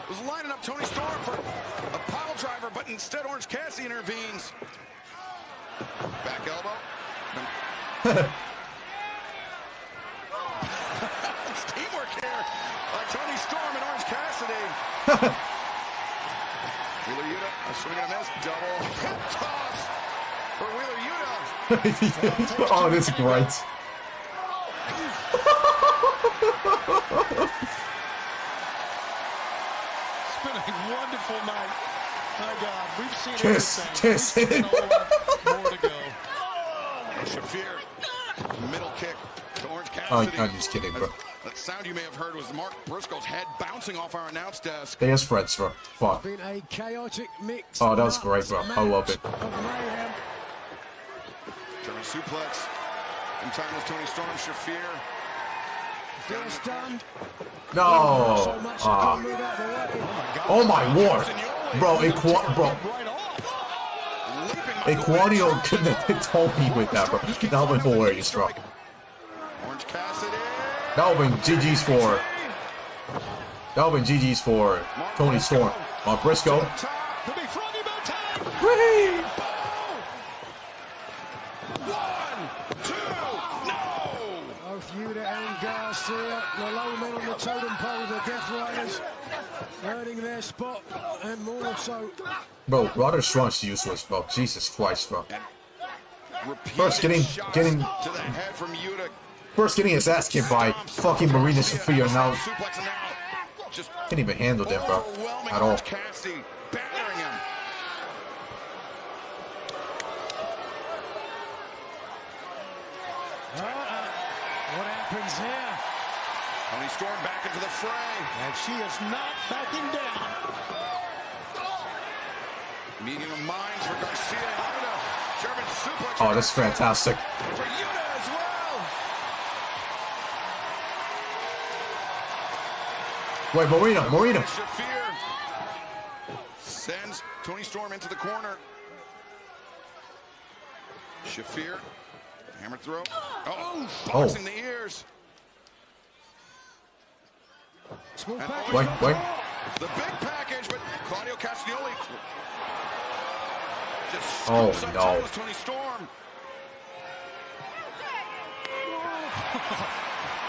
Was lining up Toni Storm for a pile driver, but instead Orange Cassidy intervenes. Back elbow. It's teamwork here by Toni Storm and Orange Cassidy. Wheeler Yuta, a swing and a miss, double hip toss for Wheeler Yuta. Oh, this is great. It's been a wonderful night. My God, we've seen Kiss. More to go. Shafir, middle kick to Orange Oh, Cassidy. I'm just kidding, bro. That sound you may have heard was Mark Briscoe's head bouncing off our announce desk. They as friends, bro. Fuck. Been a chaotic mix. Oh, that was great, bro. I love it. German suplex. In time was Toni Storm. Shafir. First done. No. Oh my lord, bro. Equanio couldn't have told me with that, bro. That would have been hilarious, bro. Orange Cassidy. That would have been GG's for. That would have been GG's for Toni Storm. Briscoe. Whee! 1, 2, no! Both Yuta and Garcia, the low men on the totem pole, the Death Riders, earning their spot, and more so. Bro, Roderick Strong's useless, bro. Jesus Christ, bro. First getting his ass kicked by fucking Marina Shafir. Now can't even handle them, bro, at all. What happens here? Toni Storm back into the fray. And she is not backing down. Meeting of minds for Garcia and Yuta. German suplex. Oh, that's fantastic. For Yuta as well. Wait, Marina. Shafir sends Toni Storm into the corner. Shafir, hammer throw. Oh, boxing the ears. Small Wait. The big package, but Claudio Castagnoli just Oh, scoops up no. Toni Storm.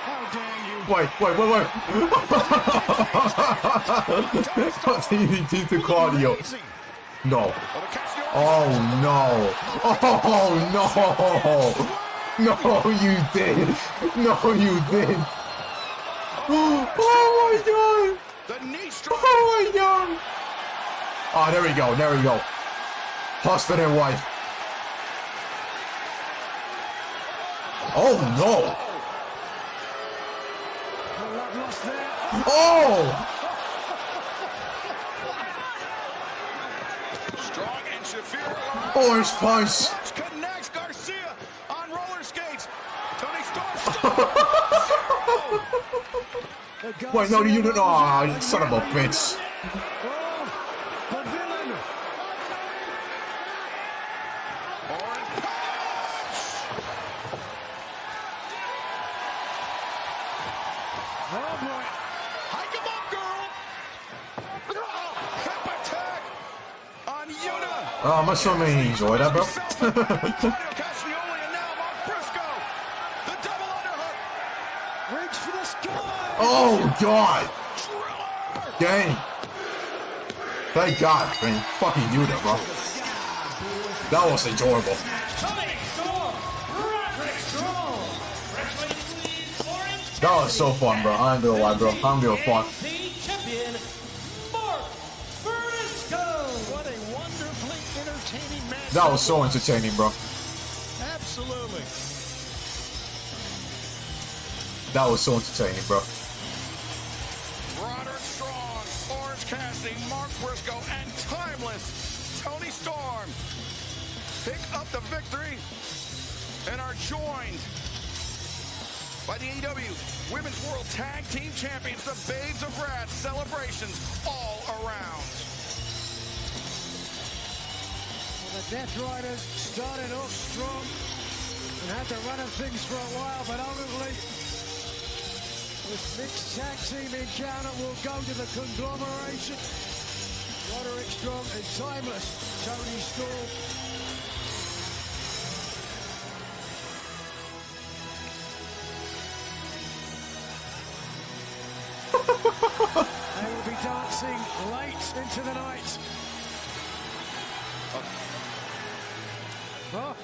How dare you? Wait. DDT to Claudio. No. Oh no. Oh no. No, you did. No, you did. Oh my god. Oh my god. Oh, there we go. Husband and wife. Oh no. Oh! Strong and Shafir. Orange punch. Connects Garcia on roller skates. Toni Storm. Wait, no, you don't. Oh, you son of a bitch. Oh, I'm assuming he enjoyed that, bro. Oh, God. Dang. Thank God, man. Fucking you there, bro. That was enjoyable. That was so fun, bro. I ain't gonna lie, bro. I'm gonna fun. That was so entertaining, bro. Absolutely. That was so entertaining, bro. Roderick Strong, Orange Cassidy, Mark Briscoe, and timeless Toni Storm pick up the victory and are joined by the AEW Women's World Tag Team Champions, the Babes of Wrath. Celebrations all around. The Death Riders started off strong and had to run of things for a while, but ultimately this mixed tag team encounter will go to the conglomeration. Roderick Strong and timeless Toni Storm. They will be dancing late into the night. Oh.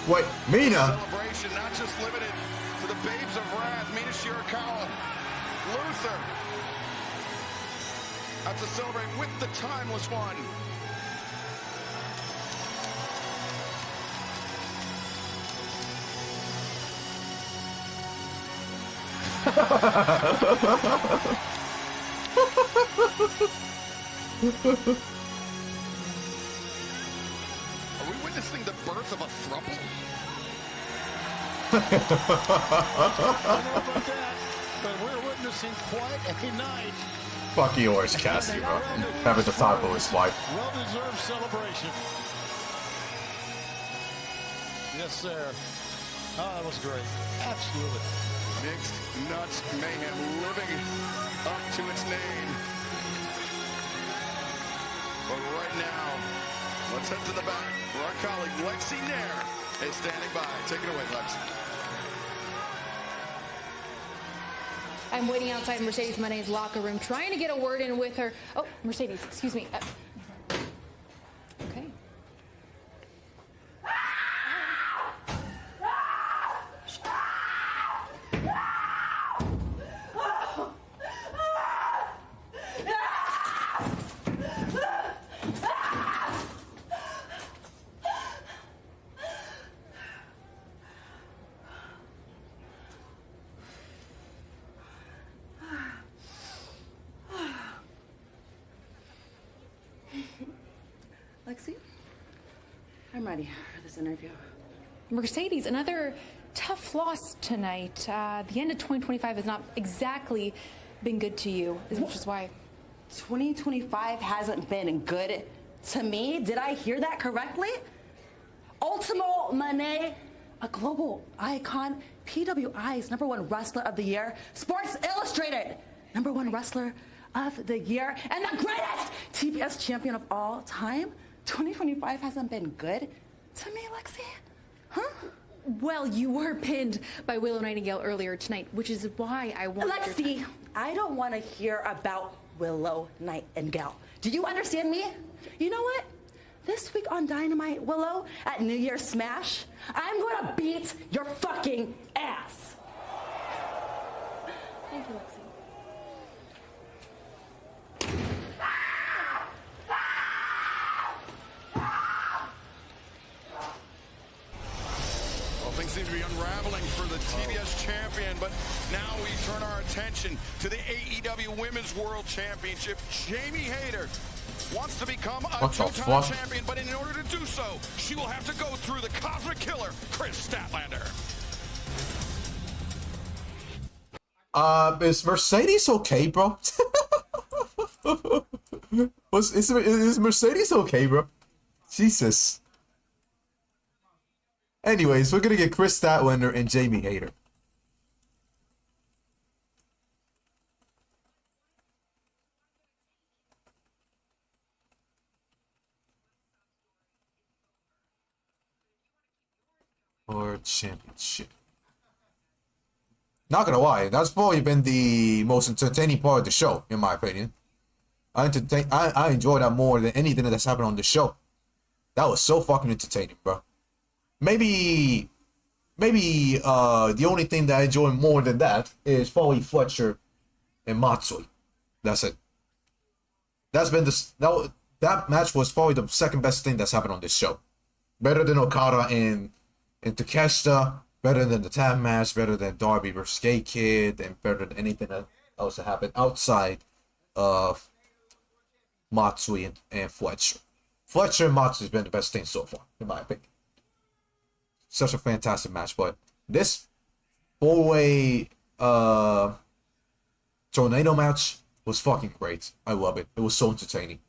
Wait, Mina? Celebration not just limited to the Babes of Wrath, Mina Shirakawa, Luther. Have to celebrate with the timeless one. Are we witnessing the birth of a throuple? I don't know about that, but we're witnessing quite a night. Fuck you, Orange Cassidy, bro. Having the time of his life. Well-deserved celebration. Yes, sir. Oh, that was great. Absolutely. Mixed Nuts Mayhem living up to its name. But right now, let's head to the back where our colleague Lexi Nair is standing by. Take it away, Lex. I'm waiting outside Mercedes Moné's locker room, trying to get a word in with her. Oh, Mercedes, excuse me. Okay. Lexi, I'm ready for this interview. Mercedes, another tough loss tonight. The end of 2025 has not exactly been good to you, which is why 2025 hasn't been good to me. Did I hear that correctly? Ultimo Moné, a global icon, PWI's #1 wrestler of the year, Sports Illustrated #1 wrestler of the year, and the greatest TBS champion of all time. 2025 hasn't been good to me, Lexi? Huh? Well, you were pinned by Willow Nightingale earlier tonight, which is why I want. Lexi, I don't want to hear about Willow Nightingale. Do you understand me? You know what? This week on Dynamite, Willow, at New Year's Smash, I'm going to beat your fucking ass. Thank you, Lexi. Things seem to be unraveling for the TBS champion, but now we turn our attention to the AEW Women's World Championship. Jamie Hayter wants to become a two-time champion, but in order to do so, she will have to go through the Cosmic Killer, Kris Statlander. Is Mercedes okay, bro? Is Mercedes okay, bro? Jesus. Anyways, we're gonna get Kris Statlander and Jamie Hayter. Or championship. Not gonna lie, that's probably been the most entertaining part of the show, in my opinion. I enjoy that more than anything that's happened on the show. That was so fucking entertaining, bro. Maybe the only thing that I enjoy more than that is probably Fletcher and Moxley. That's it. That's been that match was probably the second best thing that's happened on this show. Better than Okada and Takeshita, better than the tag match, better than Darby versus Kid, and better than anything else that happened outside of Moxley and Fletcher. Fletcher and Moxley has been the best thing so far, in my opinion. Such a fantastic match, but this four-way tornado match was fucking great. I love it. It was so entertaining.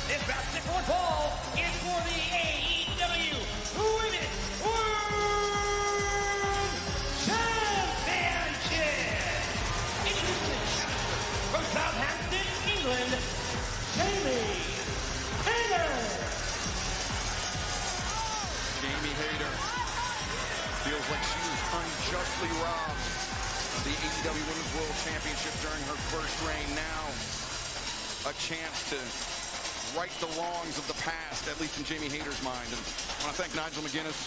This basketball ball is for the AEW Women's World Championship. From Southampton, England, Jamie Hayter. Jamie Hayter feels like she was unjustly robbed of the AEW Women's World Championship during her first reign. Now, a chance to right the wrongs of the past, at least in Jamie Hayter's mind. And I want to thank Nigel McGuinness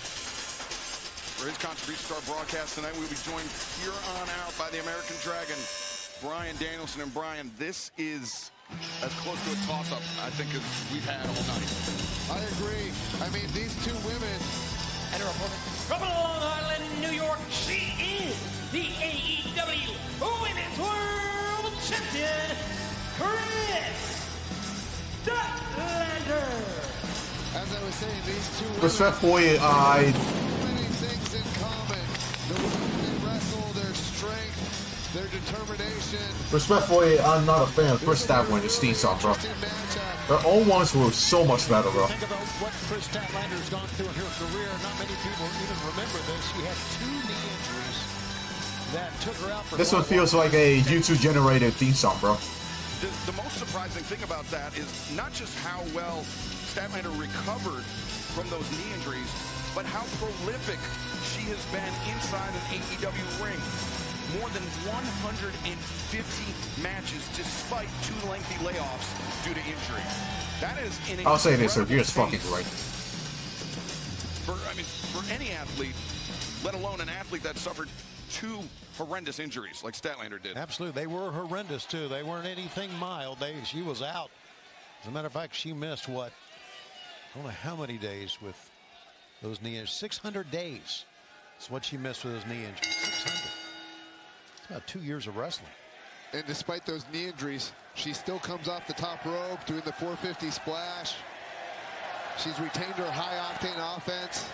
for his contribution to our broadcast tonight. We'll be joined here on out by the American Dragon, Bryan Danielson. And Bryan, this is as close to a toss-up, I think, as we've had all night. I agree. I mean, these two women. And her opponent from Long Island, New York, she is the AEW Women's World Champion, Kris Statlander. As I was saying, these two women Respectfully, have many things in common. The way they wrestle, their strength, their determination. Respectfully, I'm not a fan of Kris Statlander and Steve Song, bro. Their own ones were so much better, bro. Think about what Kris Statlander's gone through in her career. Not many people even remember this. She had 2 knee injuries that took her out for This one feels like a YouTube-generated theme song, bro. The most surprising thing about that is not just how well Statlander recovered from those knee injuries, but how prolific she has been inside an AEW ring. More than 150 matches despite 2 lengthy layoffs due to injury. That is an I'll say this, sir. You're just fucking right. For any athlete, let alone an athlete that suffered 2 horrendous injuries like Statlander did. Absolutely. They were horrendous, too. They weren't anything mild. She was out. As a matter of fact, she missed, what, I don't know how many days with those knee injuries. 600 days is what she missed with those knee injuries. 600. It's about 2 years of wrestling. And despite those knee injuries, she still comes off the top rope doing the 450 splash. She's retained her high-octane offense.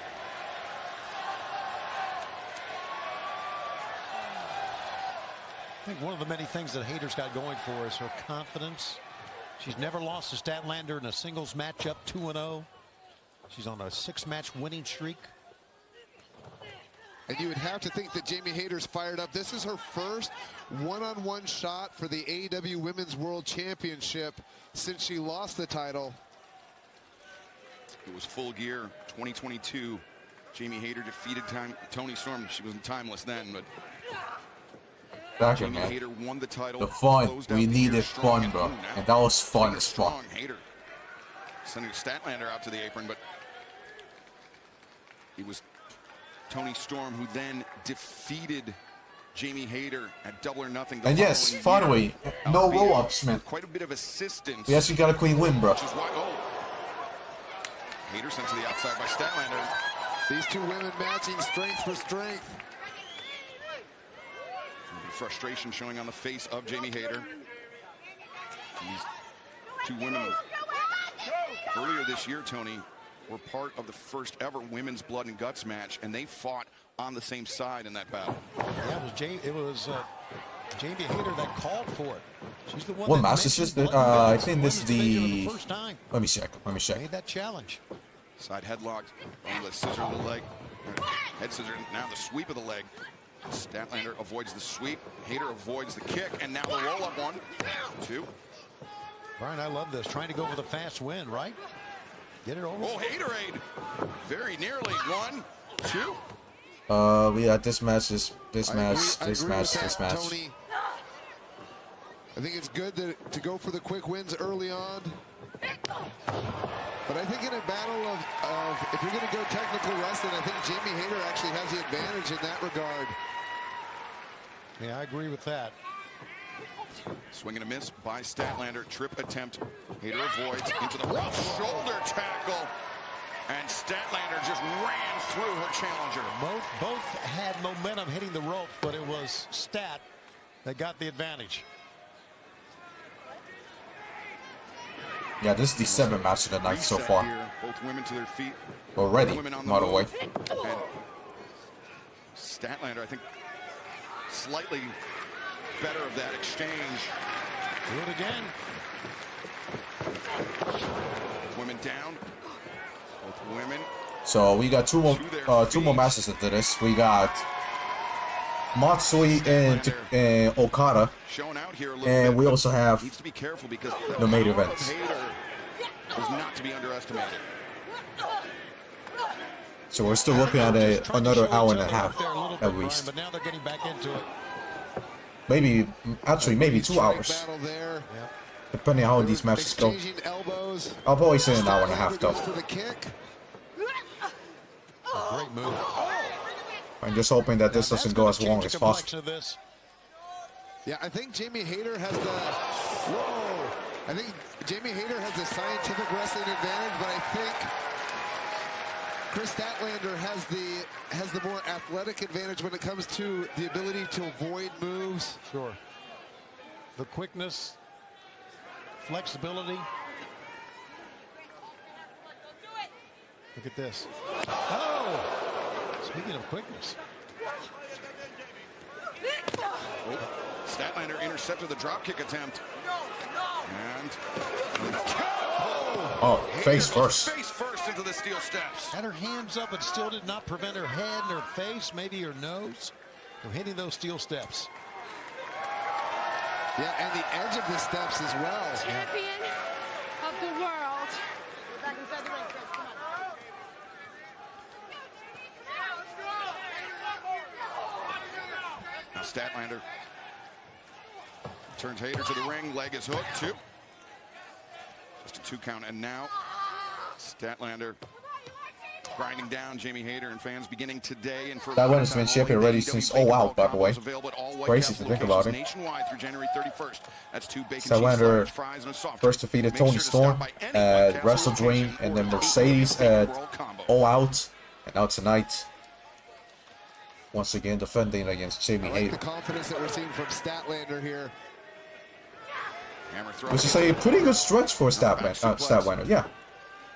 I think one of the many things that Hayter's got going for her is her confidence. She's never lost to Statlander in a singles matchup, 2-0. She's on a 6-match winning streak. And you would have to think that Jamie Hayter's fired up. This is her first one-on-one shot for the AEW Women's World Championship since she lost the title. It was Full Gear 2022. Jamie Hayter defeated Toni Storm. She wasn't timeless then, but Jamie Hayter won the title. The fun. We needed fun, bro. And that was fun as fuck. Hayter sending Statlander out to the apron, but it was Toni Storm who then defeaed Jamie Hayter at Double or Nothing. And yes, finally, no roll-ups, man. Quite a bit of assistance. We actually got a clean win, bro. Hayter sent to the outside by Statlander. These two women matching strength for strength. Frustration showing on the face of Jamie Hayter. These two women earlier this year, Tony, were part of the first ever women's blood and guts match, and they fought on the same side in that battle. Yeah, it was Jamie Hayter that called for it. She's the one. What match is this? I think this is the. First time. Let me check. Let me check. Made that challenge. Side headlock on the scissor of the leg. Head scissor. Now the sweep of the leg. Statlander avoids the sweep. Hayter avoids the kick, and now the roll-up. 1, 2. Brian, I love this. Trying to go for the fast win, right? Get it over. Oh, Haterade. Very nearly. 1, 2. We got this match, this match. Tony. I think it's good to go for the quick wins early on. But I think in a battle of if you're going to go technical wrestling, I think Jamie Hayter actually has the advantage in that regard. Yeah, I agree with that. Swing and a miss by Statlander. Trip attempt. Hayter avoids into the rough shoulder tackle. And Statlander just ran through her challenger. Both had momentum hitting the rope, but it was Stat that got the advantage. Yeah, this is the 7th match of the night so far. Here. Both women to their feet. Already, by the way. And Statlander, I think, slightly better of that exchange. Do it again. Women down. Both women. So we got two more matches into this. We got Moxley and Okada, and we also have the main events. Was not to be underestimated. So we're still looking at another hour and a half at least. But now they're getting back into it. Maybe 2 hours, depending on how these matches go. I'll probably say an hour and a half though. Great move. I'm just hoping that this doesn't go as long as possible. Yeah, I think Jamie Hayter has the. I think Jamie Hayter has the scientific wrestling advantage, but I think Kris Statlander has the more athletic advantage when it comes to the ability to avoid moves. Sure. The quickness, flexibility. Look at this. Oh! Speaking of quickness. Oh, Statlander intercepted the dropkick attempt. And oh, face first. Face first into the steel steps. Had her hands up, but still did not prevent her head and her face, maybe her nose, from hitting those steel steps. Yeah, and the edge of the steps as well. Champion of the world. Back inside the ring, Kris. Come on. Now Statlander turns Hayter to the ring. Leg is hooked. 2. Just a 2 count. And now Statlander grinding down Jamie Hayter, and fans beginning today. And for that one has been shipping already since All Out, by the way. Crazy to think about it. Nationwide through January 31st. That's 2 bacon Statlander cheese fries and a soft first defeated Toni Storm at Wrestle Dream, and then Mercedes at All Out, and now tonight, once again defending against Jamie Hayter. The confidence that we're seeing from Statlander here. Which is a pretty good stretch for Statlander, yeah.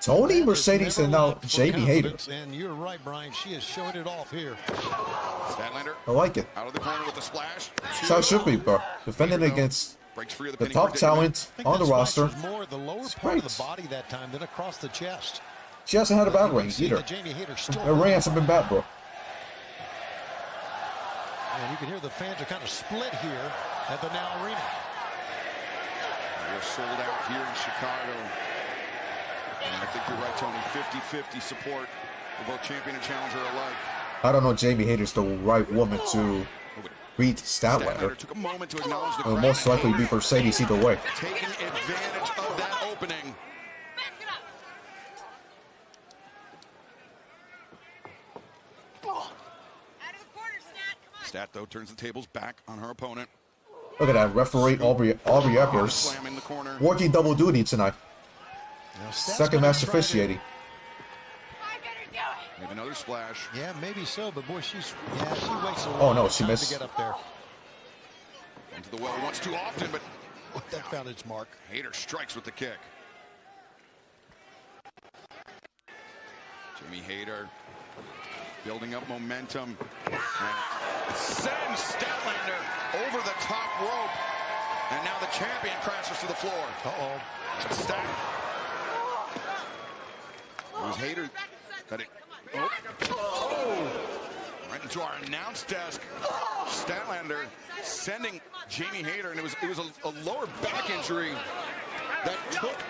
Toni, Mercedes, and now Jamie Hayter. And you're right, Brian. She is showing it off here. Statlander I like it. out of the corner with a splash. That's how it should be, bro. Defending against the top talent on the roster. More the lower part of the body that time than across the chest. She hasn't had a bad ring either. Her ring hasn't been bad, bro. And you can hear the fans are kind of split here at the Now Arena. We're sold out here in Chicago. And I think you're right, Tony. 50-50 support for both champion and challenger alike. I don't know Jamie Hayter's the right woman to beat Statlander. Took a moment to acknowledge the It'll most likely be Mercedes either way. taking advantage of that opening. Stat, though, turns the tables back on her opponent. Look at that, referee Aubrey Eppers working double duty tonight. Second match officiating. Maybe another splash. Yeah, maybe so, but boy, she waits a Oh long no, she time missed. to get up there. Into the well once too often, but that found its mark. Hayter strikes with the kick. Jamie Hayter building up momentum and sends Statlander over the top rope. And now the champion crashes to the floor. Uh-oh. Stat. It was Hayter that it. Oh. Right into our announce desk. Statlander sending Jamie Hayter, and it was a lower back injury that took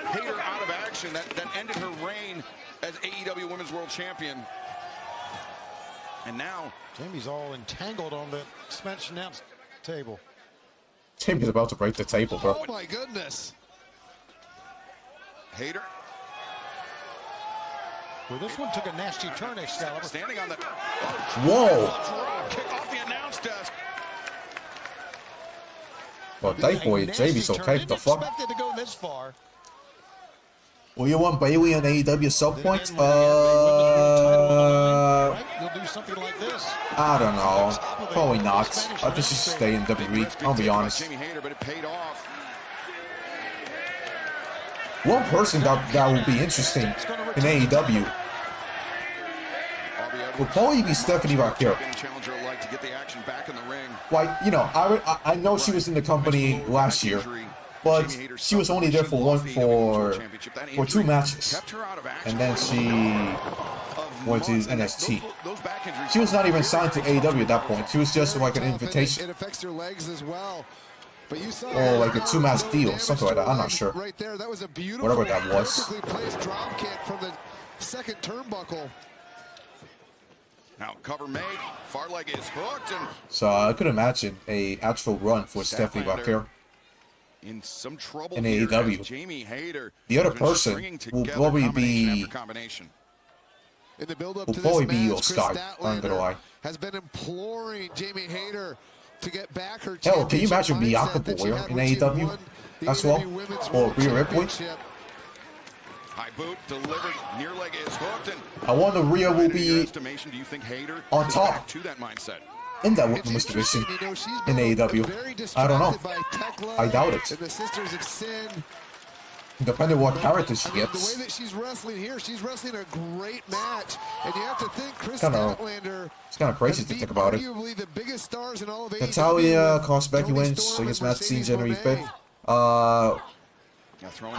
Hayter out of action, that ended her reign as AEW Women's World Champion. And now Jamie's all entangled on the Spanish announce table. Jamie's about to break the table, bro. Oh my goodness. Hayter. Well, this one took a nasty turn, Excalibur. Standing on the... Whoa! Kick off the announce desk. Well, thankfully, Jamie's okay. What the fuck? Expected to go this far. Well, you want Bailey on AEW sub point? You'll do something like this. I don't know. Probably not. I think she should stay in WWE. I'll be honest. Jamie Hayter, but it paid off. One person that would be interesting in AEW would probably be Stephanie Vaquero. Like, you know, I know she was in the company last year, but she was only there for 2 matches, and then she went to NXT. She was not even signed to AEW at that point. She was just like an invitation. It affects her legs as well. But you saw or like a 2-match deal, something like that. I'm not sure. Right there, that was a beautiful, whatever that was. perfectly placed drop kick from the second turnbuckle. Now cover made, far leg is hooked, and so I could imagine a actual run for Stephanie Vaquero in some trouble in here AEW. as Jamie Hayter The other person will probably be in the build-up will to probably this be match, Oscar. I'm gonna lie. has been imploring Jamie Hayter to get back her. Hell, can you imagine Miyako Boyer in AEW as well, or Rhea Ripley? High boot delivered, near leg is hooked, and I wonder Rhea will be do you think Hayter on top to that mindset in that women's division in AEW. I don't know. I doubt it. The Sisters of Sin. Depending on what character she The gets. way that she's wrestling here, she's wrestling a great match, and you have to think Kris It's kind of crazy to think about it. arguably the biggest stars in all of AEW. Natalia cost Becky wins against Matt Steen January 5th.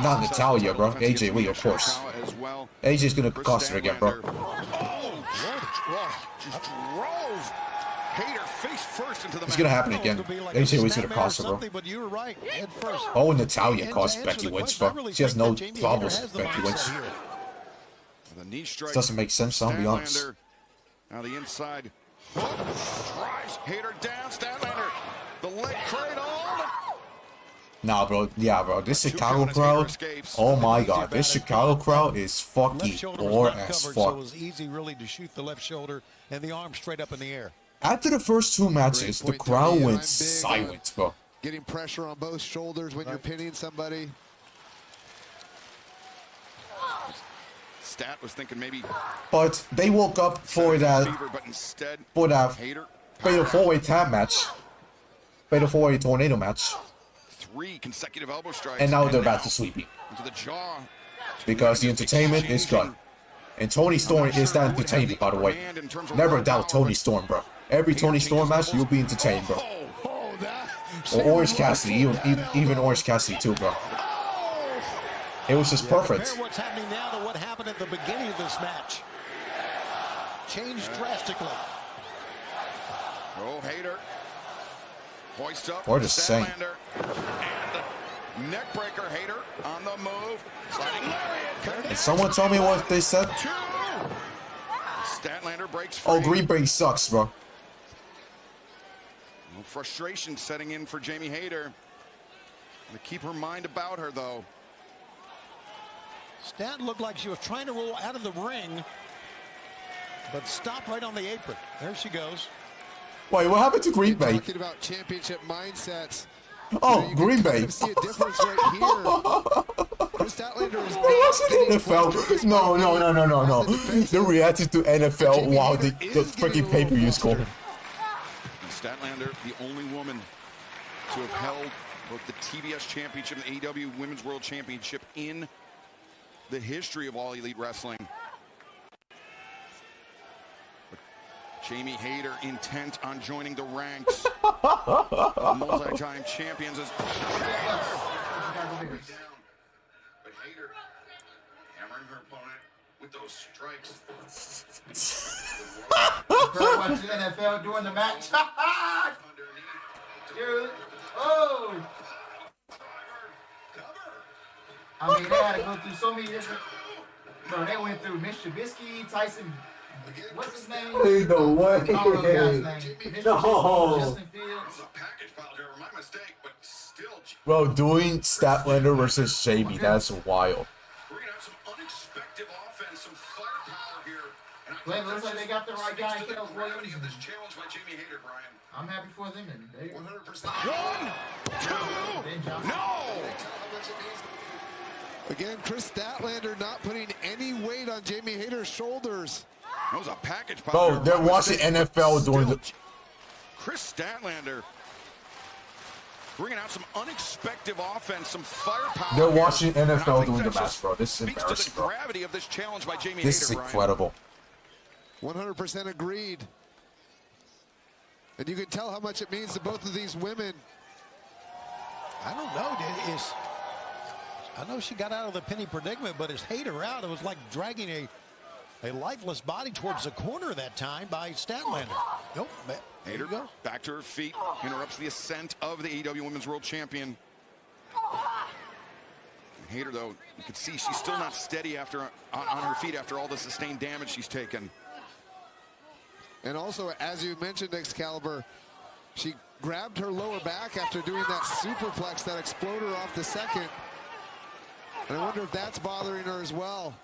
Not Natalia, bro. AJ Lee, of course. AJ's gonna cost her again, bro. It's gonna happen again. AJ Lee's gonna cost her, bro. Oh, Natalia cost Becky wins, bro. She has no problems with Becky wins. This doesn't make sense, I'll be honest. Now the inside drives Hayter down. Statlander, the leg cradle. Nah, bro. Yeah, bro. This Chicago crowd. Oh my God, this Chicago crowd is fucking bored as fuck. So it was easy, really, to shoot the left shoulder and the arm straight up in the air. After the first 2 matches, the crowd went silent, bro. Getting pressure on both shoulders when you're pinning somebody. Stat was thinking maybe. But they woke up for that fatal 4-way tag match, fatal 4-way tornado match. 3 consecutive elbow strikes. And now they're back to sweeping. Into the jaw. Because the entertainment is gone. And Toni Storm is that entertainment, by the way. Never doubt Toni Storm, bro. Every Toni Storm match, you'll be entertained, bro. Or Orange Cassidy, even Orange Cassidy too, bro. It was just perfect. Compare what's happening now to what happened at the beginning of this match. Changed drastically. Oh, Hayter. Hoist up. Or just saying. And neck breaker. Hayter on the move. Sliding lariat. Did someone tell me what they said? Statlander breaks free. Oh, Green Bay sucks, bro. No frustration setting in for Jamie Hayter. To keep her mind about her, though. Stat looked like she was trying to roll out of the ring, but stopped right on the apron. There she goes. Wait, what happened to Green Bay? Talking about championship mindsets. Oh, you Green Bay. See a difference right here. Kris Statlander is NFL. No. They're reacting to NFL while the freaking pay-per-view is going. Statlander, the only woman to have held both the TBS Championship and the AEW Women's World Championship in the history of All Elite Wrestling. But Jamie Hayter intent on joining the ranks of multi-time champions as But Hayter hammering her opponent with those strikes. Very much the NFL during the match. Dude. Oh! I mean, they had to go through so many different. Bro, they went through Mitch Trubisky, Tyson. What's his name? Hey, no way. I don't know the guy's name. No. Justin Fields. My mistake, but still. Bro, doing Statlander versus Jamie, that's wild. We're gonna have some unexpected offense, some firepower here. Well, it looks like they got the right guy. This challenge by Jamie Hayter, Brian. I'm happy for them. And they 100%. 1, 2, no! Again, Kris Statlander not putting any weight on Jamie Hayter's shoulders. That was a package. Bro, they're watching NFL during the. Kris Statlander bringing out some unexpected offense, some firepower. They're watching NFL during the match, bro. This is speaks embarrassing, to the bro. gravity of this challenge by Jamie This is Hayter, incredible. 100% agreed. And you can tell how much it means to both of these women. I don't know. I know she got out of the penny predicament, but as Hayter out, it was like dragging a lifeless body towards the corner that time by Statlander. Nope. Hayter back to her feet, interrupts the ascent of the AEW Women's World Champion. Hayter, though, you can see she's still not steady on her feet after all the sustained damage she's taken. And also, as you mentioned, Excalibur, she grabbed her lower back after doing that superplex that exploded her off the second. And I wonder if that's bothering her as well.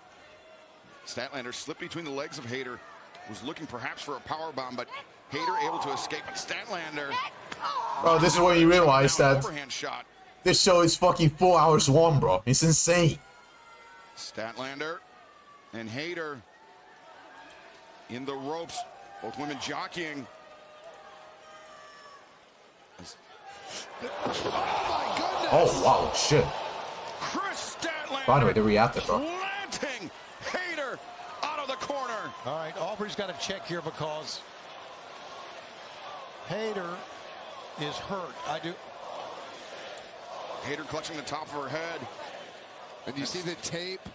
Statlander slipped between the legs of Hayter, was looking perhaps for a power bomb, but Hayter able to escape. But Statlander. Bro, this is when you realize that overhand shot. This show is fucking 4 hours long, bro. It's insane. Statlander and Hayter in the ropes. Both women jockeying. Oh, wow, shit. Kris Statlander. By the way, they reacted, bro. Planting Hayter out of the corner. All right, Aubrey's got to check here because Hayter is hurt. Hayter clutching the top of her head. And you see the tape.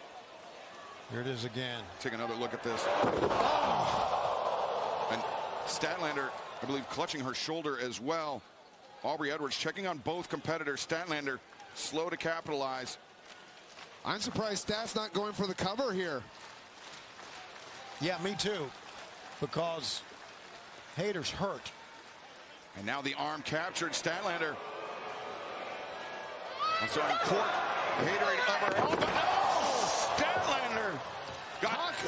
Here it is again. Take another look at this. And Statlander, I believe, clutching her shoulder as well. Aubrey Edwards checking on both competitors. Statlander slow to capitalize. I'm surprised Stat's not going for the cover here. Yeah, me too. Because Hayter's hurt. And now the arm captured. Statlander. Also on court. Hayter upper elbow. No! Statlander.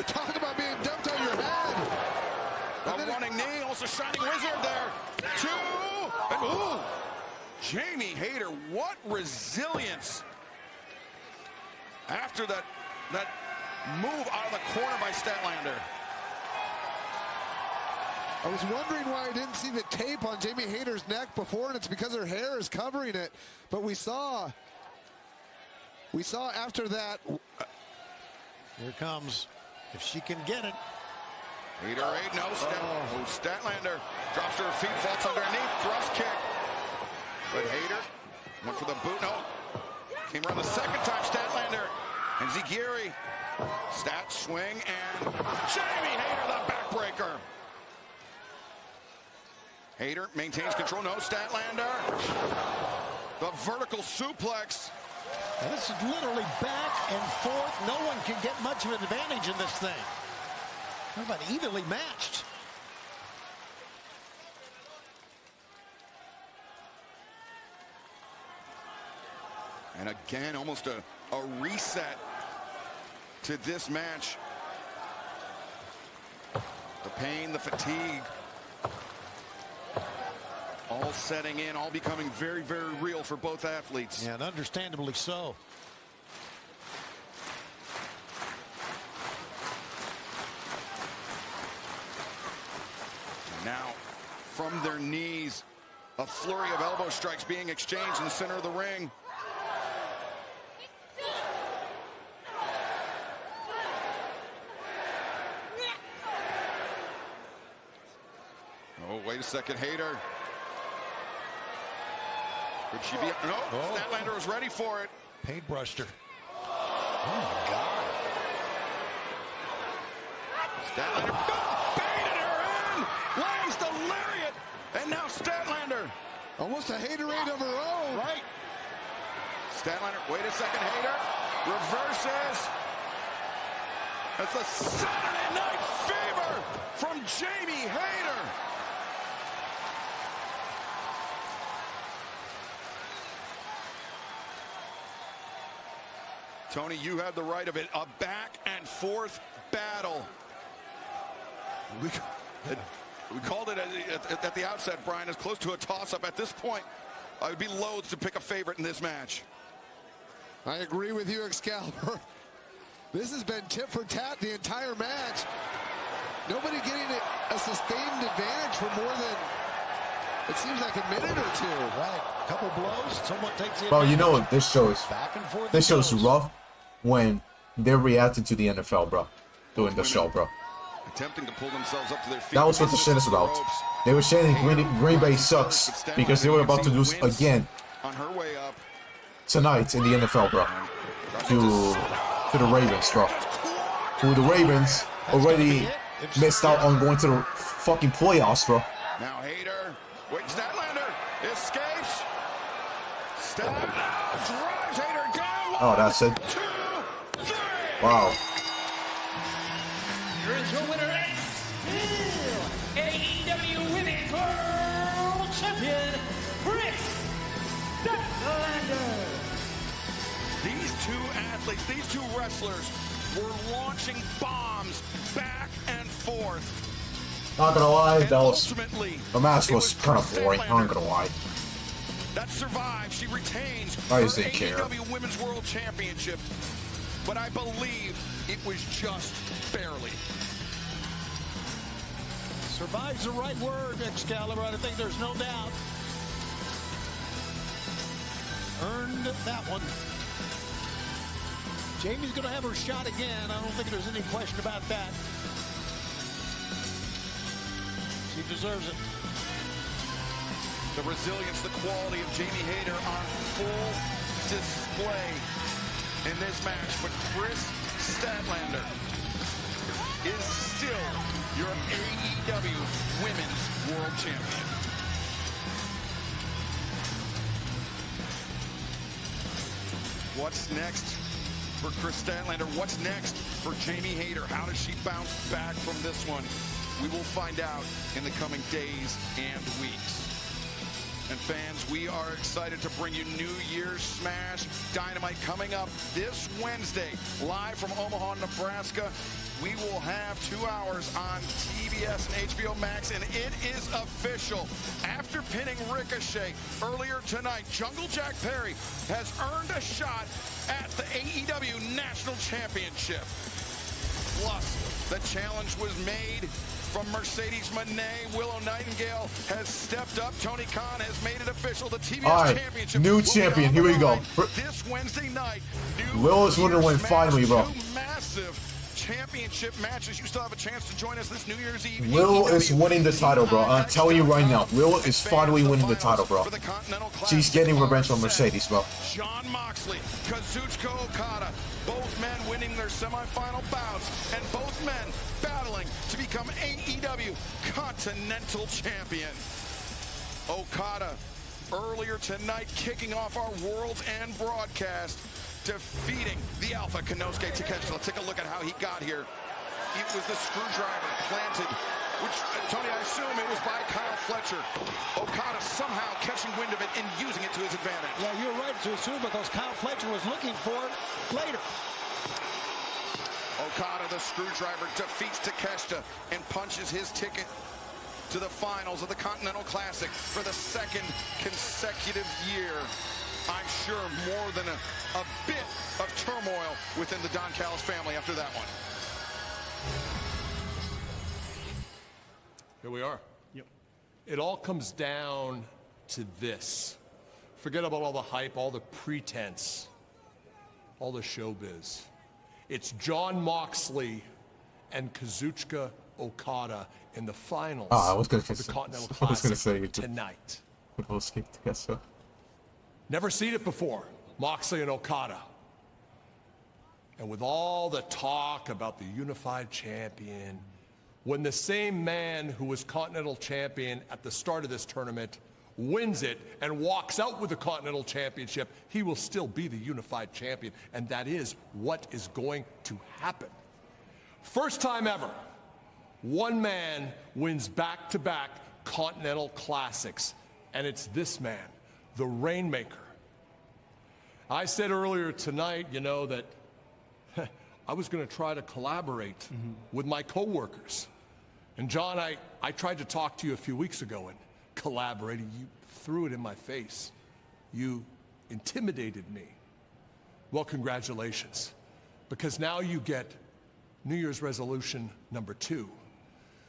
Talk about being dumped on your head. A running knee. Also Shining Wizard there. 2. And ooh. Jamie Hayter, what resilience. After that move out of the corner by Statlander. I was wondering why I didn't see the tape on Jamie Hayter's neck before, and it's because her hair is covering it. But we saw after that. Here it comes. If she can get it. Hayter, no. Statlander drops to her feet, falls underneath, thrust kick. But Hayter went for the boot. No. Came around the second time. Statlander and Zigiri. Stat swing and Jamie Hayter, the backbreaker. Hayter maintains control. No, Statlander. The vertical suplex. And this is literally back and forth. No one can get much of an advantage in this thing. How about evenly matched? And again, almost a reset to this match. The pain, the fatigue, all setting in, all becoming very, very real for both athletes. Yeah, and understandably so. Now, from their knees, a flurry of elbow strikes being exchanged in the center of the ring. Oh, wait a second, Hayter. Could she be? No, Statlander was ready for it. Paintbrushed her. Oh my God. Statlander baited her in. Lands the lariat. And now Statlander. Almost a Haterade of her own. Right. Statlander, wait a second, Hayter. Reverses. That's a Saturday Night Fever from Jamie Hayter. Tony, you had the right of it. A back and forth battle. We called it at the outset, Brian, as close to a toss-up. At this point, I would be loath to pick a favorite in this match. I agree with you, Excalibur. This has been tit for tat the entire match. Nobody getting a sustained advantage for more than, it seems like, a minute or two. Right, a couple blows, someone takes it. Bro, you know what this shows? Back and forth. This show's rough when they're reacting to the NFL, bro. Doing the show, bro. Attempting to pull themselves up to their feet. That was what the shit is about. They were saying Green Bay sucks because they were about to lose again on her way up tonight in the NFL, bro. To the Ravens, bro. Who the Ravens already missed out on going to the fucking playoffs, bro. Now Hayter, wait, Statlander escapes. Statlander drives Hayter down. Oh, that's it. 2, 3. Wow. Here is your winner and still AEW Women's World Champion, Kris Statlander. These two athletes, these two wrestlers were launching bombs back and forth. Not gonna lie, the match was kind of boring. I'm not gonna lie. That survived. She retains I her just didn't care. AEW Women's World Championship, but I believe it was just barely. Survives the right word, Excalibur. I think there's no doubt. Earned that one. Jamie's going to have her shot again. I don't think there's any question about that. She deserves it. The resilience, the quality of Jamie Hayter on full display in this match. But Kris Statlander is still your AEW Women's World Champion. What's next for Kris Statlander? What's next for Jamie Hayter? How does she bounce back from this one? We will find out in the coming days and weeks. And fans, we are excited to bring you New Year's Smash Dynamite coming up this Wednesday, live from Omaha, Nebraska. We will have 2 hours on TBS and HBO Max, and it is official. After pinning Ricochet earlier tonight, Jungle Jack Perry has earned a shot at the AEW National Championship. Plus, the challenge was made from Mercedes Moné. Willow Nightingale has stepped up. Tony Khan has made it official. The TBS Championship. New champion. Here we go. This Wednesday night. Will is wondering when finally, bro. Massive championship matches. You still have a chance to join us this New Year's Eve. Will is winning the title, bro. I'm telling you right now. Will is finally winning the title, bro. She's getting revenge on Mercedes, bro. John Moxley, Kazuchika Okada, both men winning their semifinal bouts, and both men battling to become AEW Continental Champion. Okada earlier tonight kicking off our World's End broadcast, defeating the Alpha Konosuke Takeshita. Let's take a look at how he got here. It was the screwdriver planted, which, Tony, I assume it was by Kyle Fletcher. Okada somehow catching wind of it and using it to his advantage. Yeah, you're right to assume, because Kyle Fletcher was looking for it later. Okada, the screwdriver, defeats Takeshita and punches his ticket to the finals of the Continental Classic for the second consecutive year. I'm sure more than a bit of turmoil within the Don Callis family after that one. Here we are. Yep. It all comes down to this. Forget about all the hype, all the pretense, all the showbiz. It's Jon Moxley and Kazuchika Okada in the finals of the Continental Classic tonight. Never seen it before, Moxley and Okada. And with all the talk about the unified champion, when the same man who was Continental Champion at the start of this tournament wins it and walks out with the Continental Championship, he will still be the unified champion. And that is what is going to happen. First time ever, one man wins back-to-back Continental Classics. And it's this man, the Rainmaker. I said earlier tonight, you know, that I was going to try to collaborate with my coworkers. And John, I tried to talk to you a few weeks ago and collaborating. You threw it in my face. You intimidated me. Well, congratulations, because now you get New Year's resolution number 2,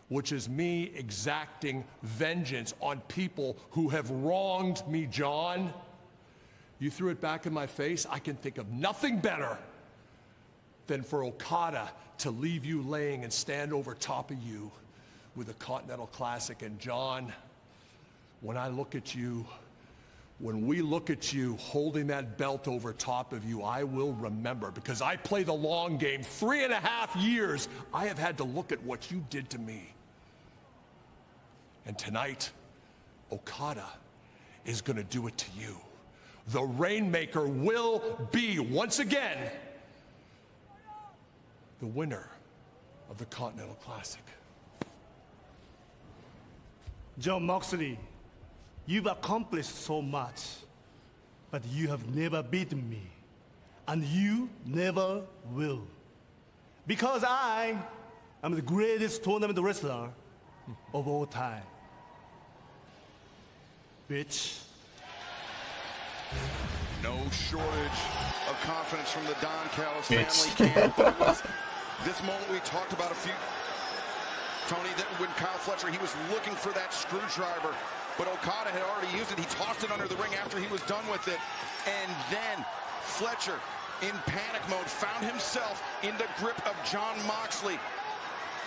which is me exacting vengeance on people who have wronged me, John. You threw it back in my face. I can think of nothing better than for Okada to leave you laying and stand over top of you with a Continental Classic. And John, when I look at you, when we look at you holding that belt over top of you, I will remember, because I play the long game. 3.5 years, I have had to look at what you did to me. And tonight, Okada is going to do it to you. The Rainmaker will be, once again, the winner of the Continental Classic. Jon Moxley, you've accomplished so much, but you have never beaten me, and you never will. Because I am the greatest tournament wrestler of all time. Bitch. No shortage of confidence from the Don Callis family camp. But it was this moment we talked about Tony, that when Kyle Fletcher, he was looking for that screwdriver, but Okada had already used it. He tossed it under the ring after he was done with it. And then Fletcher, in panic mode, found himself in the grip of Jon Moxley.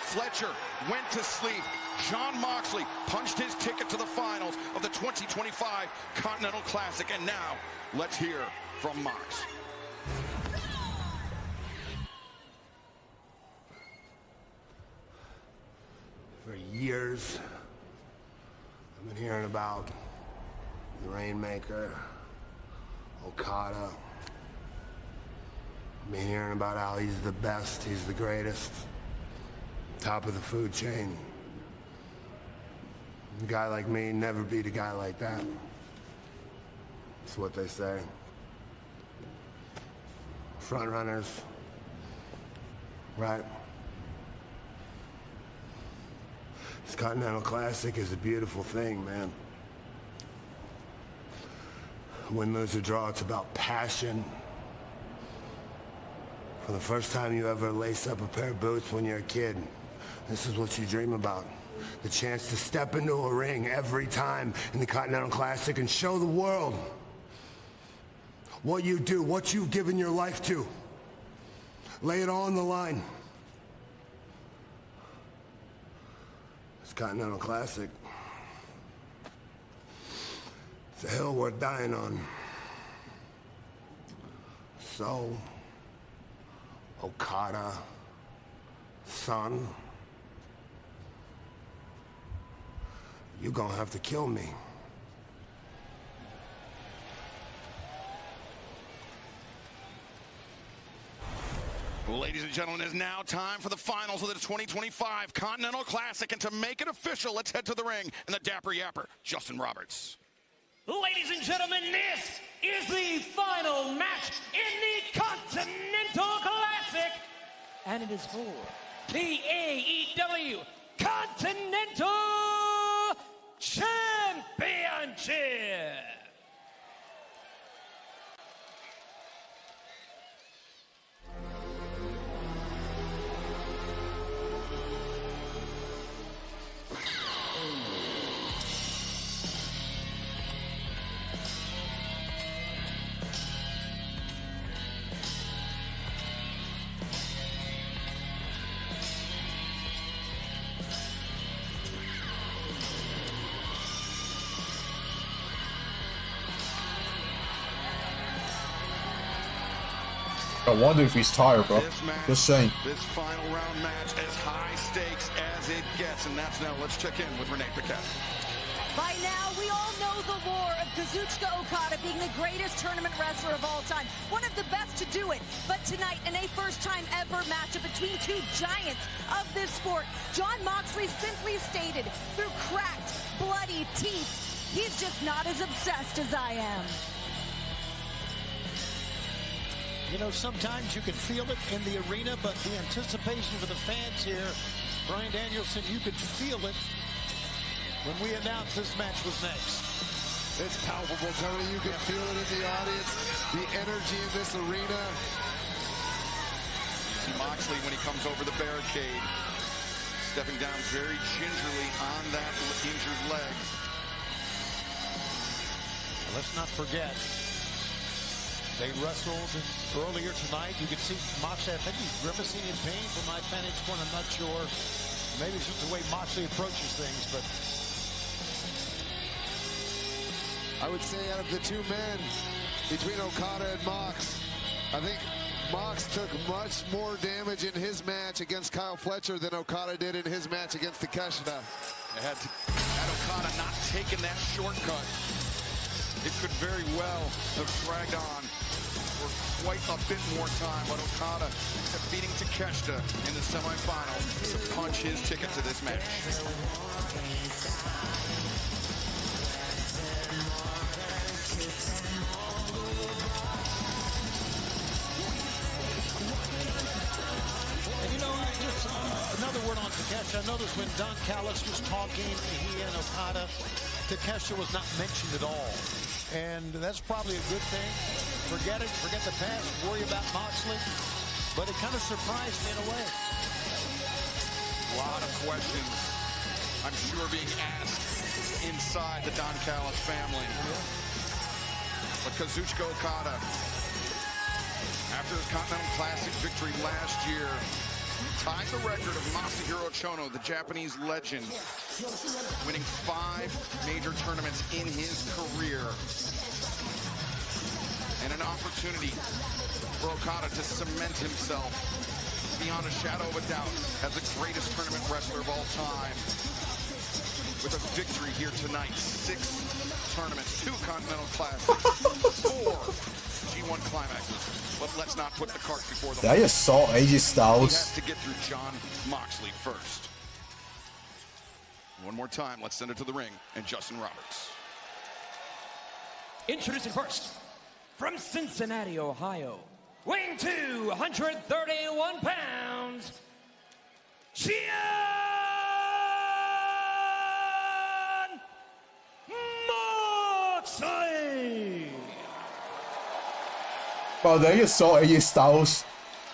Fletcher went to sleep. Jon Moxley punched his ticket to the finals of the 2025 Continental Classic. And now, let's hear from Mox. For years, I've been hearing about the Rainmaker, Okada. I've been hearing about how he's the best, he's the greatest, top of the food chain. A guy like me never beat a guy like that. That's what they say. Front runners, right? This Continental Classic is a beautiful thing, man. Win, lose, or draw, it's about passion. For the first time you ever lace up a pair of boots when you're a kid, this is what you dream about. The chance to step into a ring every time in the Continental Classic and show the world what you do, what you've given your life to. Lay it all on the line. This Continental Classic, it's a hill worth dying on. So, Okada, son, you're gonna have to kill me. Ladies and gentlemen, it is now time for the finals of the 2025 Continental Classic. And to make it official, let's head to the ring and the Dapper Yapper, Justin Roberts. Ladies and gentlemen, this is the final match in the Continental Classic. And it is for the AEW Continental Championship. I wonder if he's tired, bro. Just saying. This final round match as high stakes as it gets, and that's now. Let's check in with Renee Paquette. By now, we all know the lore of Kazuchika Okada being the greatest tournament wrestler of all time, one of the best to do it. But tonight, in a first-time ever matchup between two giants of this sport, Jon Moxley simply stated, through cracked, bloody teeth, he's just not as obsessed as I am. You know, sometimes you can feel it in the arena, but the anticipation for the fans here, Bryan Danielson, you could feel it when we announced this match was next. It's palpable, Tony. You can feel it in the audience, the energy in this arena. See Moxley when he comes over the barricade, stepping down very gingerly on that injured leg. Let's not forget, they wrestled earlier tonight. You can see Moxley, I think he's grimacing in pain from my vantage point. I'm not sure. Maybe it's just the way Moxley approaches things, but I would say out of the two men, between Okada and Mox, I think Mox took much more damage in his match against Kyle Fletcher than Okada did in his match against Takeshita. Had Okada not taken that shortcut, it could very well have dragged on for quite a bit more time, but Okada defeating Takeshita in the semifinal to punch his ticket to this match. and you know, just another word on Takeshita. I noticed when Don Callis was talking, he and Okada, Takeshita was not mentioned at all. And that's probably a good thing. Forget it, forget the past, worry about Moxley. But it kind of surprised me in a way. A lot of questions, I'm sure, being asked inside the Don Callis family. But Kazuchika Okada, after his Continental Classic victory last year, tied the record of Masahiro Chono, the Japanese legend, winning 5 major tournaments in his career. And an opportunity for Okada to cement himself beyond a shadow of a doubt as the greatest tournament wrestler of all time. With a victory here tonight, 6 tournaments, 2 Continental Classics, 4 G1 climaxes. But let's not put the cart before the horse. I just saw AJ Styles. He has to get through Jon Moxley first. One more time, let's send it to the ring and Justin Roberts. Introducing first, from Cincinnati, Ohio, weighing 231 pounds, Jon Moxley. Bro, they just saw AJ Styles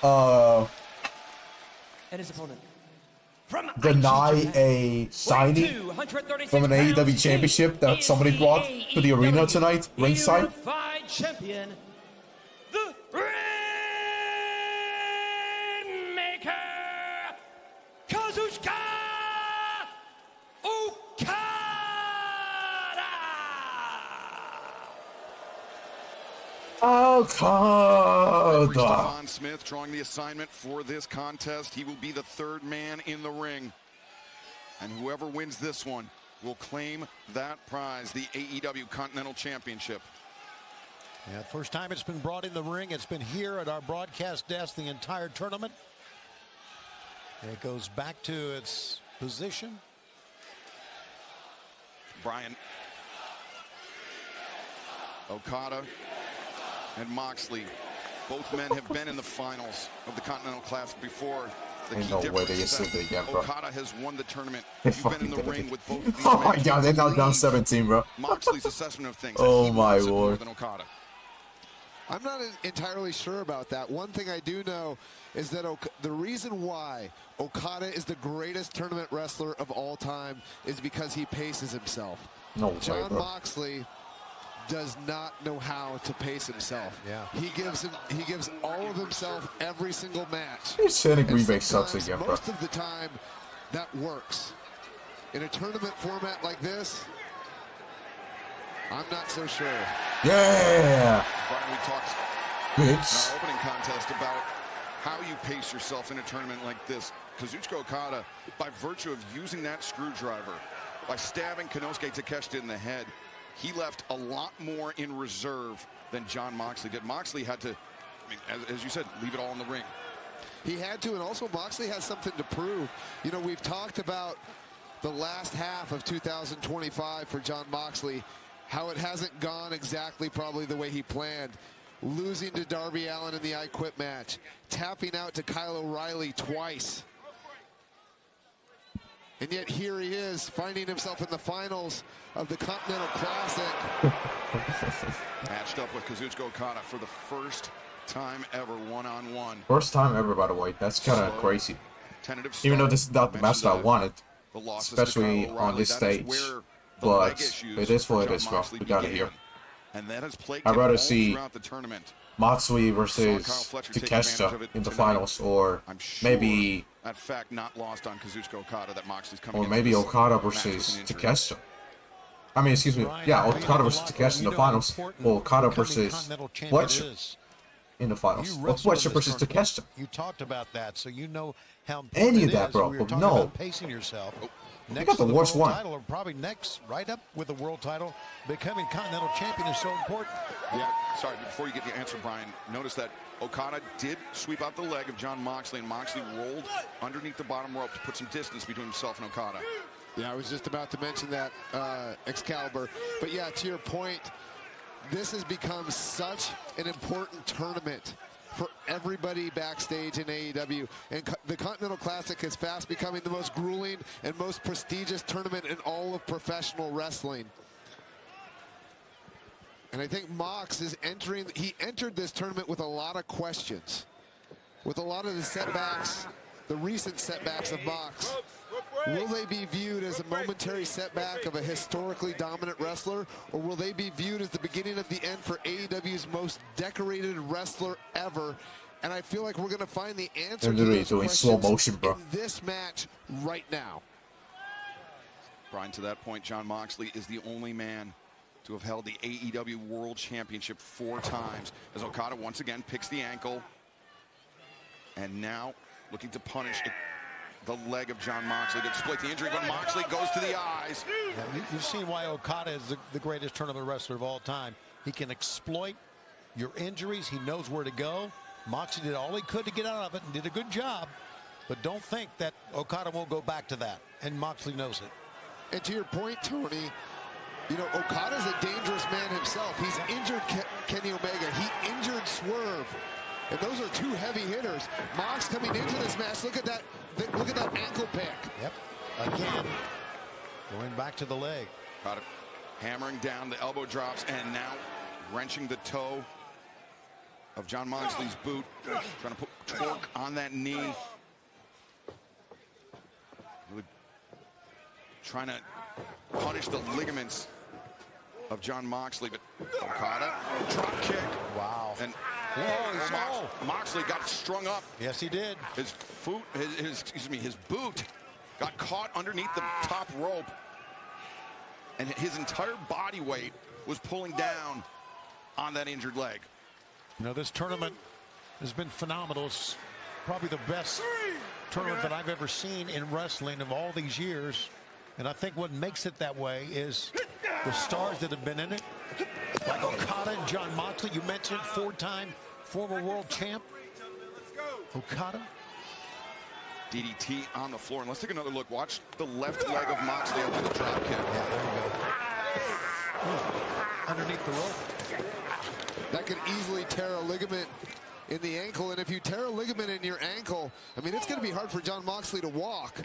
And his opponent, from deny a signing from an AEW championship that somebody brought to the arena tonight, ringside. Unified champion, the Rainmaker, Kazuchika Okada. Okada. Stephon Smith drawing the assignment for this contest. He will be the 3rd man in the ring. And whoever wins this one will claim that prize, the AEW Continental Championship. Yeah, first time it's been brought in the ring. It's been here at our broadcast desk the entire tournament. It goes back to its position. Brian, Okada and Moxley, both men have been in the finals of the Continental Classic before. The Ain't key no way difference they is just that sit there again, bro. Okada has won the tournament. They You've been in fucking the did ring it. with both of these Oh my men. god, they're now down 17, bro. Moxley's assessment of things. Oh that he my wants it more lord. than Okada. I'm not entirely sure about that. One thing I do know is that the reason why Okada is the greatest tournament wrestler of all time is because he paces himself. No way, Jon bro. Moxley does not know how to pace himself. Yeah. He gives all of himself every single match. This Sonic And remake sucks sometimes, again, bro. most of the time, that works. In a tournament format like this, I'm not so sure. Yeah. Brian, we talked Bitch. in our opening contest about how you pace yourself in a tournament like this. Kazuchika Okada, by virtue of using that screwdriver, by stabbing Konosuke Takeshita in the head, he left a lot more in reserve than Jon Moxley did. Moxley had to, I mean, as you said, leave it all in the ring. He had to, and also Moxley has something to prove. You know, we've talked about the last half of 2025 for Jon Moxley, how it hasn't gone exactly probably the way he planned. Losing to Darby Allin in the I Quit match, tapping out to Kyle O'Reilly twice. And yet here he is, finding himself in the finals of the Continental Classic. Matched up with Kazuchika Okada for the first time ever, one-on-one. First time ever, by the way. That's kind of crazy. Tentative Even though start. this is not the match that I wanted, The losses to especially Kyle on O'Reilly, this that stage. is where the But leg issues it is for what it Jon is, bro. Moxley We got it began. here. And that has plagued I'd him rather all see throughout the tournament. Moxley Saw Kyle versus Fletcher take advantage of Takeshita it in the tonight. finals, or I'm sure maybe that fact not lost on Kazuchika Okada that Moxley's coming or into maybe this Okada match with versus an injury. Takeshita. I mean, excuse me. Yeah, Okada versus Takeshita in the finals, or Okada versus Fletcher in the finals, or Fletcher versus Takeshita. You talked about that, so you know how important Any of it that, is. bro. We were But talking no. about pacing yourself. You got the to worst world one. title, or probably next, right up with the world title. Becoming Continental Champion is so important. Yeah, sorry, before you get the answer, Brian, notice that Okada did sweep out the leg of Jon Moxley, and Moxley rolled underneath the bottom rope to put some distance between himself and Okada. Yeah, I was just about to mention that, Excalibur. But yeah, to your point, this has become such an important tournament for everybody backstage in AEW. And the Continental Classic is fast becoming the most grueling and most prestigious tournament in all of professional wrestling. And I think Mox is he entered this tournament with a lot of questions. With a lot of the setbacks, the recent setbacks of Mox. Will they be viewed as a momentary setback of a historically dominant wrestler, or will they be viewed as the beginning of the end for AEW's most decorated wrestler ever? And I feel like we're going to find the answer to those doing questions slow motion, bro. in this match right now. Brian, to that point, Jon Moxley is the only man to have held the AEW World Championship 4 times, as Okada once again picks the ankle, and now looking to punish the leg of Jon Moxley to exploit the injury, but Moxley goes to the eyes. Yeah, you've seen why Okada is the greatest tournament wrestler of all time. He can exploit your injuries. He knows where to go. Moxley did all he could to get out of it and did a good job. But don't think that Okada won't go back to that. And Moxley knows it. And to your point, Tony, you know, Okada's a dangerous man himself. He's injured Kenny Omega. He injured Swerve. And those are 2 heavy hitters. Mox coming into this match. Look at that ankle pick. Yep. Again, going back to the leg. Okada hammering down the elbow drops, and now wrenching the toe of Jon Moxley's boot. Trying to put torque on that knee. Really trying to punish the ligaments of Jon Moxley, but Okada, drop kick. Wow. And whoa, Moxley got strung up. Yes, he did. His boot got caught underneath the top rope, and his entire body weight was pulling down on that injured leg. You know, this tournament has been phenomenal. It's probably the best tournament that I've ever seen in wrestling of all these years. And I think what makes it that way is the stars that have been in it, Like Okada and John Moxley, you mentioned four-time former world champ. Okada. DDT on the floor. And let's take another look. Watch the left leg of Moxley after the drop kick. Yeah, there you go. Underneath the rope. That could easily tear a ligament in the ankle. And if you tear a ligament in your ankle, I mean, it's going to be hard for John Moxley to walk.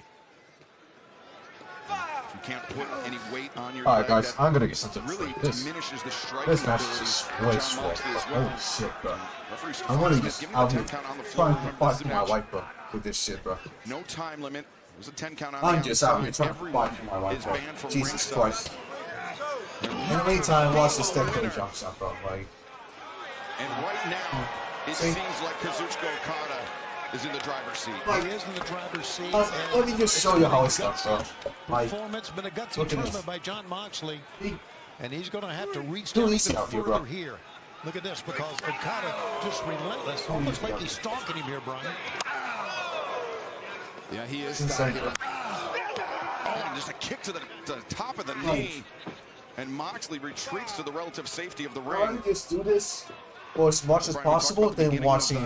If you can't put any weight on your Alright, leg, guys, I'm gonna get something really for this. diminishes the striking This match ability is of way John swole. Moxley as well. Holy shit, bro. Referee I'm really Smith just giving out the here 10 count on the floor. trying to Remember, fight this for is a my match. life, bro, with this shit, bro. No time limit. It was a 10 count on I'm the just out here outside. trying to fight for my life, Is bro. banned from Jesus ringside. Christ. In the meantime, watch this step to the jump shot, bro. Like, And right now, it seems like Kazuchika Okada is in the driver's seat. He is in the driver's seat. let me just show you how it's done, bro. Like, Performance, been a gutsy look at tournament this. by John Moxley. And he's going to have to reach Too down easy even out here, further bro. here. Look at this, because Okada just relentless. Almost like he's stalking him here, Brian. Yeah, he is. Insane. Oh, and just a kick to the top of the knee. And Moxley retreats to the relative safety of the Why don't ring. you just do this for as much as possible, then watching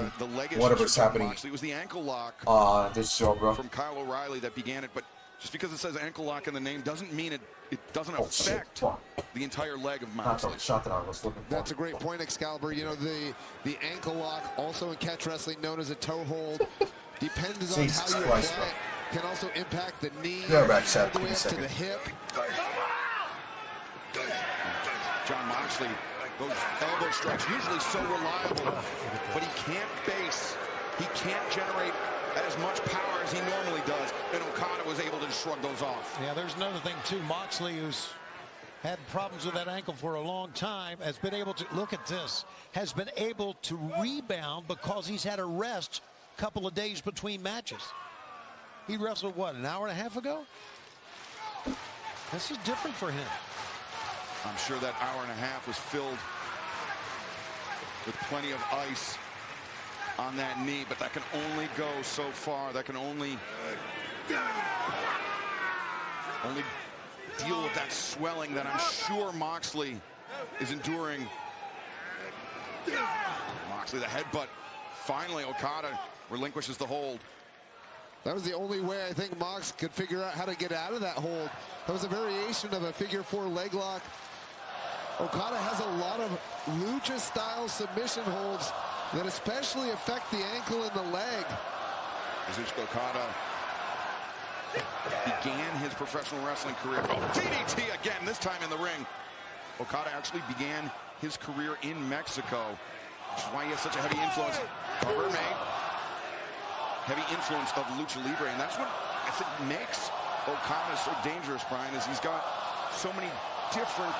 whatever's happening Moxley was the ankle lock this show, bro. from Kyle O'Reilly that began it, but just because it says ankle lock in the name doesn't mean it doesn't affect the entire leg of Not Moxley. the shot that I was looking for. That's a great point, Excalibur. You know, the ankle lock, also in catch wrestling known as a toe hold, depends on Jesus how you Christ, apply it. Can also impact the knee, Yeah, back all shot. the way Give me a up to second. the hip. John Moxley, those elbow strikes, usually so reliable, but he can't base, he can't generate as much power as he normally does, and Okada was able to shrug those off. Yeah, there's another thing, too. Moxley, who's had problems with that ankle for a long time, has been able to, look at this, has been able to rebound because he's had a rest a couple of days between matches. He wrestled, what, an hour and a half ago? This is different for him. I'm sure that hour and a half was filled with plenty of ice on that knee, but that can only go so far. That can only deal with that swelling that I'm sure Moxley is enduring. Moxley, the headbutt. Finally, Okada relinquishes the hold. That was the only way I think Mox could figure out how to get out of that hold. That was a variation of a figure-4 leg lock. Okada has a lot of lucha-style submission holds that especially affect the ankle and the leg. Kazuchika Okada began his professional wrestling career. Oh, DDT again, this time in the ring. Okada actually began his career in Mexico, which is why he has such a heavy influence. Cover made. Heavy influence of Lucha Libre, and that's what I think makes Okada so dangerous, Brian, is he's got so many different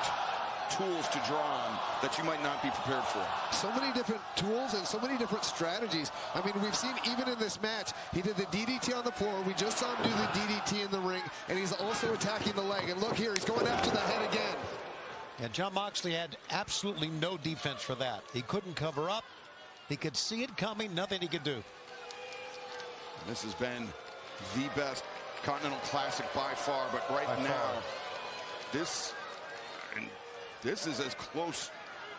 tools to draw on that you might not be prepared for. So many different tools and so many different strategies. I mean, we've seen even in this match, he did the DDT on the floor. We just saw him do the DDT in the ring, and he's also attacking the leg. And look here, he's going after the head again. And John Moxley had absolutely no defense for that. He couldn't cover up. He could see it coming, nothing he could do. This has been the best Continental Classic by far, but right now, this is as close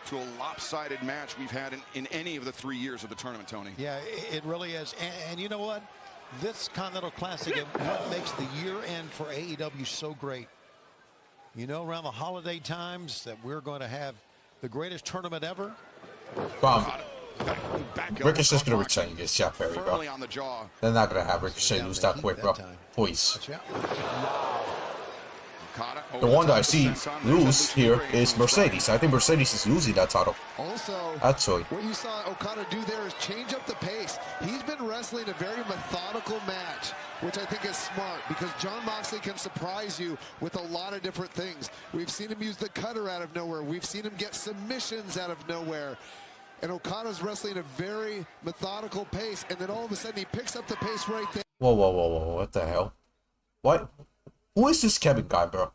to a lopsided match we've had in any of the 3 years of the tournament, Tony. Yeah, it really is. And you know what? This Continental Classic, what makes the year end for AEW so great. You know, around the holiday times that we're going to have the greatest tournament ever. Bomb. Ricochet's gonna retain against Jeff Perry, bro. They're not gonna have Ricochet lose that quick, bro. Please. The one that I see lose here is Mercedes. I think Mercedes is losing that title. Also, actually, what you saw Okada do there is change up the pace. He's been wrestling a very methodical match, which I think is smart because John Moxley can surprise you with a lot of different things. We've seen him use the cutter out of nowhere. We've seen him get submissions out of nowhere. And Okada's wrestling a very methodical pace, and then all of a sudden he picks up the pace right there. Whoa, whoa, whoa, whoa, what the hell? What? Who is this Kevin guy, bro?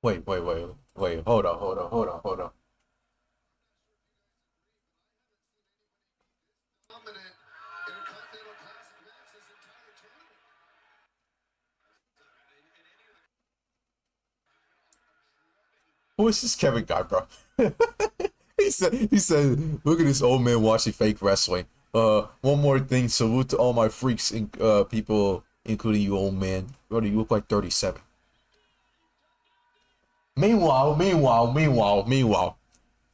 Wait. Hold on. Who is this Kevin guy, bro? he said, look at this old man watching fake wrestling. One more thing, salute to all my freaks and people, including you, old man. Brother, you look like 37. Meanwhile,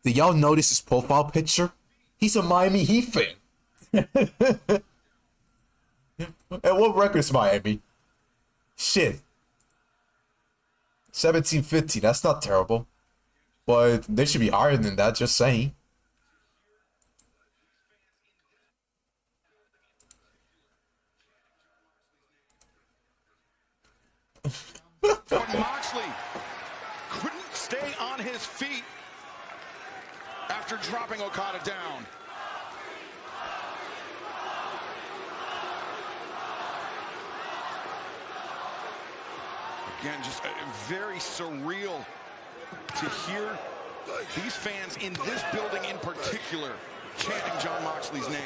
did y'all notice his profile picture? He's a Miami Heat fan. And what record is Miami? Shit. 17-15, that's not terrible. But they should be higher than that, just saying. Moxley couldn't stay on his feet after dropping Okada down. Again, just very surreal to hear these fans in this building in particular chanting Jon Moxley's name.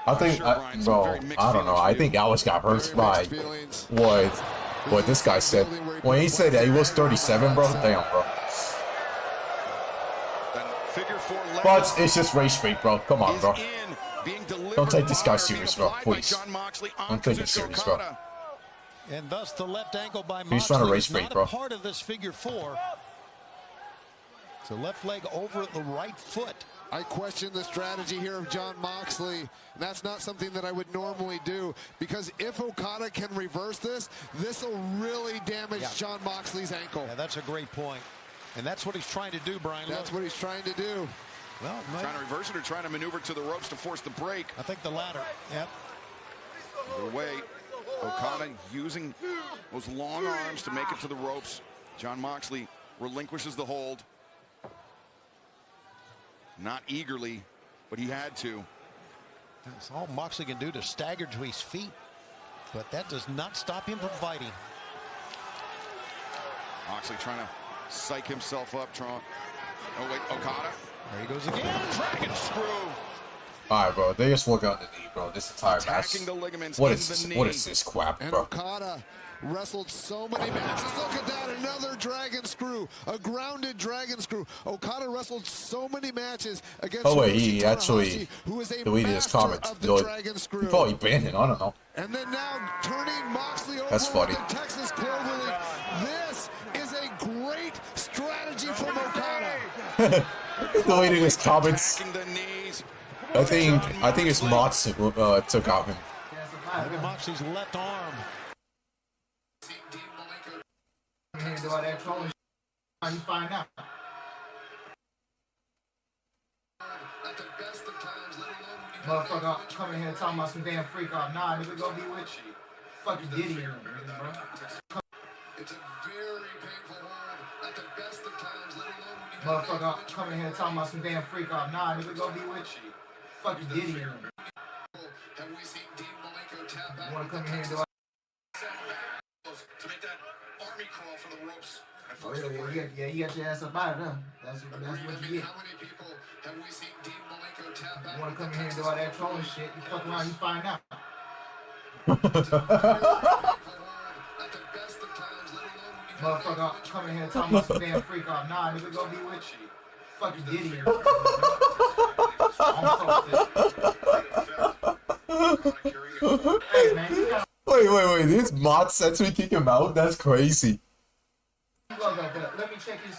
I think, bro, I don't know. I think Alex got hurt by what this guy said. When he said that he was 37, bro, damn, bro. But it's just race bait, bro. Come on, bro. Don't take this guy serious, bro. Please. Don't take it serious, bro. And thus the left ankle by He's trying to Moxley race is bait, not bro. a part of this figure four. So left leg over the right foot. I question the strategy here of Jon Moxley. And that's not something that I would normally do, because if Okada can reverse this, this will really damage Jon Moxley's ankle. Yeah, that's a great point. And that's what he's trying to do, Brian. That's what he's trying to do. Well, trying to reverse it or trying to maneuver to the ropes to force the break. I think the latter. Yep. Either way, Okada using those long arms to make it to the ropes. Jon Moxley relinquishes the hold. Not eagerly, but he had to. That's all Moxley can do to stagger to his feet. But that does not stop him from fighting. Moxley trying to psych himself up. Oh, wait, Okada. There he goes again. Dragon screw. Alright, bro. They just work on the knee, bro. This entire match. What is this crap, And bro? Okada wrestled so many matches. Look at that, another dragon screw, a grounded dragon screw. Okada wrestled so many matches against He actually deleted his comments. of the dragon screw. He probably banned it. I don't know. And then now turning Moxley over That's funny. with the Texas Cloverleaf. This is a great strategy from Okada. Deleting his comments. I think it's Mots took out him. Look at Moxley's left arm. Do all that trolling shit, you find out. Motherfucker coming here talking about some damn freak off. Nah, nigga, go be with you. Fucking Diddy in them, bro. It's a very painful hold at the best of times, let alone when you Motherfucker coming here talking about some damn freak off. Nah, nigga, go be with you. Fucking Diddy in them. Have we seen Dean Malenko tap out? You wanna come here and do all to make that army crawl for the ropes? Oh, yeah, you got your ass up out of them. That's what you get. How many people have we seen Dean Malenko tap out? You wanna come here and do all that trolling shit, you fuck around, you find out. Motherfucker coming here talking about some damn freak off. Nah, nigga, go be with you. Fucking Diddy in them. Hey, man, you gotta... Wait. This Mots said we kick him out? That's crazy. Let me check his...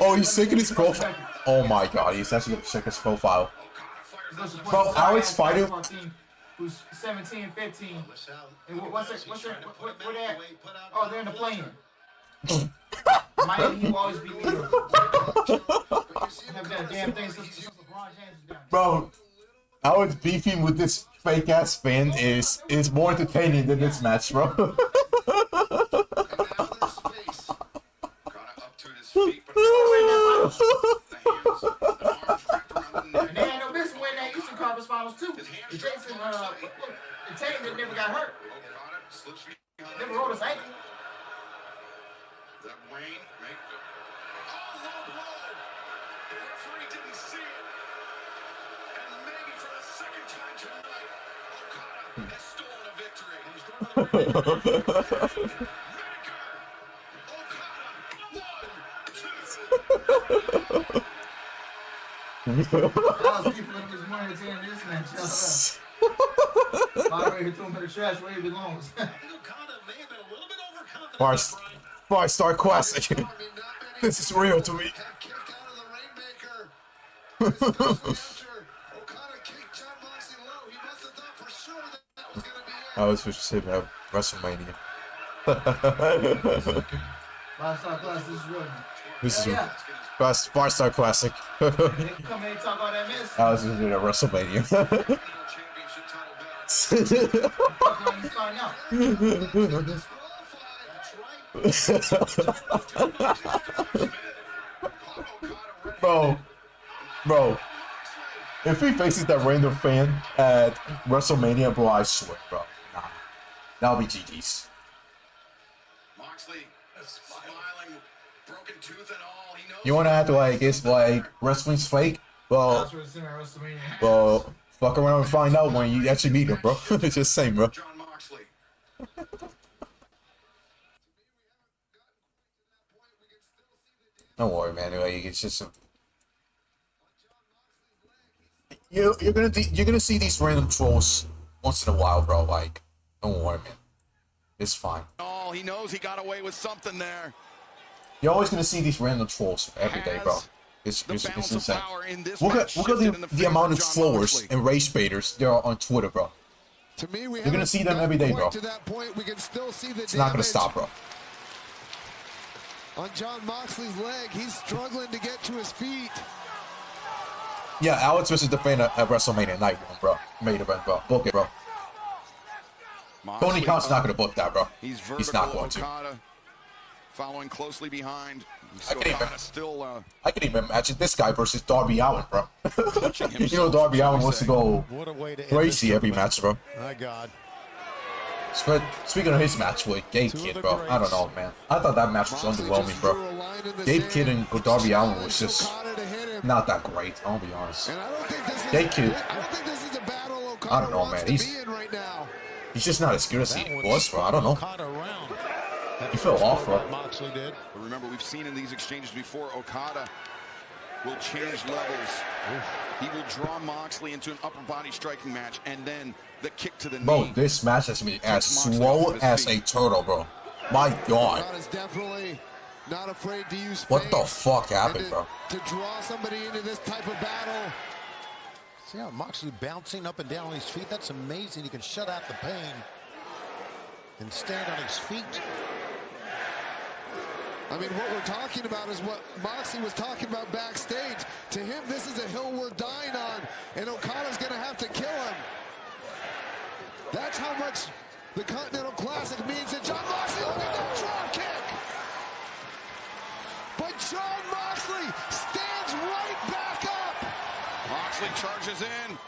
Oh, he's checking his profile. Oh my god, he's actually gonna check his profile. Bro, Alex fighting. Who's 17, 15. And what's their, where they at? Oh, they're in the play-in. Miami, he will always be leader. Have that damn thing since LeBron James is down. Bro, Alex beefing with this fake ass fan is more entertaining than this match, bro. And they had no business winning that Eastern Conference Finals too. The Jason, the team that never got hurt. Never rolled his ankle. The Rainmaker. Oh, low blow. The referee didn't see it. And maybe for the second time tonight, Okada has stolen a victory. That was people in this money attending this match. Already threw him in the trash where he belongs. Five-star classic. This is real to me. I was supposed to say that WrestleMania. Five-star class, this is real. This is five-star classic. Come here and talk all that mess. I was supposed to do that WrestleMania. Bro, if he faces that random fan at WrestleMania, bro, I swear, bro, nah, that'll be GG's. Moxley smiling, broken tooth and all. He knows. You wanna act like it's like wrestling's fake? Well, fuck around and find out when you actually meet him, bro. It's just the same, bro. Don't worry, man. Like, it's just you're gonna see these random trolls once in a while, bro. Like, don't worry, man. It's fine. Oh, he knows he got away with something there. You're always gonna see these random trolls every day, bro. It's insane. Look at the amount of followers and race baiters there are on Twitter, bro. To me, you're gonna see them every day, bro. To that point, we can still see the it's not gonna stop, bro. On Jon Moxley's leg, he's struggling to get to his feet. Yeah, Alex versus the fan at WrestleMania Night One, bro. Main event, bro. Book it, bro. Tony Khan's not gonna book that, bro. He's not going to. Following closely behind. I can even imagine this guy versus Darby Allin, bro. You know Darby Allin wants to go crazy every match, bro. My God. Speaking of his match with Gabe Kid, bro, I don't know, man. I thought that match was underwhelming, bro. Gabe Kid and Darby Allin was just not that great, I'll be honest. Gabe Kid, I don't know, man. He's just not as good as he was, bro. I don't know. He fell off, bro. Moxley did. But remember, we've seen in these exchanges before, Okada will change levels. He will draw Moxley into an upper body striking match, and then the kick to the knee. Bro, this match has been as slow as a turtle, bro. My God. Definitely not afraid to use what the fuck happened, bro? To draw somebody into this type of battle. See how Moxley bouncing up and down on his feet? That's amazing. He can shut out the pain and stand on his feet. I mean, what we're talking about is what Moxley was talking about backstage. To him, this is a hill we're dying on, and Okada's going to have to kill him. That's how much the Continental Classic means to Jon Moxley. Look at that drop kick. But Jon Moxley stands right back up. Moxley charges in.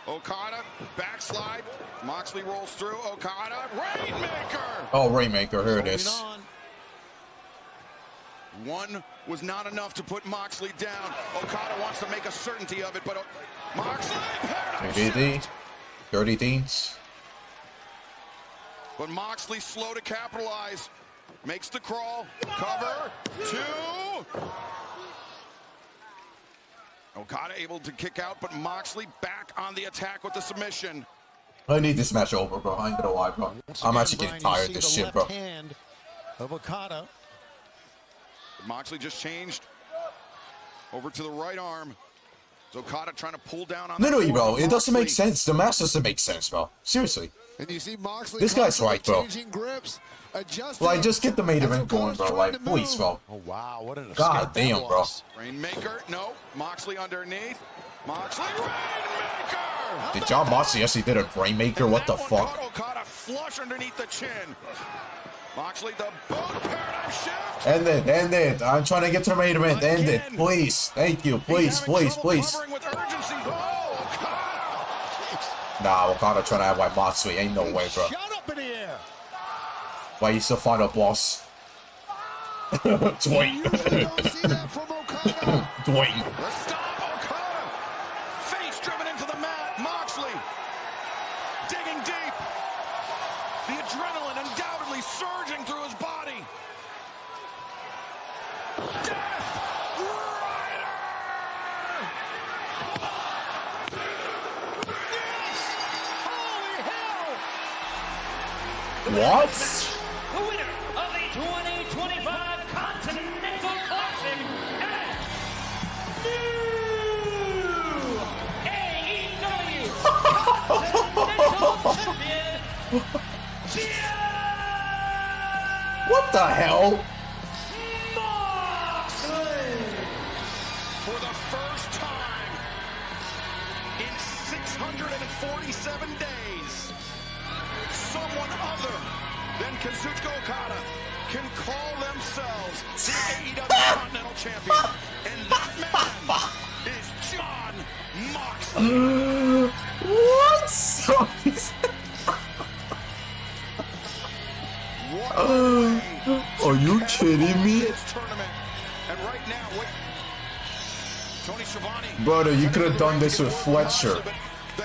Okada, backslide. Moxley rolls through. Okada, Rainmaker. Oh, Rainmaker, here it is. One was not enough to put Moxley down. Okada wants to make a certainty of it, but Moxley, Dirty Deeds. But Moxley slow to capitalize. Makes the crawl. Cover. 2. Okada able to kick out, but Moxley back on the attack with the submission. I need this match over, bro. I ain't gonna lie, bro. I'm actually getting tired of this shit, bro. Hand of Okada. Moxley just changed over to the right arm. Okada trying to pull down on literally, bro. It doesn't make sense. The match doesn't make sense, bro. Seriously. And you see Moxley this guy's right, bro. Grips, like, just get the main event going, bro. Like, please, bro. Oh, wow. What an God damn, bro. Rainmaker, no. Moxley underneath. Moxley, Rainmaker! Did Jon Moxley actually did a Rainmaker? What the fuck? Okada flush underneath the chin. Moxley, the boot paradigm shift. End it. I'm trying to get to the main event. End it, please. Thank you, please. Nah, Okada trying to have my Moxley. Ain't no way, bro. Why you still final boss? Dwayne. Dwayne. Okada. Face driven into the mat. Moxley digging deep. The adrenaline undoubtedly surging through his body. Death Rider! Yes! Holy hell! What? The winner of the 2025 Continental Classic and new AEW Continental Champion. What the hell? For the first time in 647 days, someone other than Kazuchika Okada can call themselves the AEW Continental Champion. And that man is John Moxley. What? Are you kidding me? And right now, Tony Schiavone. Brother, you could have done this with Fletcher.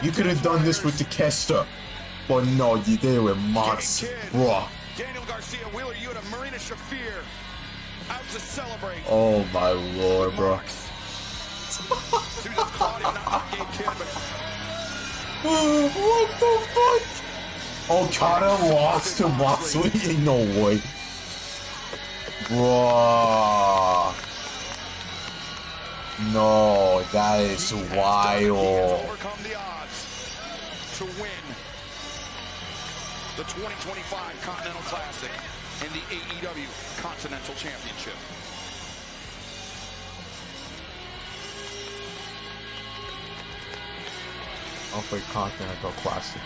You could have done this with Takeshita. But no, you did it with Mox. Bruh. Daniel Garcia, Wheeler Yuta, Marina Shafir out to celebrate. Oh my lord, bro. What the fuck? Okada lost to Moxley? Ain't no way. Bruh. No, that is wild. Overcome the odds to win the 2025 Continental Classic and the AEW Continental Championship. I'll play Continental Classic.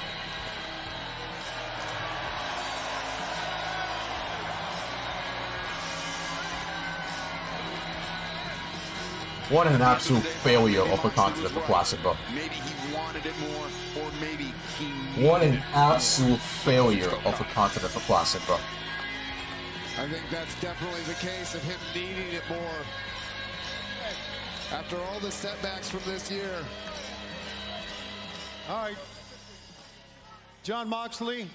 What an absolute failure of a Continental Classic, bro. Maybe he wanted it more, or maybe he... What an absolute failure of a Continental Classic, bro. I think that's definitely the case of him needing it more. After all the setbacks from this year. All right. John Moxley,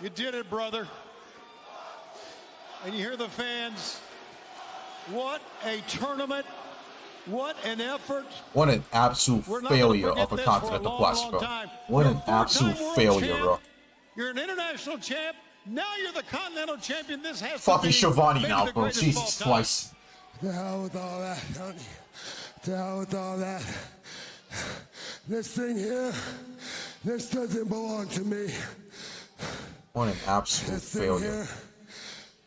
you did it, brother. And you hear the fans. What a tournament. What an effort. What an absolute failure of a Continental Classic, bro. What an absolute failure, bro. You're an international champ. Now you're the Continental Champion. This has fucking to be Schiavone maybe now, the bro. greatest Jesus of all time. Christ. To hell with all that, Tony. To hell with all that. This thing here, this doesn't belong to me. What an absolute This thing failure. here,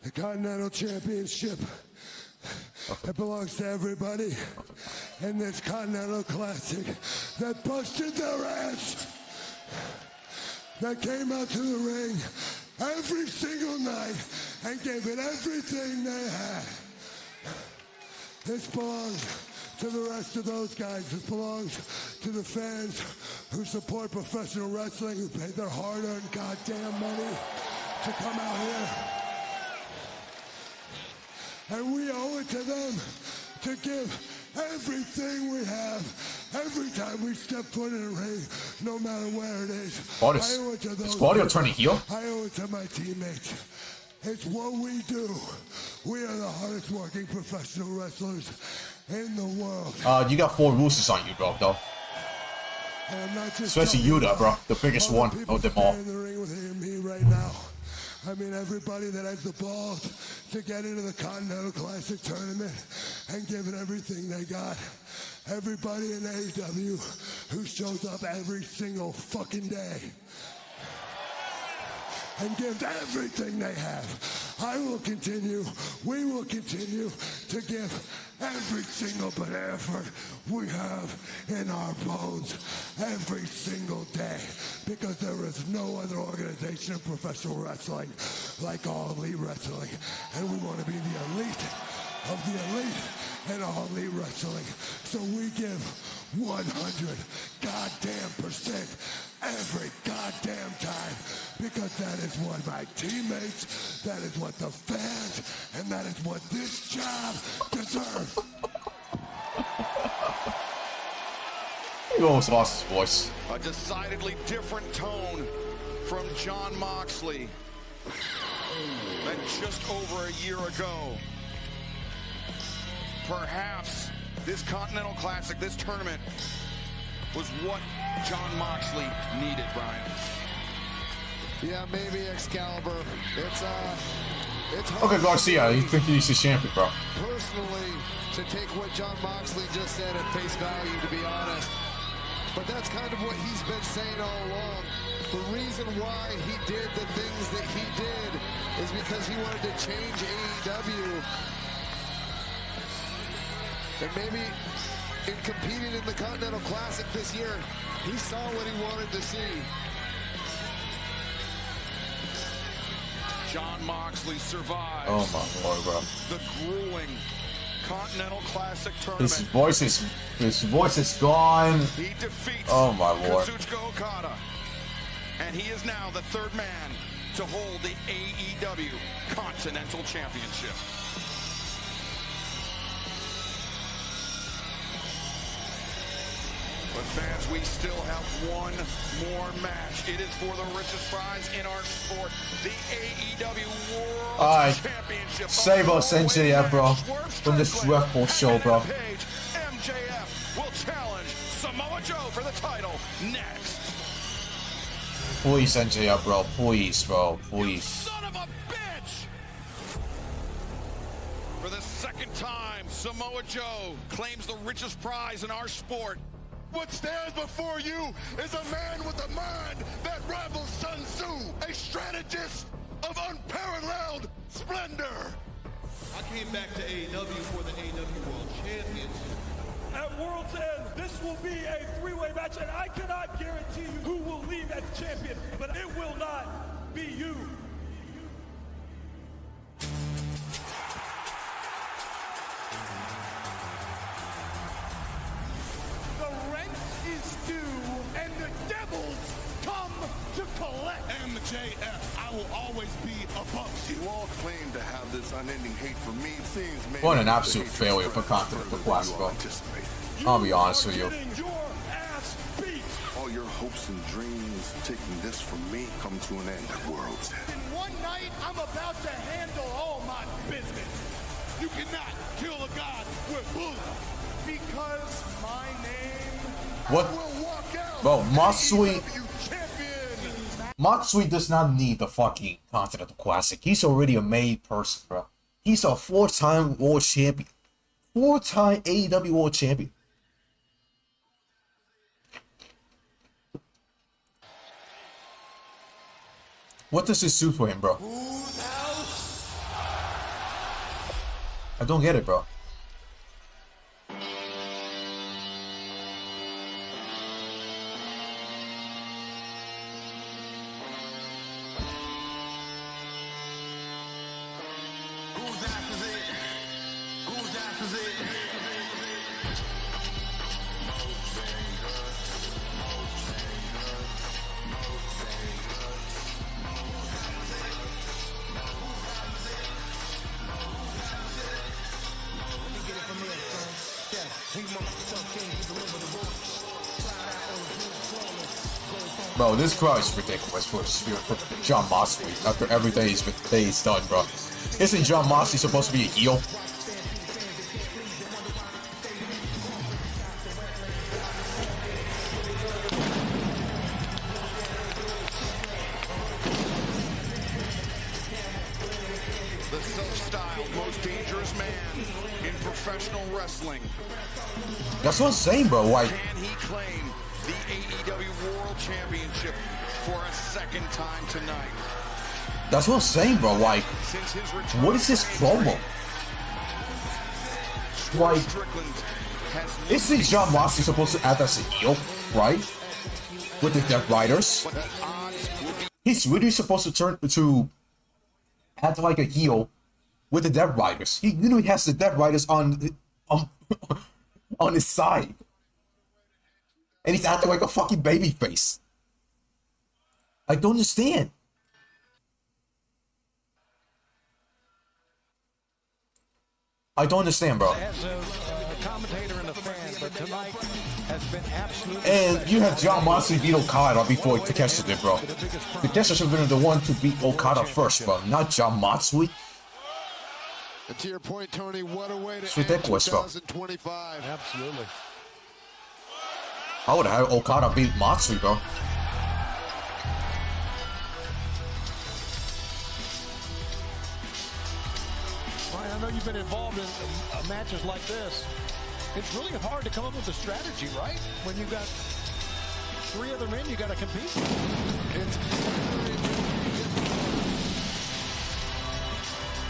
the Continental Championship, it belongs to everybody in this Continental Classic that busted their ass, that came out to the ring every single night and gave it everything they had. This belongs to the rest of those guys. This belongs to the fans who support professional wrestling, who paid their hard-earned goddamn money to come out here. And we owe it to them to give everything we have every time we step foot in a ring, no matter where it is. Claudius. I owe it to those Is Claudio turning heel? I owe it to my teammates. It's what we do. We are the hardest working professional wrestlers in the world. You got 4 Roosters on you, bro, though. Especially Yuta, bro. The biggest one of them all. In the ring with me right now. I mean, everybody that has the balls to get into the Continental Classic tournament and give it everything they got. Everybody in AEW who shows up every single fucking day and gives everything they have. I will continue, we will continue to give every single bit of effort we have in our bones every single day, because there is no other organization in professional wrestling like All Elite Wrestling, and we want to be the elite of the elite in All Elite Wrestling. So we give 100 goddamn % every goddamn time because that is what my teammates, that is what the fans, and that is what this job deserves. He almost lost his voice. A decidedly different tone from Jon Moxley than just over a year ago. Perhaps this Continental Classic, this tournament, was what Jon Moxley needed, Brian. Yeah, maybe Excalibur. It's hard. Okay, Garcia, you think he's a champion, bro? Personally, to take what Jon Moxley just said at face value, to be honest. But that's kind of what he's been saying all along. The reason why he did the things that he did is because he wanted to change AEW. And maybe in competing in the Continental Classic this year, he saw what he wanted to see. Jon Moxley survived. Oh my lord, bro. The grueling Continental Classic tournament. His voice is gone. He defeats oh my lord. Kazuchika Okada. And he is now the third man to hold the AEW Continental Championship. But fans, we still have one more match. It is for the richest prize in our sport, the AEW World Championship. Save us, MJF, bro. From this Swerve show, bro. MJF will challenge Samoa Joe for the title next. Please, MJF, bro. Please, bro. Please. Son of a bitch! For the second time, Samoa Joe claims the richest prize in our sport. What stands before you is a man with a mind that rivals Sun Tzu, a strategist of unparalleled splendor. I came back to AEW for the AEW World Championship. At World's End, this will be a three-way match, and I cannot guarantee you who will leave as champion, but it will not be you. And the devils come to collect. MJF, I will always be above you. You all claim to have this unending hate for me. It seems maybe what an absolute failure for Continental Classic, bro. I'll be honest with you. All your hopes and dreams taking this from me come to an end at World's End. In one night, I'm about to handle all my business. You cannot kill a god with bullets. Because my name What? Bro, Moxley does not need the fucking Continental Classic. He's already a made person, bro. He's a four-time world champion. Four-time AEW world champion. What does this do for him, bro? I don't get it, bro. Bro, this crowd is ridiculous for Jon Moxley after everything he's done, bro. Isn't Jon Moxley supposed to be a heel? The self-styled most dangerous man in professional wrestling. That's what I'm saying, bro. Like, can he claim the AEW World Championship for a second time tonight? that's what I'm saying, bro. Like, what is this promo? Like, isn't Jon Moxley supposed to act as a heel, right? With the Death Riders? He's really supposed to turn to act like a heel with the Death Riders. He literally has the Death Riders on his side. And he's acting like a fucking babyface. I don't understand. I don't understand, bro. As a commentator and a fan, but tonight has been absolutely And special. you have John Moxley beat Okada before Takeshita did, bro. Takeshita should have been the one to beat Okada first, bro, not John Moxley. And to your point, Tony, what a way to It's end ridiculous, bro. 2025. Absolutely. I would have Okada beat Moxley, bro. Brian, I know you've been involved in matches like this. It's really hard to come up with a strategy, right? When you've got 3 other men you got to compete with.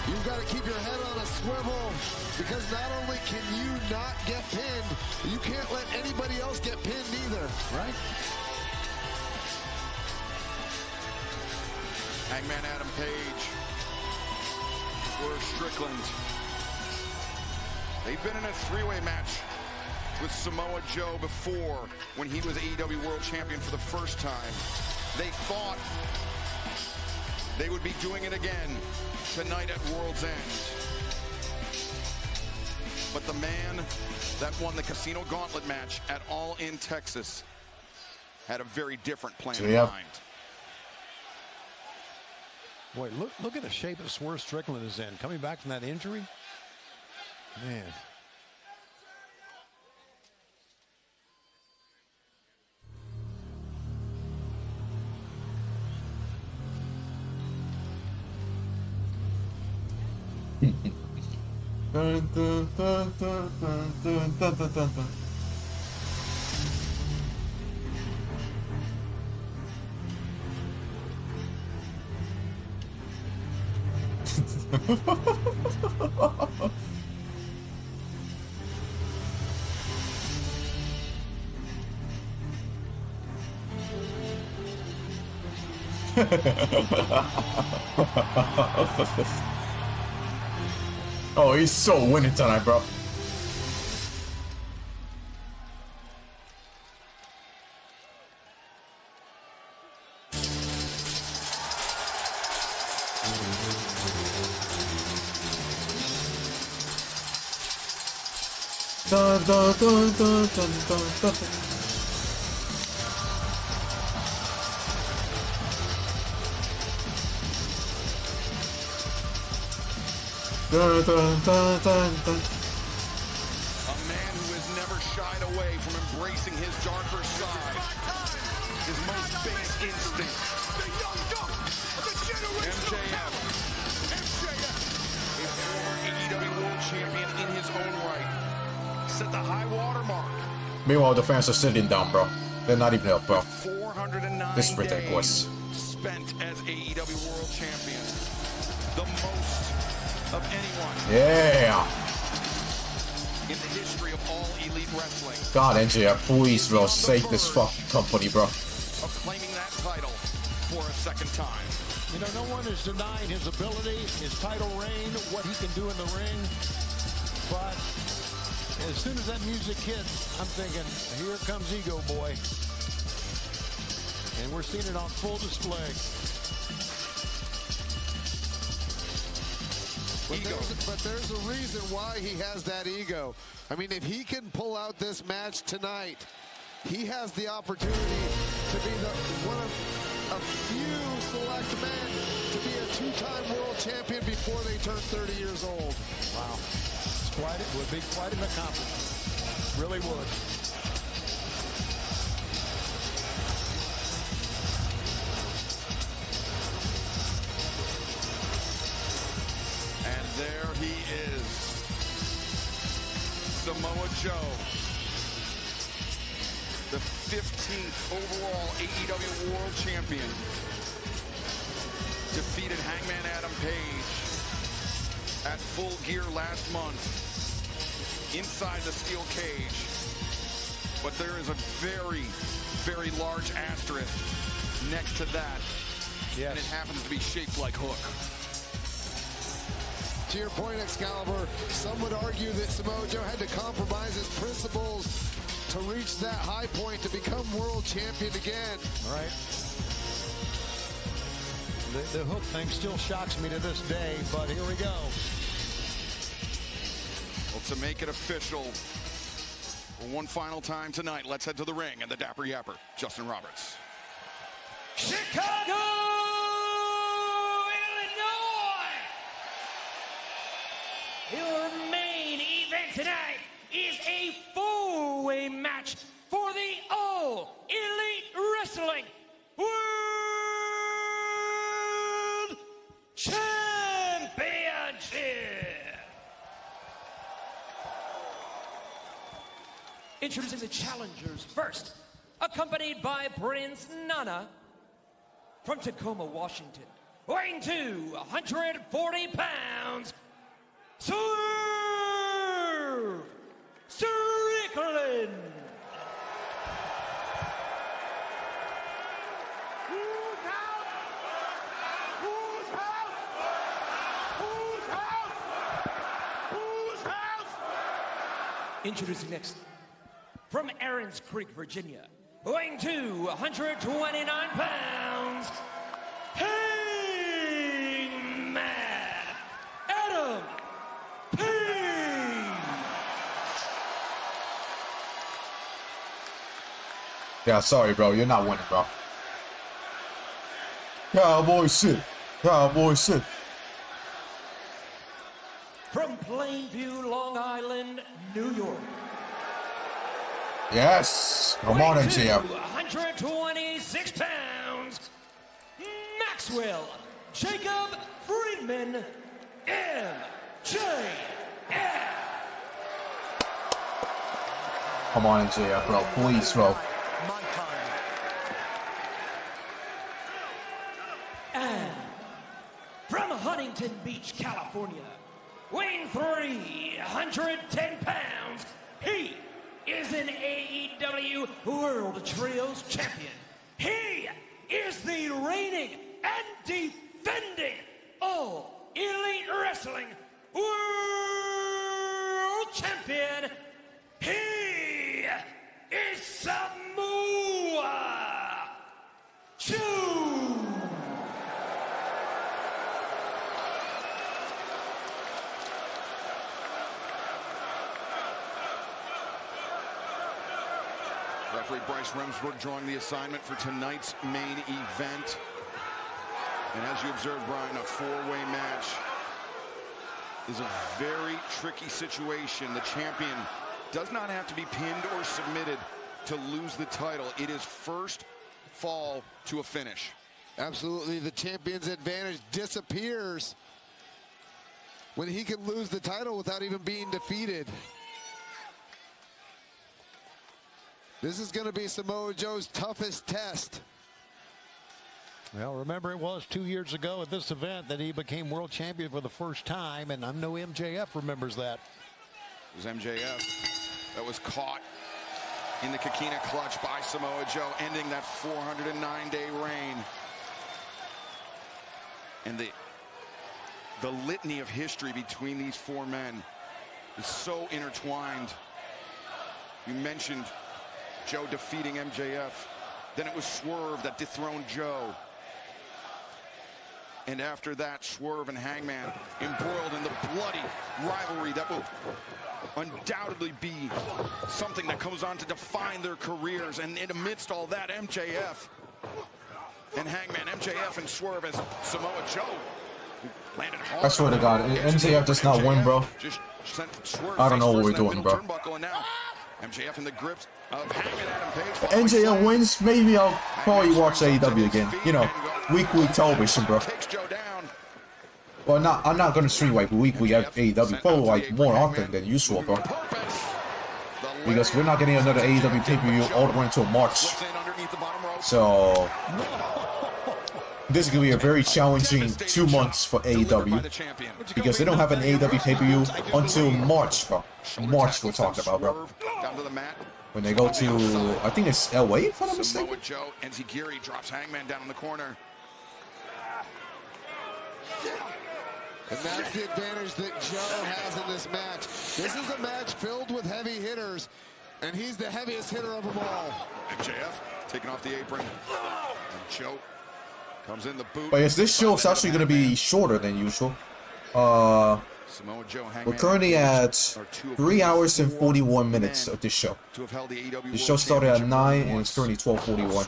You've got to keep your head on a swivel, because not only can you not get pinned, you can't let anybody else get pinned either. Right? Hangman Adam Page, Swerve Strickland. They've been in a 3-way match with Samoa Joe before, when he was AEW World Champion for the first time. They thought they would be doing it again tonight at World's End. But the man that won the Casino Gauntlet match at All In Texas had a very different plan in mind. Boy, look at the shape that Swerve Strickland is in. Coming back from that injury. Man. Dun, dun, dun, dun, dun, dun, dun, dun, dun, dun. Oh, he's so winning tonight, bro. Dun, dun, dun, dun, dun, dun, dun. Dun, dun, dun, dun, dun. A man who has never shied away from embracing his darker side, his most base instinct. The young duck, the MJF. A former AEW World Champion in his own right, set the high water mark. Meanwhile, the fans are sitting down, bro. They're not even up, bro. 409 This is ridiculous. days spent as AEW World Champion. The most of anyone. Yeah. In the history of all elite wrestling. God, MJF, please, bro, save this fucking company, bro. Of claiming that title for a second time. You know, no one is denying his ability, his title reign, what he can do in the ring. But as soon as that music hits, I'm thinking, here comes Ego Boy. And we're seeing it on full display. But there's a reason why he has that ego. I mean, if he can pull out this match tonight, he has the opportunity to be one of a few select men to be a 2-time world champion before they turn 30 years old. Wow. It would be quite an accomplishment. Really would. And there he is. Samoa Joe. The 15th overall AEW World Champion. Defeated Hangman Adam Page at Full Gear last month. Inside the steel cage. But there is a very, very large asterisk next to that. Yes. And it happens to be shaped like Hook. To your point, Excalibur, some would argue that Samoa Joe had to compromise his principles to reach that high point to become world champion again. All right. The Hook thing still shocks me to this day, but here we go. Well, to make it official, one final time tonight, let's head to the ring and the Dapper Yapper, Justin Roberts. Chicago, Illinois! Your main event tonight is a four-way match for the All Elite Wrestling World Championship. Introducing the challengers first, accompanied by Prince Nana from Tacoma, Washington, weighing 240 pounds, Swerve Strickland. Introducing next, from Aaron's Creek, Virginia, weighing 229 pounds, Hangman Adam Payne. Yeah, sorry, bro. You're not winning, bro. Cowboy shit. Cowboy shit. From Plainview, Long Island, New York. Yes. Come on, MJF. 126 pounds, Maxwell Jacob Friedman, MJF. Come on, MJF, bro. Please, bro. And from Huntington Beach, California, weighing 310 pounds, he is an AEW World Trios Champion. He is the reigning and defending All Elite Wrestling World Champion. He is Samoa Joe. Referee Bryce Remsburg drawing the assignment for tonight's main event. And as you observed, Brian, a four-way match is a very tricky situation. The champion does not have to be pinned or submitted to lose the title. It is first fall to a finish. Absolutely, the champion's advantage disappears when he can lose the title without even being defeated. This is going to be Samoa Joe's toughest test. Well, remember, it was 2 years ago at this event that he became world champion for the first time, and I know MJF remembers that. It was MJF that was caught in the Coquina clutch by Samoa Joe, ending that 409-day reign. And the litany of history between these four men is so intertwined. You mentioned Joe defeating MJF. Then it was Swerve that dethroned Joe. And after that, Swerve and Hangman embroiled in the bloody rivalry that will undoubtedly be something that comes on to define their careers. And amidst all that, MJF and Hangman, MJF and Swerve as Samoa Joe landed hard. I swear to God, MJF does not win, bro. I don't know what we're doing, bro. MJF in the grips of Hangman Adam Page. MJF wins, maybe I'll probably watch AEW again. You know, weekly television, bro. Well, I'm not gonna stream like weekly at AEW, probably like more often than usual, bro. Because we're not getting another AEW pay-per-view all the way until March. So this is gonna be a very challenging 2 months for AEW because they don't have an AEW pay-per-view until March, bro. March we're talking about, bro. When they go to, I think it's LA, if I'm not mistaken. Joe and Zigiri drops Hangman down in the corner. And that's the advantage that Joe has in this match. This is a match filled with heavy hitters, and he's the heaviest hitter of them all. MJF taking off the apron. And Joe comes in the boot. But yes, this show is actually going to be shorter than usual. Samoa Joe, We're Hangman, currently at 3 hours and 41 minutes of this show. The show started at 9 and it's currently 12:41.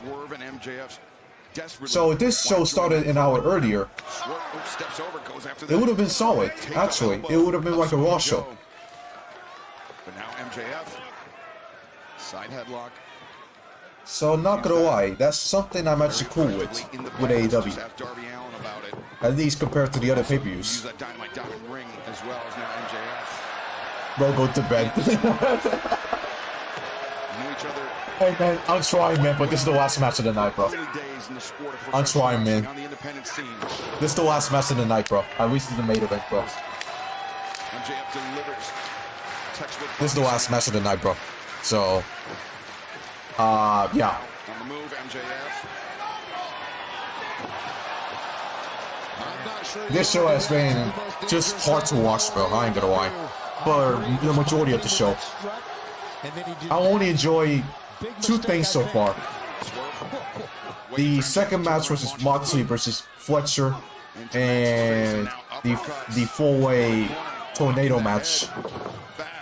So if this show started an hour earlier, it would have been solid. Actually, it would have been like a Raw show. But now MJF, side headlock. So not gonna lie, that's something I'm actually cool with AEW. At least compared to the other pay-per-views. Bro, go to bed. Hey man, I'm trying, man, but this is the last match of the night, bro. I'm trying, man. This is the last match of the night, bro. At least it's the main event, bro. This is the last match of the night, bro. So, yeah. On the move, MJF. This show has been just hard to watch, bro. I ain't gonna lie. For the majority of the show, I only enjoy two things so far. The second match was Moxley versus Fletcher, and the four-way tornado match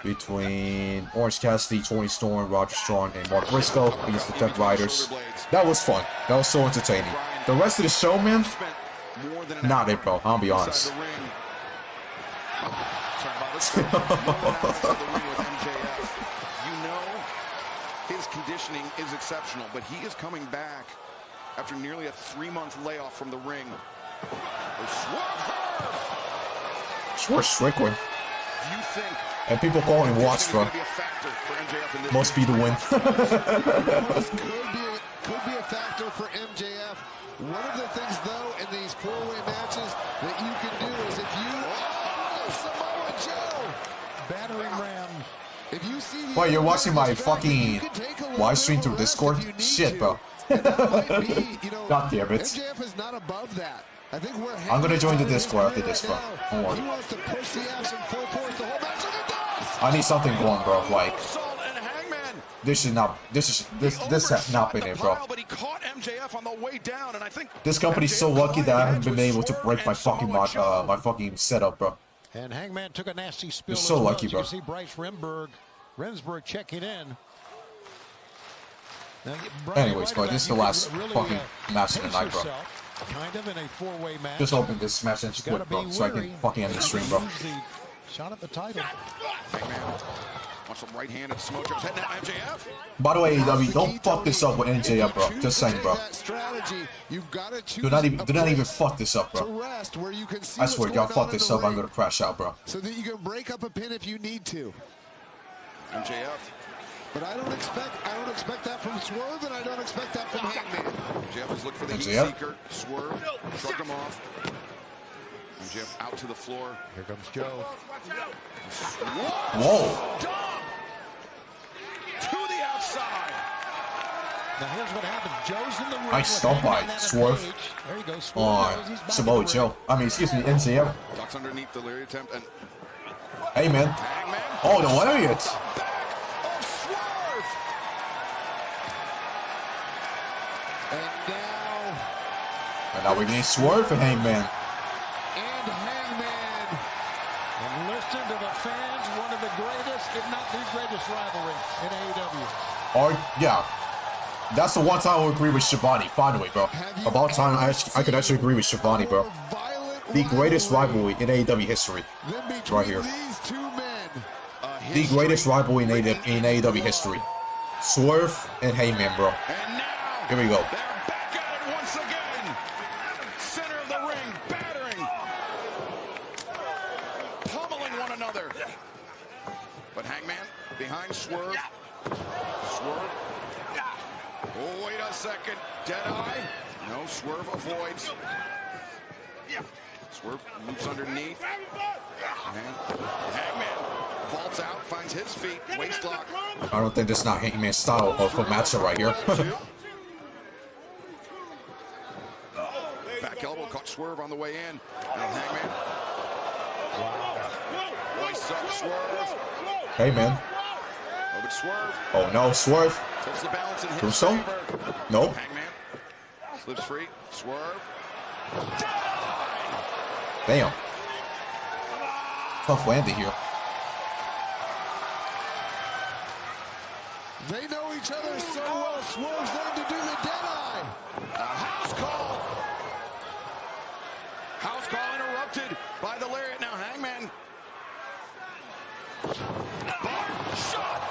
between Orange Cassidy, Toni Storm, Roger Strong, and Mark Briscoe against the Death Riders. That was fun. That was so entertaining. The rest of the show, man, not it, bro. I'll be honest. You know his conditioning is exceptional, but he is coming back after nearly a 3-month layoff from the ring. Swerve Strickland. And people call him Watch, bro. Must be the win. Could be a factor for MJF. One of the things, though, in these four-way matches that you can do is if you... Samoa Joe! Battering ram. If you see... Wait, you're watching my fucking live stream through Discord? Shit, bro. God damn it. MJF is not above that. I think we're I'm gonna join the Discord after this, bro. Don't worry. He wants to push the action full force the whole match, and it does! I need something going, bro. Like, this has not been it, bro. This company's so lucky that I haven't been able to break my fucking my fucking setup, bro. And Hangman took a nasty spill. You're so lucky, bro. You see Bryce Remsburg checking in. Now, Anyways, bro, this is the last fucking match of the night, bro. Kind of in a four-way match. Just hoping this match ends quick, bro, so I can fucking end the stream, bro. Shot at the title. Watch some right-handed Samoa Joe's head now, MJF. By the way, AEW, don't fuck this up with MJF, bro. Just saying, bro. Do not even fuck this up, bro. I swear, y'all fuck this up, I'm gonna crash out, bro. So that you can break up a pin if you need to. MJF. But I don't expect that from Swerve, and I don't expect that from Hangman. MJF is looking for the heat seeker. Swerve shrugged him off. MJF out to the floor. Here comes Joe. Whoa. To the outside. Now here's what happens. Joe's in the ring. I stopped by Swerve on Samoa Joe. I mean, excuse me, MJF. Ducks underneath the lariat attempt and. Hey, man. Oh, the lariat. And now we're getting Swerve and Hangman. And listen to the fans, one of the greatest, if not the greatest rivalry in AEW. Or, yeah. That's the one time I'll agree with Shivani, finally, bro. About time I could actually agree with Shivani, bro. The greatest rivalry in AEW history. Right here. The greatest rivalry in AEW history. Swerve and Hangman, bro. Here we go. But Hangman behind Swerve. Swerve. Oh, wait a second. Deadeye. No, Swerve avoids. Swerve moves underneath. And Hangman vaults out, finds his feet. Waist lock. I don't think this is not Hangman's style of a matchup right here. Back elbow caught Swerve on the way in. Now Hangman. Hoists up Swerve. Hey, man. Swerve. Oh, no, Swerve. Tilts the balance in his Crusoe? favor. Nope. Hangman slips free. Swerve. Damn. Tough landing here. They know each other so well. Swerve's learned to do the deadeye. A house call. House call interrupted by the lariat. Now Hangman.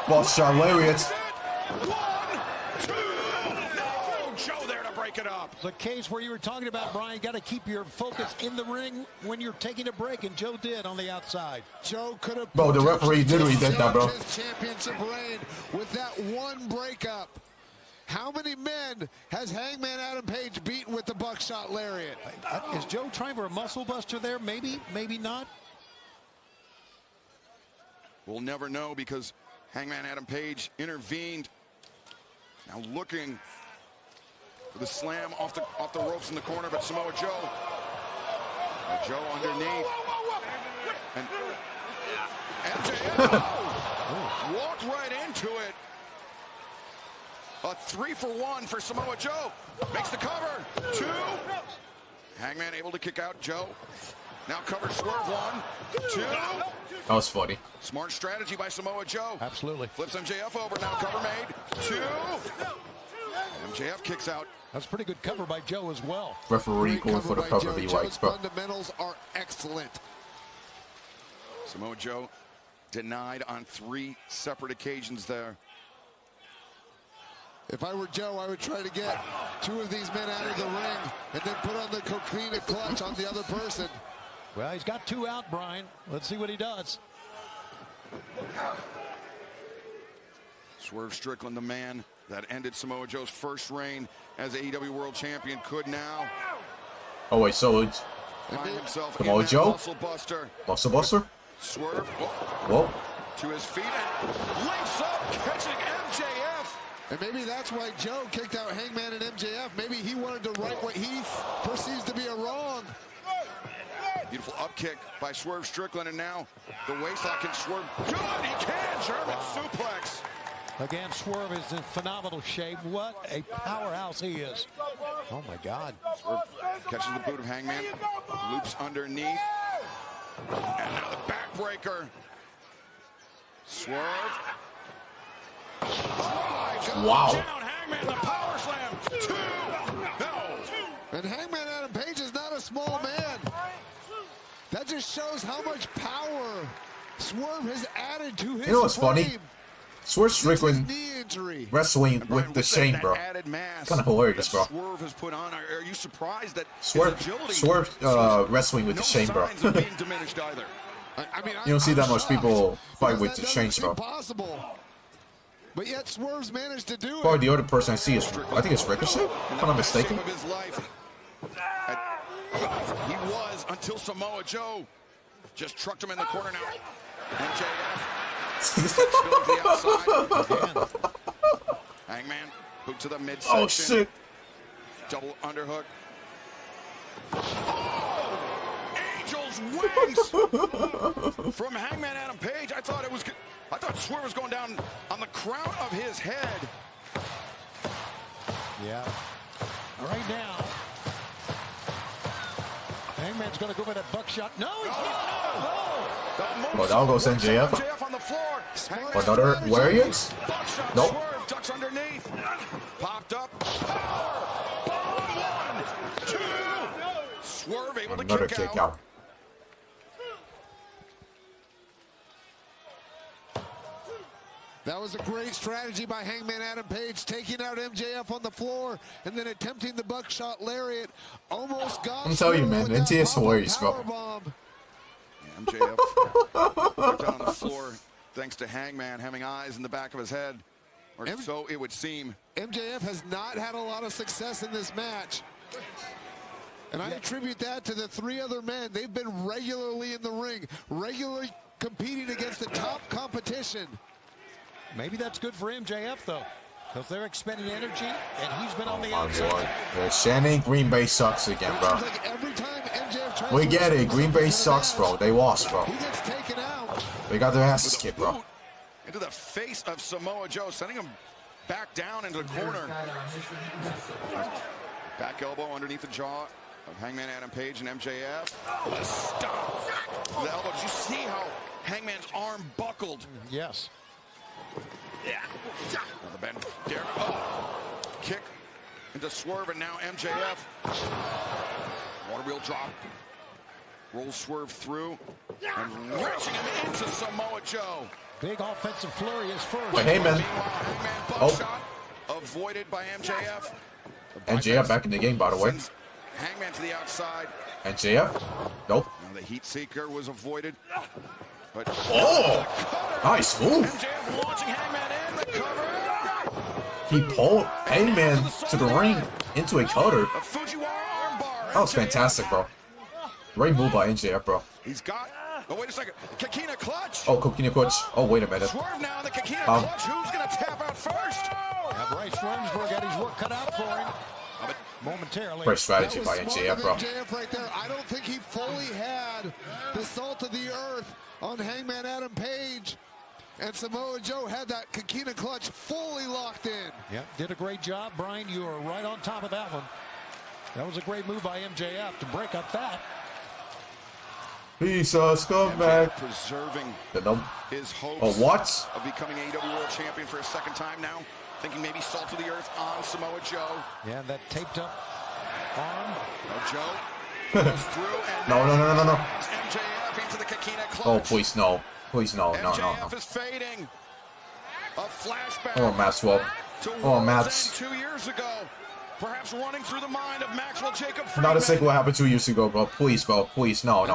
Ball shot lariat. 1, 2. No, Joe there to break it up. The case where you were talking about, Brian, got to keep your focus in the ring when you're taking a break, and Joe did on the outside. Joe could have. Bro, the referee literally did that, bro. His championship reign with that one breakup. How many men has Hangman Adam Page beaten with the buckshot lariat? Is Joe trying for a muscle buster there? Maybe, maybe not. We'll never know because Hangman Adam Page intervened. Now looking for the slam off the ropes in the corner, but Samoa Joe. Joe underneath. And MJF walked right into it. A 3-for-1 for Samoa Joe. Makes the cover. 2. Hangman able to kick out Joe. Now covers Swerve. 1, 2. That was funny. Smart strategy by Samoa Joe. Absolutely. Flips MJF over. Now cover made. 2. MJF kicks out. That's pretty good cover by Joe as well. Referee going for the cover that he likes, bro. Fundamentals are excellent. Samoa Joe denied on 3 separate occasions there. If I were Joe, I would try to get 2 of these men out of the ring and then put on the coquina clutch on the other person. Well, he's got 2 out, Brian. Let's see what he does. Swerve Strickland, the man that ended Samoa Joe's first reign as AEW World Champion, could now. Oh wait, so it's find himself Samoa Joe? Muscle Buster. Muscle Buster? Swerve. Whoa. To his feet and leaps up, catching MJF. And maybe that's why Joe kicked out Hangman and MJF. Maybe he wanted to right what he perceives to be a wrong. Beautiful up kick by Swerve Strickland, and now the waistlock can Swerve. Good, he can. German suplex. Again, Swerve is in phenomenal shape. What a powerhouse he is. Oh, my God. Swerve catches the boot of Hangman, loops underneath. And now the backbreaker. Swerve. Wow. Down, Hangman, the power slam. 2. No. And Hangman Adam Page is not a small man. That just shows how much power Swerve has added to his You know what's funny? Swerve Strickland wrestling with the Shane, bro. Kind of hilarious, bro. Swerve has put on. Are you surprised that Swerve wrestling with the Shane, bro. signs of being diminished either? You don't see that much people fight with the Shane, bro. But yet Swerve's managed to do it. Probably the other person I see is, I think it's Ricochet, if I'm not mistaken. He was until Samoa Joe just trucked him in the corner now. MJF. Still to the outside. Hangman, boot to the midsection. Oh, shit. Double underhook. Oh! Angel's wings from Hangman Adam Page. I thought Swerve was going down on the crown of his head. Yeah. Right now, Hangman's going to go for that buckshot. No, he's not. No. Well, down goes MJF. On the floor. Another Warriors? Nope. Swerve ducks underneath. Popped up. Power. Bomb. 1, 2. Swerve able Another to kick out. That was a great strategy by Hangman Adam Page, taking out MJF on the floor and then attempting the buckshot lariat. Almost got. I'm telling you, man, NT is hilarious, bro. MJF put down on the floor thanks to Hangman having eyes in the back of his head, or so it would seem. MJF has not had a lot of success in this match. And I attribute that to the 3 other men. They've been regularly in the ring, regularly competing against the top competition. Maybe that's good for MJF, though, because they're expending energy, and he's been on the outside. Shannon, Green Bay sucks again, bro. Like every time MJF tries We get it. Green Bay sucks, bro. They lost, bro. He gets taken out. They got their asses kicked, bro. Into the face of Samoa Joe, sending him back down into the corner. Back elbow underneath the jaw of Hangman Adam Page and MJF. The stomp. The elbow. Did you see how Hangman's arm buckled? Yes. Yeah. The bend. Kick into Swerve, and now MJF. Water wheel drop. Rolls Swerve through. And wrenching him into Samoa Joe. Big offensive flurry is first. But Heyman. Shot avoided by MJF. MJF back in the game, by the way. Hangman to the outside. MJF. Nope. Now the heat seeker was avoided. But nice move. MJF launching Hangman in the cover. He pulled Hangman to the ring into a cutter. That was fantastic, bro. Great move by MJF, bro. He's got. Oh, wait a second. Kakina clutch. Oh, Kakina clutch. Oh, wait a minute. Swerve now, the Kakina clutch. Who's going to tap out first? Yeah, Bryce Remsburg got his work cut out for him. Momentarily. Great strategy by MJF, bro. MJF right there. I don't think he fully had the salt of the earth on Hangman Adam Page. And Samoa Joe had that Kakina clutch fully locked in. Yeah, did a great job, Brian. You are right on top of that one. That was a great move by MJF to break up that. Peace, scumbag. Preserving his hopes of becoming AEW World Champion for a second time now. Thinking maybe salt of the earth on Samoa Joe. Yeah, that taped up arm. Joe goes through and no. MJF into the Kakina clutch. Oh, please, no. Please, no. MJF is fading. A flashback. Oh, Maxwell. Oh, Max. 2 years ago. Perhaps running through the mind of Maxwell Jacob Friedman. Not a second what happened 2 years ago, bro. Please, bro. Please, no.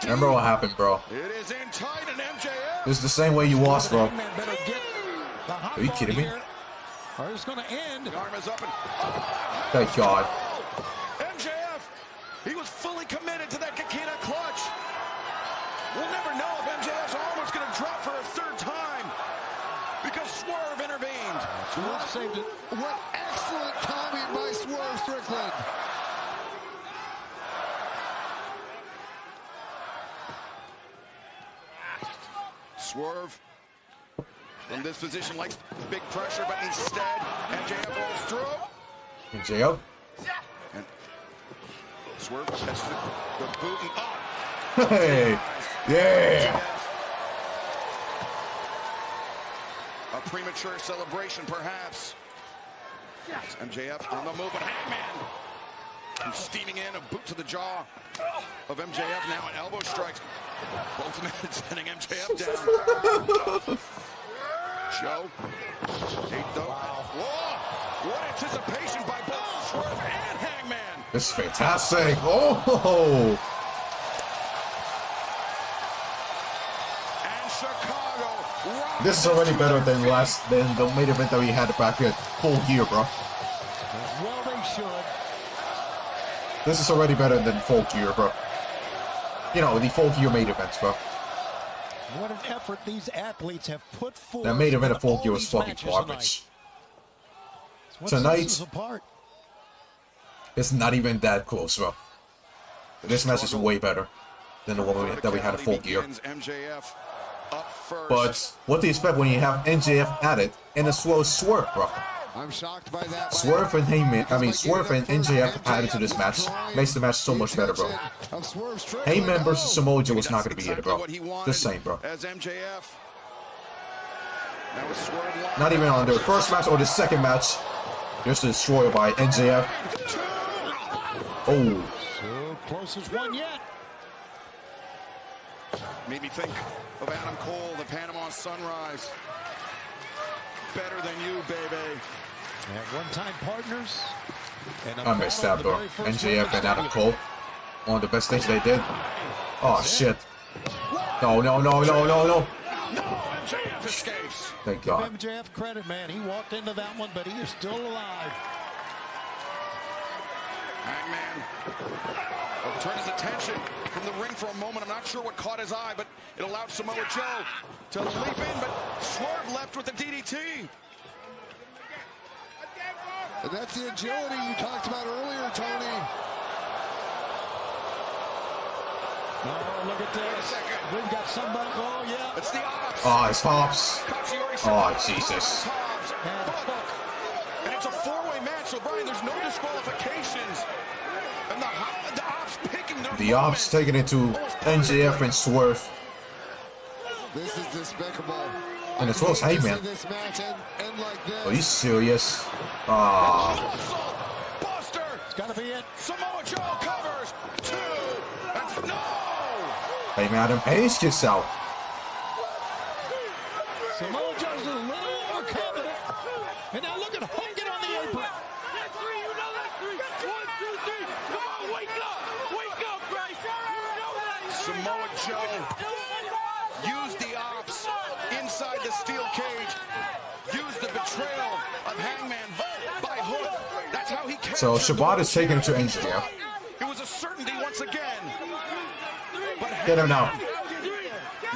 Remember what happened, bro. It is in tight, and MJF. This is the same way you lost, bro. Are you kidding me? Or it's going to end. The arm is up and... Thank God. MJF, he was fully committed to that Kakina clutch. We'll never know if MJF's arm was going to drop for a third time because Swerve intervened. Swerve saved it. What excellent timing by Swerve Strickland. Swerve from this position likes big pressure, but instead MJF rolls through. MJF. And Swerve catches the boot and up. Hey, yeah. A premature celebration, perhaps. MJF on the move, but Hangman and steaming in, a boot to the jaw of MJF. Now an elbow strikes. Both men sending MJF down. Joe. Whoa! What anticipation by both Swerve and Hangman. This is fantastic. Oh! And Chicago. This is already better than the main event that we had back here. Full Gear, bro. Well, they should. This is already better than Full Gear, bro. You know, the Full Gear main events, bro. What an effort these athletes have put forth. That main event of Full Gear was fucking garbage. Tonight, it's not even that close, bro. This match is way better than the one that we had at Full Gear. But what do you expect when you have MJF at it and a slow Swerve, bro? I'm shocked by that. Swerve and Swerve and MJF added to this match makes the match so much better, bro. Heyman versus Samoa Joe was not going to be it, bro. Just saying, bro. Not even on their first match or the second match. Just destroyed by MJF. Oh. So close as one yet. Made me think of Adam Cole, the Panama Sunrise. Better than you, baby. At one-time partners. I missed that, bro. MJF and Adam Cole. One of the best things they did. Oh, shit. No. MJF escapes. Thank God. Give MJF credit, man. He walked into that one, but he is still alive. Hangman turned his attention from the ring for a moment. I'm not sure what caught his eye, but it allowed Samoa Joe to leap in, but Swerve left with the DDT. And that's the agility you talked about earlier, Tony. Oh, look at this. We've got somebody. Oh, yeah. It's the Ops. Oh, it's Hobbs. Oh, Jesus. And it's a four-way match, so Brian, there's no disqualifications. The Ops taking it to MJF and Swerve. This is despicable. And as well as Hangman. Are you serious? Buster. It's gotta be it. Samoa Joe covers. 2. And no. Hangman Adam Page gets out. Samoa Joe's a little overconfident. And now look at Hogan on the apron. That's 3, you know that 3. 1, 2, 3. Come on, wake up. Wake up, Bryce. You know that. Samoa Joe used the Ops inside the steel cage. Used the betrayal of Hangman by hook. That's how he came. So Shibata's taking it to MJF. It was a certainty once again. But Get him now.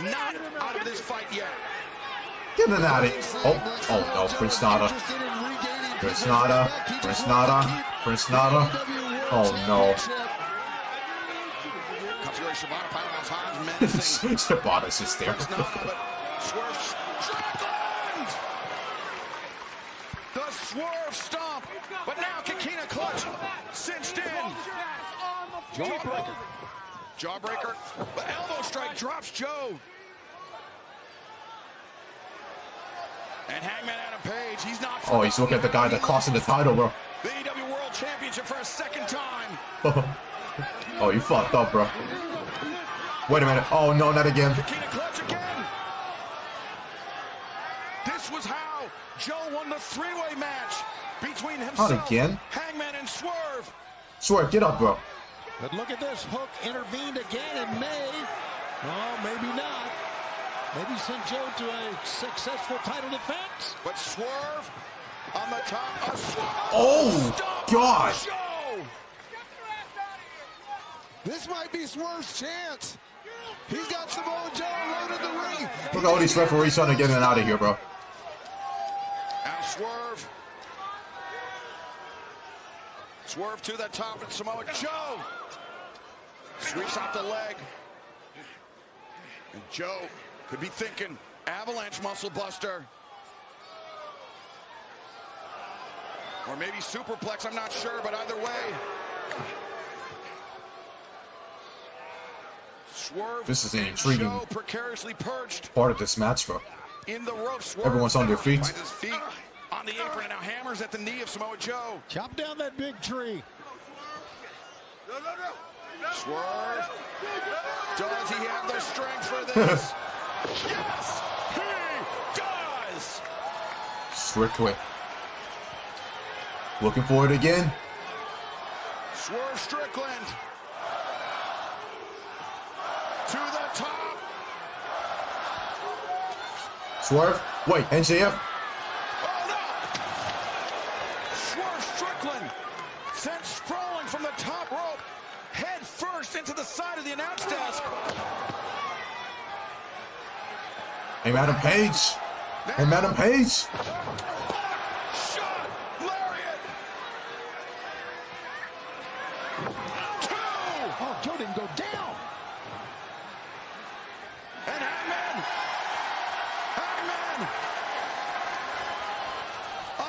not out of this fight yet. Get him out of it. Oh no, Prince Nana. Prince Nana. Prince Nana. Prince Nana. Oh no. Shibata's just there. The Swerve stomp, but now Kikina clutch, cinched in. Jawbreaker. Jawbreaker. The elbow strike drops Joe. And Hangman Adam Page, he's not. Oh, he's looking at the guy that cost him the title, bro. The AEW World Championship for a second time. Oh, you fucked up, bro. Wait a minute. Oh no, not again. Kikina clutch again. This was how Joe won the three-way match between himself, Not again. Hangman, and Swerve. Swerve, get up, bro. But look at this. Hook intervened again and may. Oh, maybe not. Maybe send Joe to a successful title defense. But Swerve on the top of Swerve. Oh, God. Joe. This might be Swerve's chance. He's got Samoa Joe alone in the ring. Look at all these referees trying to get in and out of here, bro. Now Swerve. Swerve to the top and Samoa Joe. Sweeps out the leg. And Joe could be thinking avalanche muscle buster. Or maybe superplex, I'm not sure, but either way. Swerve. This is an intriguing Joe precariously perched part of this match, bro. in the ropes. Swerve Everyone's on their feet. finds his feet on the apron and now hammers at the knee of Samoa Joe. Chop down that big tree. Swerve. Does he have the strength for this? Yes, he does. Strickland. Looking for it again. Swerve Strickland. To the top. Swerve. Wait, MJF. Oh no! Swerve Strickland sent sprawling from the top rope, head first into the side of the announce desk. Hey, Madam Page. Hey, Madam Page. Shot, lariat. 2. Oh, Joe didn't go down. And Hangman.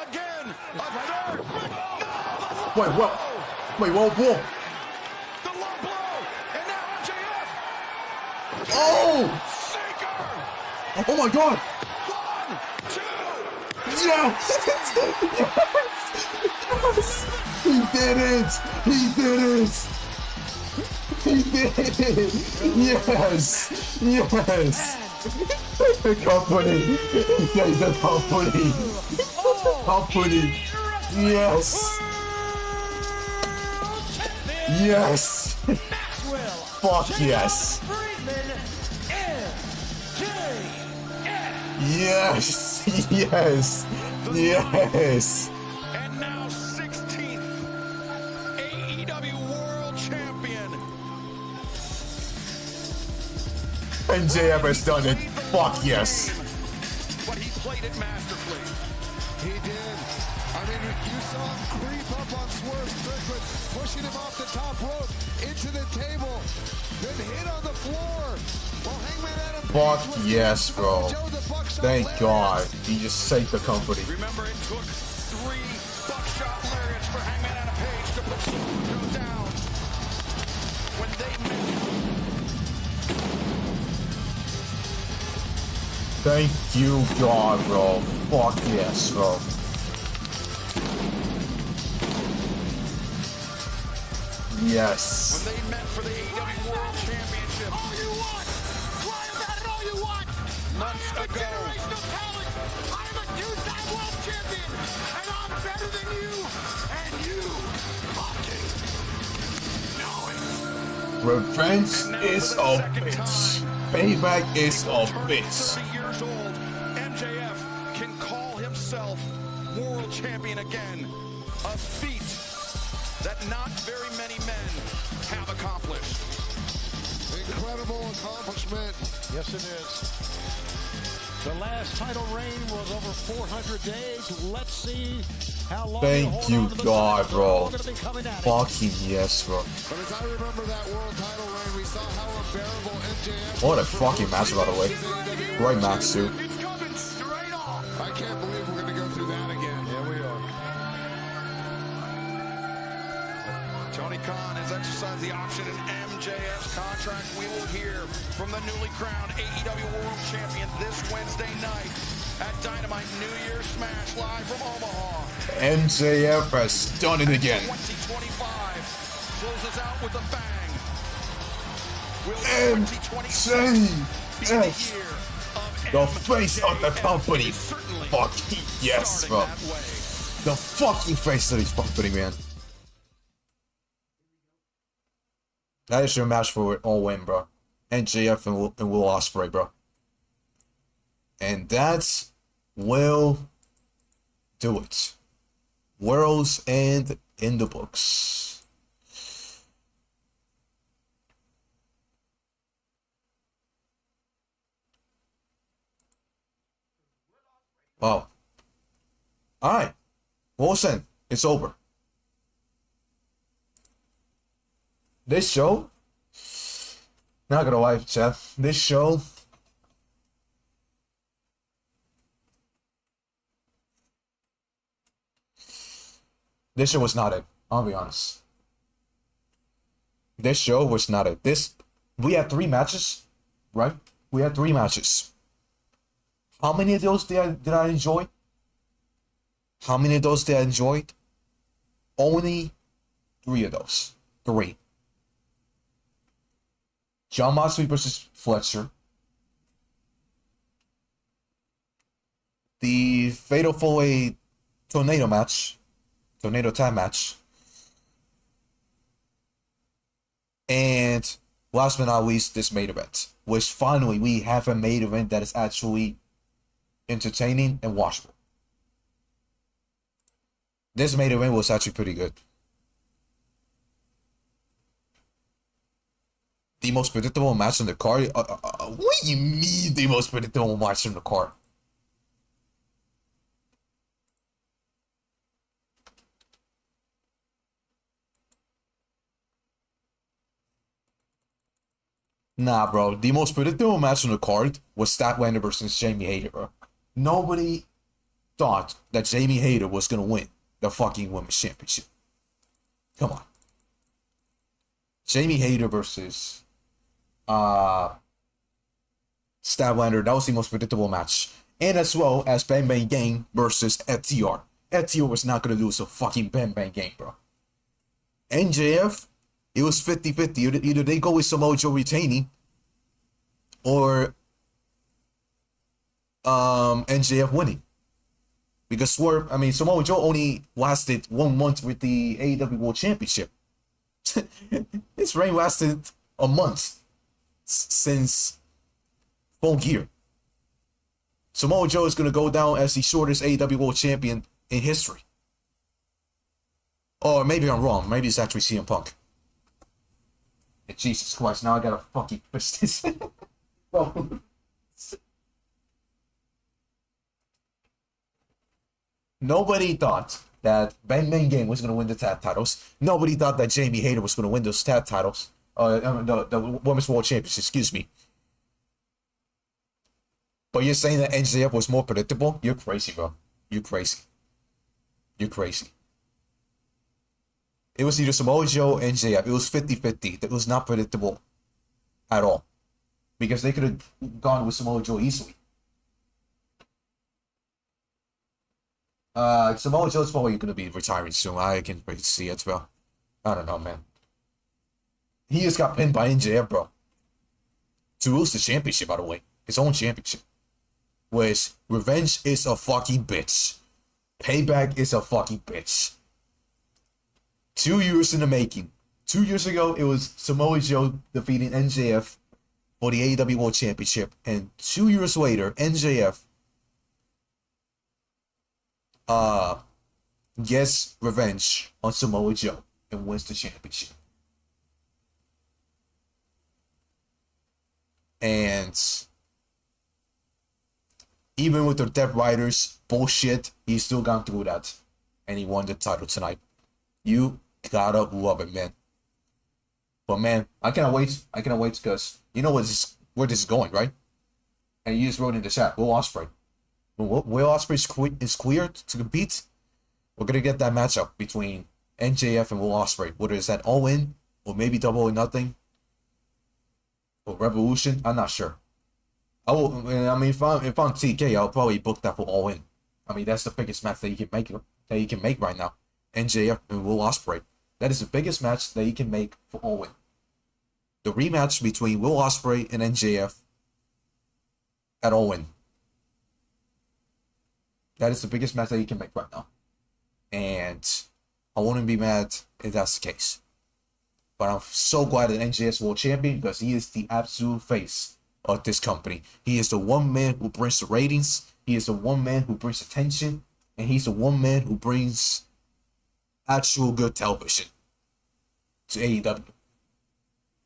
Again, a third. No, Wait, what? Wait, whoa, whoa. the low blow. And now MJF. Oh! Oh my God! 1, 2. Yes! Yes! He did it! He did it! He did it! Yes! Yes! The company! Yes, the company! Company! Yes! Yes! Fuck yes! Yes! Yes! Yes! And now 16th AEW World Champion. MJF has done it. Fuck yes. But he played it masterfully. He did. I mean, you saw him creep up on Swerve Strickland, pushing him off the top rope into the table, then hit on the floor. While Hangman Adam Fuck yes, bro. Thank God. He just saved the company. Remember, it took 3 buckshot lariats for Hangman Adam Page to put Joe down. When they Thank you, God, bro. Fuck yes, bro. Yes. When they met for the AEW World Championship. All you want! Cry about it all you want! Months I'm a ago. generational talent! I'm a two-time world champion! And I'm better than you! And you fucking know it! Revenge is a bitch. Payback is a bitch. 30 years old, MJF can call himself world champion again. A feat that not very many men have accomplished. Incredible accomplishment. Yes, it is. The last title reign was over 400 days. Let's see how long. Thank you, God, bro. Fucking yes, bro. But as I remember that world title reign, we saw how unbearable MJF. What a fucking match, by the way. Great match, too. It's coming straight off. I can't believe we're going to go through that again. Here we are. Tony Khan has exercised the option in MJF's contract. We will hear from the newly crowned AEW World Champion this Wednesday night at Dynamite New Year's Smash live from Omaha. MJF has done it again. 2025 closes out with a bang. Will MJF, the face of the company. Fucking yes, bro. The fucking face of this company, man. That is your match for all win, bro. MJF and Will Ospreay, bro. And that will do it. World's End in the books. Wow. Alright. World's End. It's over. This show, not gonna lie, Jeff, this show, was not it. I'll be honest. This show was not it. We had 3 matches, right? We had 3 matches. How many of those did I enjoy? How many of those did I enjoy? Only 3 of those. 3. Jon Moxley versus Fletcher. The Fatal 4-Way Tornado match. Tornado Tag match. And last but not least, this main event. Which finally we have a main event that is actually entertaining and watchable. This main event was actually pretty good. The most predictable match on the card? What do you mean the most predictable match on the card? Nah, bro. The most predictable match on the card was Statlander versus Jamie Hayter, bro. Nobody thought that Jamie Hayter was going to win the fucking Women's Championship. Come on. Jamie Hayter versus Statlander, that was the most predictable match. And as well as Bang Bang Gang versus FTR. FTR was not going to lose a fucking Bang Bang Gang, bro. MJF, it was 50-50. Either they go with Samoa Joe retaining or MJF winning. Because Samoa Joe only lasted 1 month with the AEW World Championship. His reign lasted a month since Full Gear. Samoa Joe is going to go down as the shortest AEW World Champion in history. Or maybe I'm wrong. Maybe it's actually CM Punk. And Jesus Christ, now I gotta fucking fix this. Bro. Nobody thought that Bang Bang Gang was going to win the tag titles. Nobody thought that Jamie Hayter was going to win those tag titles. The Women's World Championship, excuse me. But you're saying that MJF was more predictable? You're crazy, bro. You're crazy. You're crazy. It was either Samoa Joe or MJF. It was 50-50. It was not predictable at all. Because they could have gone with Samoa Joe easily. Samoa Joe's probably gonna be retiring soon. I can wait to see it, bro. I don't know, man. He just got pinned by MJF, bro. To lose the championship, by the way. His own championship. Which, revenge is a fucking bitch. Payback is a fucking bitch. 2 years in the making. 2 years ago, it was Samoa Joe defeating MJF for the AEW World Championship. And 2 years later, MJF gets revenge on Samoa Joe and wins the championship. And even with the Death Riders bullshit, he's still gone through that. And he won the title tonight. You gotta love it, man. But man, I cannot wait. I cannot wait because you know where this is going, right? And you just wrote in the chat, Will Ospreay. When Will Ospreay is cleared to compete, we're gonna get that matchup between MJF and Will Ospreay. Whether it's at All In or maybe Double or Nothing or Revolution, I'm not sure. I mean, if I'm TK, I'll probably book that for All In. I mean, that's the biggest match that you can make right now. MJF and Will Ospreay. That is the biggest match that you can make for All In. The rematch between Will Ospreay and MJF at All In. That is the biggest match that you can make right now. And I wouldn't be mad if that's the case. But I'm so glad that MJF is world champion because he is the absolute face of this company. He is the one man who brings the ratings. He is the one man who brings attention. And he's the one man who brings actual good television to AEW.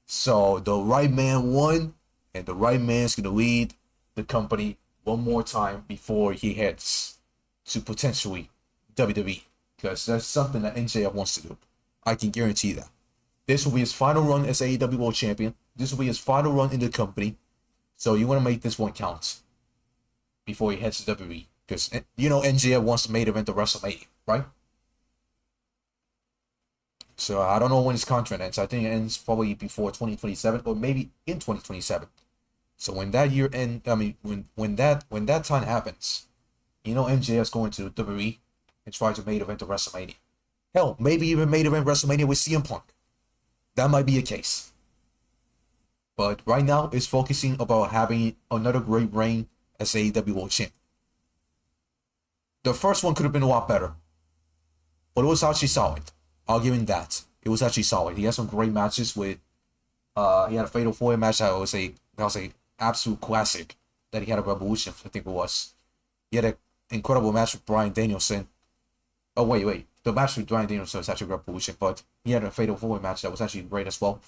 So the right man won, and the right man's going to lead the company one more time before he heads to potentially WWE. Because that's something that MJF wants to do. I can guarantee that. This will be his final run as AEW World Champion. This will be his final run in the company. So you want to make this one count before he heads to WWE. Because, you know, MJF wants to main event the WrestleMania, right? So I don't know when his contract ends. I think it ends probably before 2027 or maybe in 2027. So when that year end, I mean, when that time happens, you know, MJF's going to WWE and try to main event the WrestleMania. Hell, maybe even main event WrestleMania with CM Punk. That might be a case. But right now, it's focusing about having another great reign as AEW World Champ. The first one could have been a lot better, but it was actually solid. I'll give him that. It was actually solid. He had some great matches with. He had a Fatal 4 match that was a absolute classic that he had a Revolution, I think it was. He had an incredible match with Bryan Danielson. Oh wait, the match with Bryan Danielson was actually Revolution, but he had a Fatal 4 match that was actually great as well.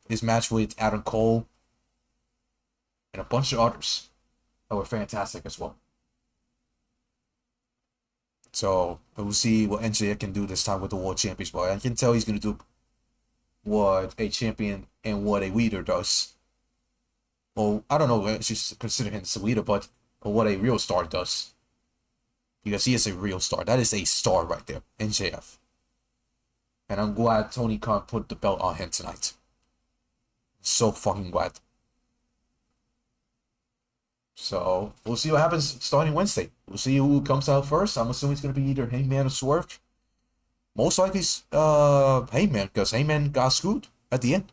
His match with Adam Cole and a bunch of others that were fantastic as well. So we'll see what NJF can do this time with the World Championship. I can tell he's going to do what a champion and what a leader does. Well, I don't know if she's consider him as a leader, but what a real star does. Because he is a real star. That is a star right there, NJF. And I'm glad Tony Khan put the belt on him tonight. So fucking glad. So, we'll see what happens starting Wednesday. We'll see who comes out first. I'm assuming it's going to be either Hangman or Swerve. Most likely Hangman, because Hangman got screwed at the end.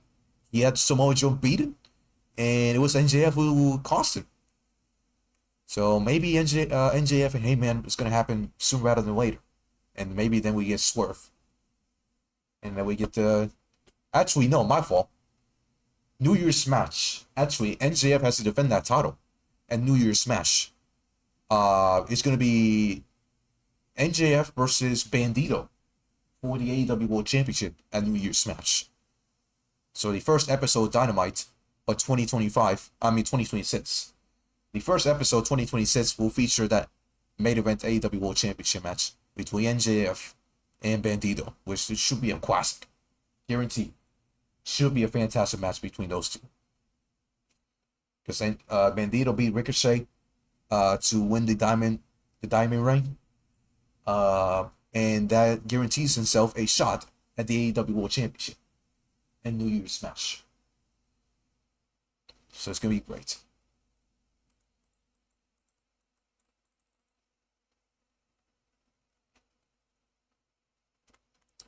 He had Samoa Joe beaten, and it was MJF who cost him. So, maybe MJF and Hangman is going to happen sooner rather than later. And maybe then we get Swerve. And then we get the... Actually, no, my fault. New Year's match. Actually, MJF has to defend that title. And New Year's Smash. It's going to be MJF versus Bandito for the AEW World Championship at New Year's Smash. So the first episode of Dynamite of 2026. The first episode 2026 will feature that main event AEW World Championship match between MJF and Bandito, which should be a classic. Guaranteed. Should be a fantastic match between those two. Because Bandito beat Ricochet to win the diamond ring. And that guarantees himself a shot at the AEW World Championship and New Year's Smash. So it's going to be great.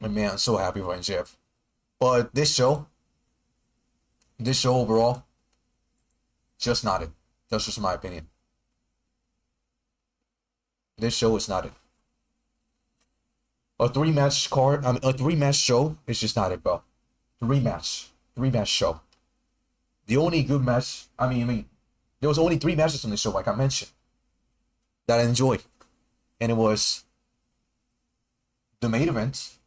And man, I'm so happy for MJF. But this show overall, just not it. That's just my opinion. This show is not it. A 3-match card, a 3-match show is just not it, bro. 3-match show. The only good match, there was only 3 matches on the show, like I mentioned, that I enjoyed. And it was the main event,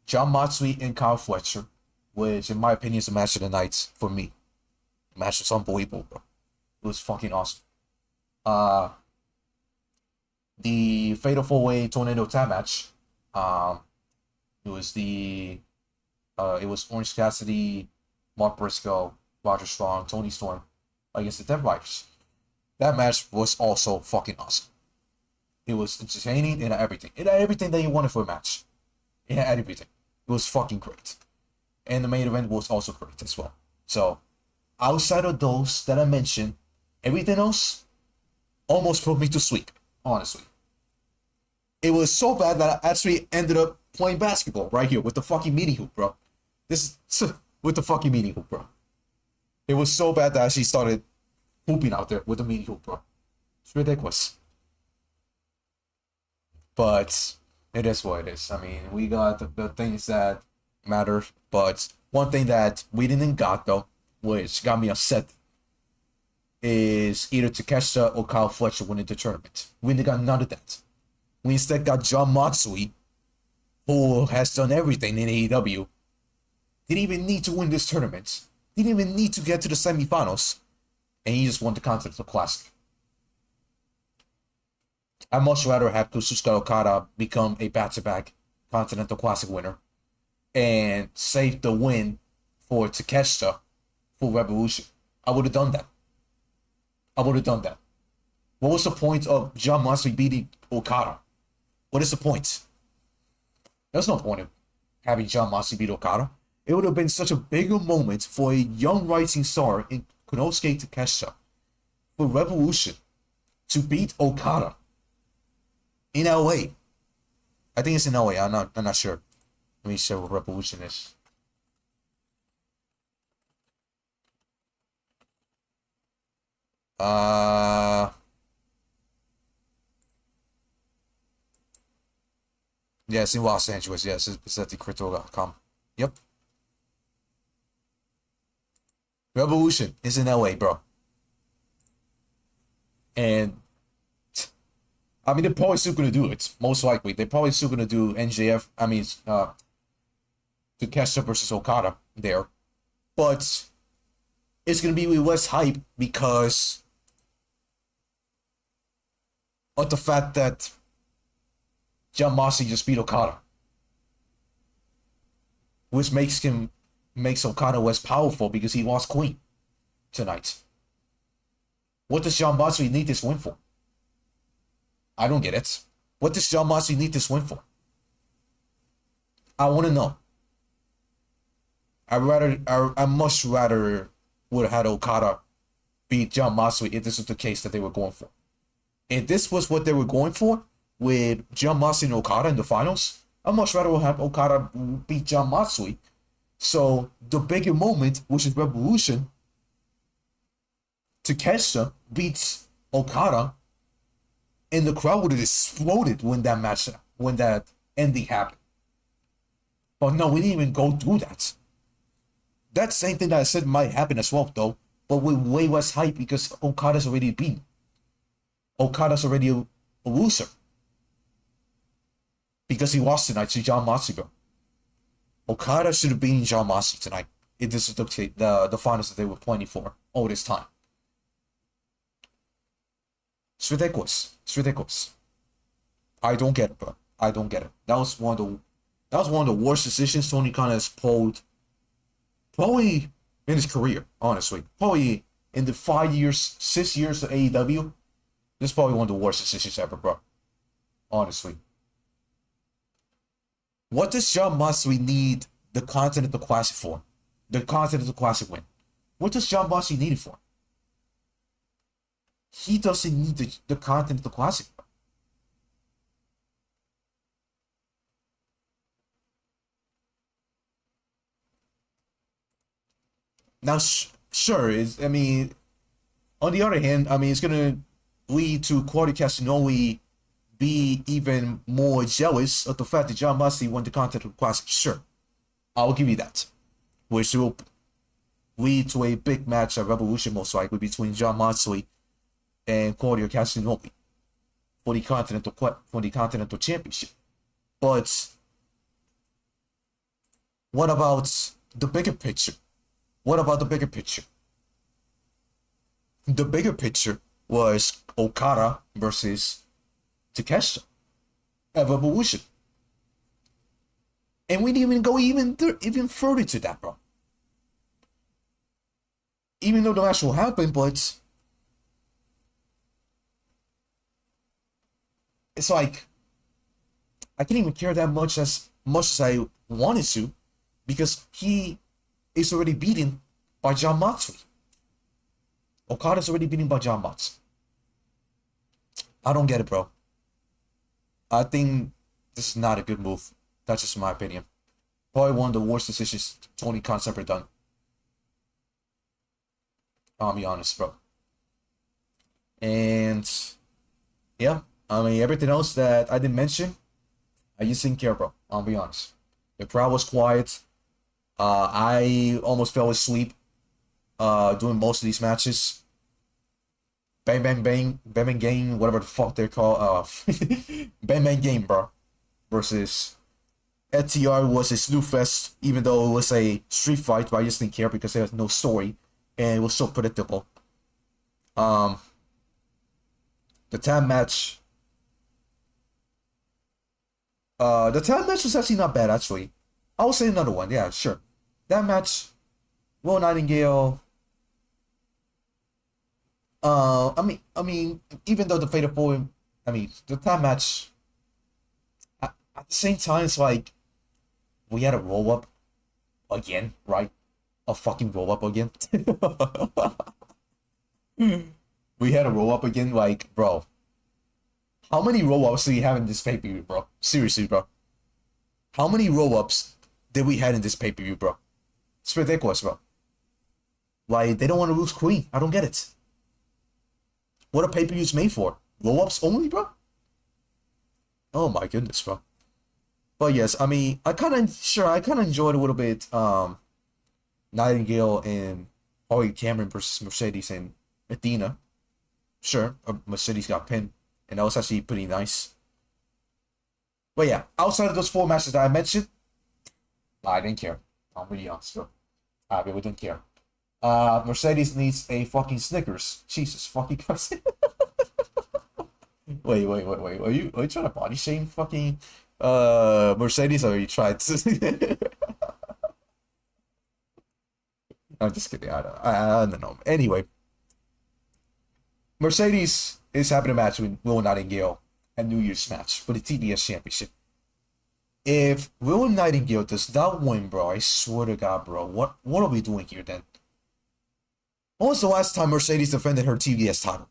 Jon Moxley and Kyle Fletcher, which in my opinion is the match of the night for me. The match was unbelievable, bro. It was fucking awesome. The Fatal 4-Way Tornado Tag match. It was Orange Cassidy, Mark Briscoe, Roger Strong, Toni Storm against the Death Riders. That match was also fucking awesome. It was entertaining and everything. It had everything that you wanted for a match. It had everything. It was fucking great. And the main event was also great as well. So, outside of those that I mentioned, everything else almost put me to sleep, honestly. It was so bad that I actually ended up playing basketball right here with the fucking mini hoop, bro. With the fucking mini hoop, bro. It was so bad that I actually started hooping out there with the mini hoop, bro. It's ridiculous. But it is what it is. We got the things that matter. But one thing that we didn't got, though, which got me upset, is either Takeshita or Kyle Fletcher winning the tournament. We didn't got none of that. We instead got Jon Moxley, who has done everything in AEW. Didn't even need to win this tournament. Didn't even need to get to the semifinals. And he just won the Continental Classic. I'd much rather have Kazuchika Okada become a back-to-back Continental Classic winner and save the win for Takeshita for Revolution. I would have done that. What was the point of Jon Moxley beating Okada? What is the point? There's no point of having Jon Moxley beat Okada. It would have been such a bigger moment for a young rising star in Konosuke Takeshita for Revolution to beat Okada in LA. I think it's in LA. I'm not sure. Let me see what Revolution is. Yeah, it's in Los Angeles. Yes, it's at the crypto.com. Yep. Revolution is in LA, bro. And they're probably still gonna do it. Most likely, they're probably still gonna do MJF. Takeshita versus Okada there, but it's gonna be with less hype because of the fact that Jon Moxley just beat Okada, which makes Okada less powerful because he lost clean tonight. What does Jon Moxley need this win for? I don't get it. What does Jon Moxley need this win for? I want to know. I much rather would have had Okada beat Jon Moxley if this was the case that they were going for. If this was what they were going for with Jon Moxley and Okada in the finals, I much rather have Okada beat Jon Moxley. So the bigger moment, which is Revolution, Takeshita beats Okada, and the crowd would have exploded when that ending happened. But no, we didn't even go through that. That same thing that I said might happen as well, though, but with way less hype because Okada's already beaten. Okada's already a loser. Because he lost tonight to Jon Moxley, bro. Okada should have beaten Jon Moxley tonight if this is the finals that they were planning for all this time. It's ridiculous. It's ridiculous. I don't get it, bro. I don't get it. That was one of the worst decisions Tony Khan has pulled probably in his career, honestly. Probably in the 6 years of AEW. This is probably one of the worst decisions ever, bro. Honestly. What does Jon Moxley need the Continental Classic for? The Continental Classic win. What does Jon Moxley need it for? He doesn't need the Continental Classic. Now, sure, I mean, on the other hand, I mean, it's gonna lead to Claudio Castagnoli be even more jealous of the fact that Jon Moxley won the Continental Classic. Sure, I'll give you that. Which will lead to a big match at Revolution, most likely, between Jon Moxley and Claudio Castagnoli for the Continental Championship. But what about the bigger picture? What about the bigger picture? The bigger picture was Okada versus Takeshita at Revolution. And we didn't even go even further to that, bro. Even though the match will happen, but it's like I can't even care that much as I wanted to, because he is already beaten by Jon Moxley. Okada's already beaten by Jon Moxley. I don't get it, bro. I think this is not a good move. That's just my opinion. Probably one of the worst decisions Tony Khan's ever done. I'll be honest, bro. And yeah, I mean, everything else that I didn't mention, I just didn't care, bro. I'll be honest. The crowd was quiet. I almost fell asleep doing most of these matches. Bang Bang Bang, Bang Bang Game, whatever the fuck they're called. Bang Bang Game, bro. Versus FTR was a snoo fest, even though it was a street fight, but I just didn't care because there was no story and it was so predictable. The tag match. The tag match was actually not bad, actually. I will say another one, yeah, sure. That match, Will Nightingale. I mean, even though the Fatal 4, I mean, the tag match. At the same time, it's like we had a roll up again, right? A fucking roll up again. We had a roll up again, like, bro. How many roll ups do you have in this pay per view, bro? Seriously, bro. How many roll ups did we have in this pay per view, bro? It's ridiculous, bro. Like, they don't want to lose Queen. I don't get it. What are pay per views made for? Roll ups only, bro? Oh my goodness, bro. But yes, I mean, I kind of enjoyed a little bit Nightingale and Holly Cameron versus Mercedes and Athena. Sure, Mercedes got pinned, and that was actually pretty nice. But yeah, outside of those 4 matches that I mentioned, I didn't care. I'm really honest, bro. I really didn't care. Mercedes needs a fucking Snickers. Jesus fucking Christ. Wait. Are you trying to body shame fucking Mercedes, or are you trying to? I'm just kidding. I don't know. Anyway, Mercedes is having a match with Will Nightingale at New Year's match for the TBS Championship. If Will Nightingale does not win, bro, I swear to God, bro, what are we doing here then? When was the last time Mercedes defended her TBS title?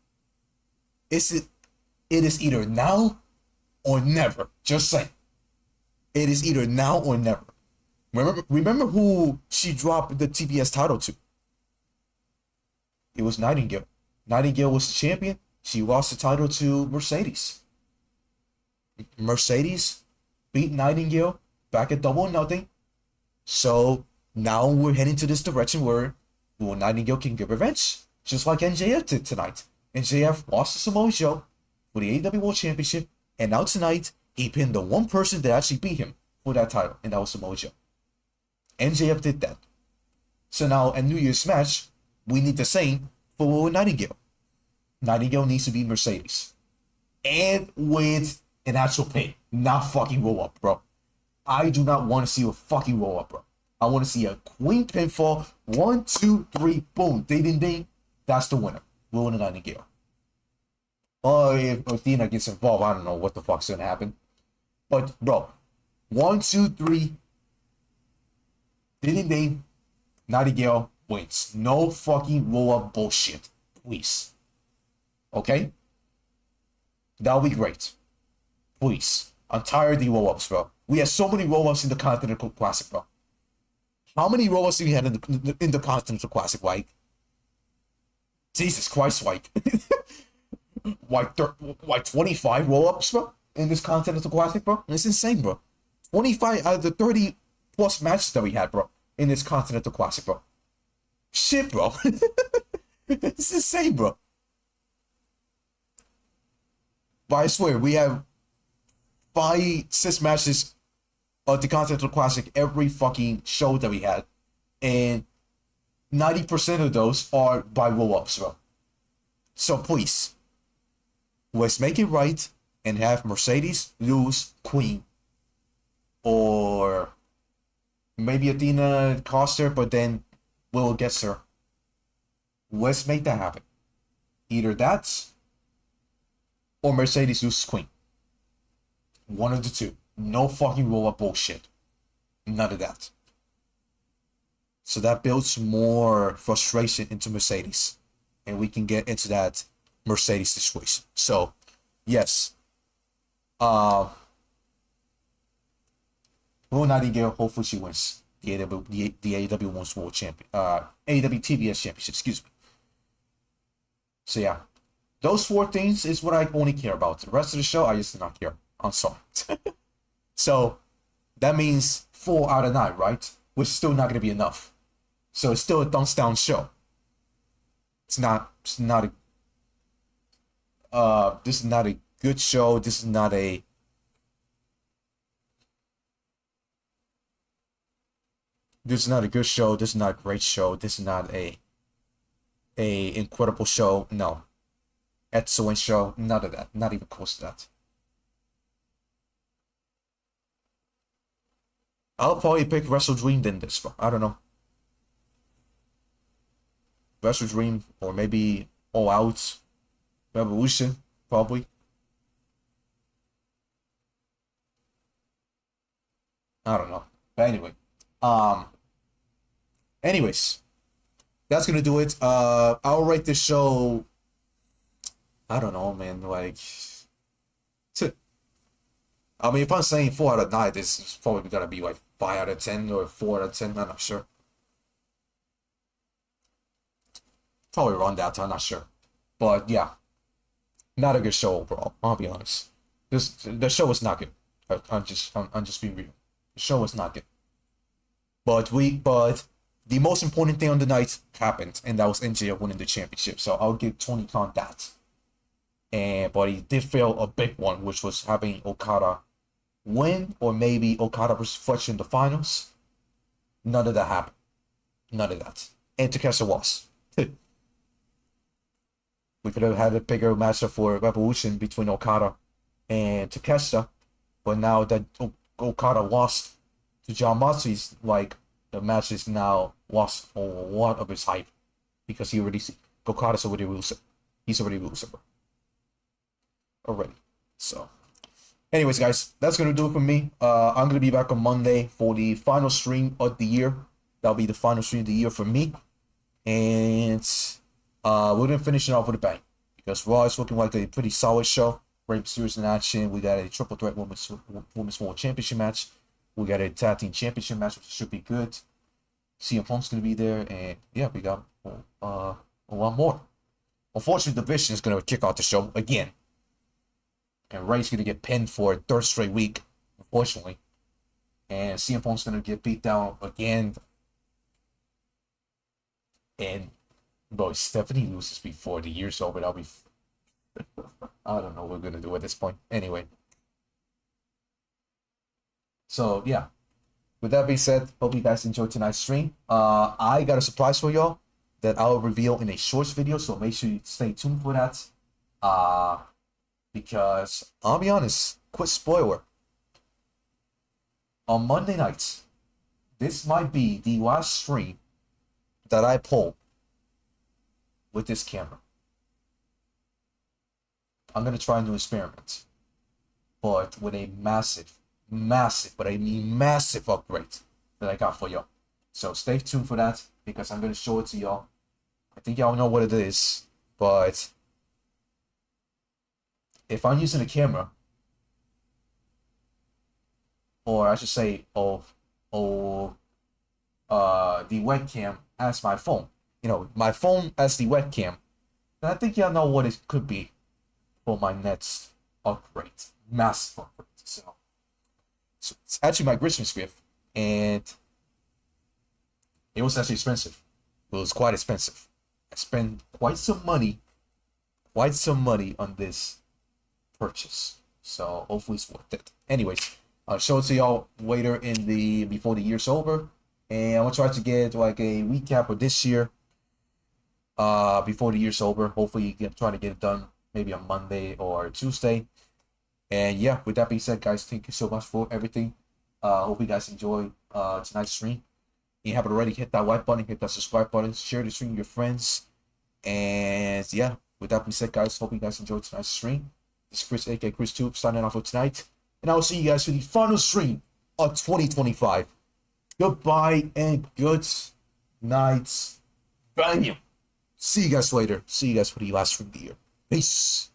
It is either now or never. Just saying. It is either now or never. Remember who she dropped the TBS title to? It was Nightingale. Nightingale was the champion. She lost the title to Mercedes. Mercedes beat Nightingale back at Double or Nothing. So now we're heading to this direction where Will Nightingale can get revenge. Just like MJF did tonight. MJF lost to Samoa Joe for the AEW World Championship. And now tonight, he pinned the one person that actually beat him for that title. And that was Samoa Joe. MJF did that. So now at New Year's match, we need the same for Will Nightingale. Nightingale needs to be Mercedes. And with an actual pin. Not fucking roll up, bro. I do not want to see a fucking roll up, bro. I want to see a Queen pinfall. 1, 2, 3, boom. Ding, ding, ding. That's the winner. Will Nightingale. Or if Athena gets involved, I don't know what the fuck's gonna happen. But, bro. 1, 2, 3. Ding, ding, ding. Nightingale wins. No fucking roll up bullshit. Please. Okay? That'll be great. Please. I'm tired of the roll-ups, bro. We have so many roll-ups in the Continental Classic, bro. How many roll-ups do you had in the Continental Classic, like? Jesus Christ, like. like 25 roll-ups, bro, in this Continental Classic, bro? It's insane, bro. 25 out of the 30 plus matches that we had, bro, in this Continental Classic, bro. Shit, bro. It's insane, bro. But I swear, we have 5-6 matches of the Continental Classic every fucking show that we had. And 90% of those are by roll-ups, bro. So please, let's make it right and have Mercedes lose Queen. Or maybe Athena cost her, but then Will gets her. Let's make that happen. Either that, or Mercedes loses Queen. One of the two. No fucking roll-up bullshit. None of that. So that builds more frustration into Mercedes. And we can get into that Mercedes situation. So, yes. Will Nightingale, hopefully she wins the AEW Women's World Champion. AEW TBS Championship, excuse me. So yeah. Those 4 things is what I only care about. The rest of the show, I just do not care. I'm sorry. So, that means 4 out of 9, right? Which is still not going to be enough. So, it's still a thumbs down show. It's not a... this is not a good show. This is not a... This is not a good show. This is not a great show. This is not a incredible show. No. Excellent show. None of that. Not even close to that. I'll probably pick Wrestle Dream than this, but I don't know. Wrestle Dream, or maybe All Out Revolution, probably. I don't know. But anyway. Anyways. That's gonna do it. I'll rate this show. I don't know, man. Like, I mean, if I'm saying 4 out of 9, this is probably gonna be like 5 out of 10 or 4 out of 10. I'm not sure. Probably around that. I'm not sure. But yeah, not a good show overall. I'll be honest. The show was not good. I'm just being real. The show was not good. But the most important thing on the night happened, and that was MJF winning the championship. So I'll give Tony Khan that. But he did fail a big one, which was having Okada win, or maybe Okada versus Fletcher in the finals. None of that happened. None of that. And Takeshita lost. We could have had a bigger matchup for Revolution between Okada and Takeshita, but now that Okada lost to Jon Moxley's, like, the match is now lost a lot of its hype because Okada's already loser. He's already loser. Already. So, anyways, guys, that's gonna do it for me. I'm gonna be back on Monday for the final stream of the year. That'll be the final stream of the year for me, and we're gonna finish it off with a bang because Raw is looking like a pretty solid show. Great series in action. We got a triple threat women's world championship match. We got a tag team championship match, which should be good. CM Punk's gonna be there, and yeah, we got a lot more. Unfortunately, the Vision is gonna kick out the show again. And Ray's going to get pinned for a 3rd straight week, unfortunately. And CM Punk's going to get beat down again. And, bro, if Stephanie loses before the year's over, that'll be... I don't know what we're going to do at this point. Anyway. So, yeah. With that being said, hope you guys enjoyed tonight's stream. I got a surprise for y'all that I'll reveal in a shorts video, so make sure you stay tuned for that. Because, I'll be honest, quick spoiler. On Monday nights, this might be the last stream that I pull with this camera. I'm going to try a new experiment. But with a massive upgrade that I got for y'all. So stay tuned for that, because I'm going to show it to y'all. I think y'all know what it is, but... if I'm using a camera, or I should say, the webcam as my phone. You know, my phone as the webcam. And I think y'all know what it could be for my next upgrade. Massive upgrade. So it's actually my Christmas gift. And it was actually expensive. It was quite expensive. I spent quite some money on this purchase. So hopefully it's worth it. Anyways, I'll show it to y'all later before the year's over. And I'm gonna try to get like a recap of this year before the year's over. Hopefully trying to get it done maybe on Monday or Tuesday. And yeah, with that being said, guys, thank you so much for everything. Hope you guys enjoy tonight's stream. If you haven't already, hit that like button, hit that subscribe button, share the stream with your friends. And yeah, with that being said, guys, hope you guys enjoyed tonight's stream. This is Kris, aka Kris2, signing off for tonight. And I will see you guys for the final stream of 2025. Goodbye and good night. Bam. See you guys later. See you guys for the last stream of the year. Peace.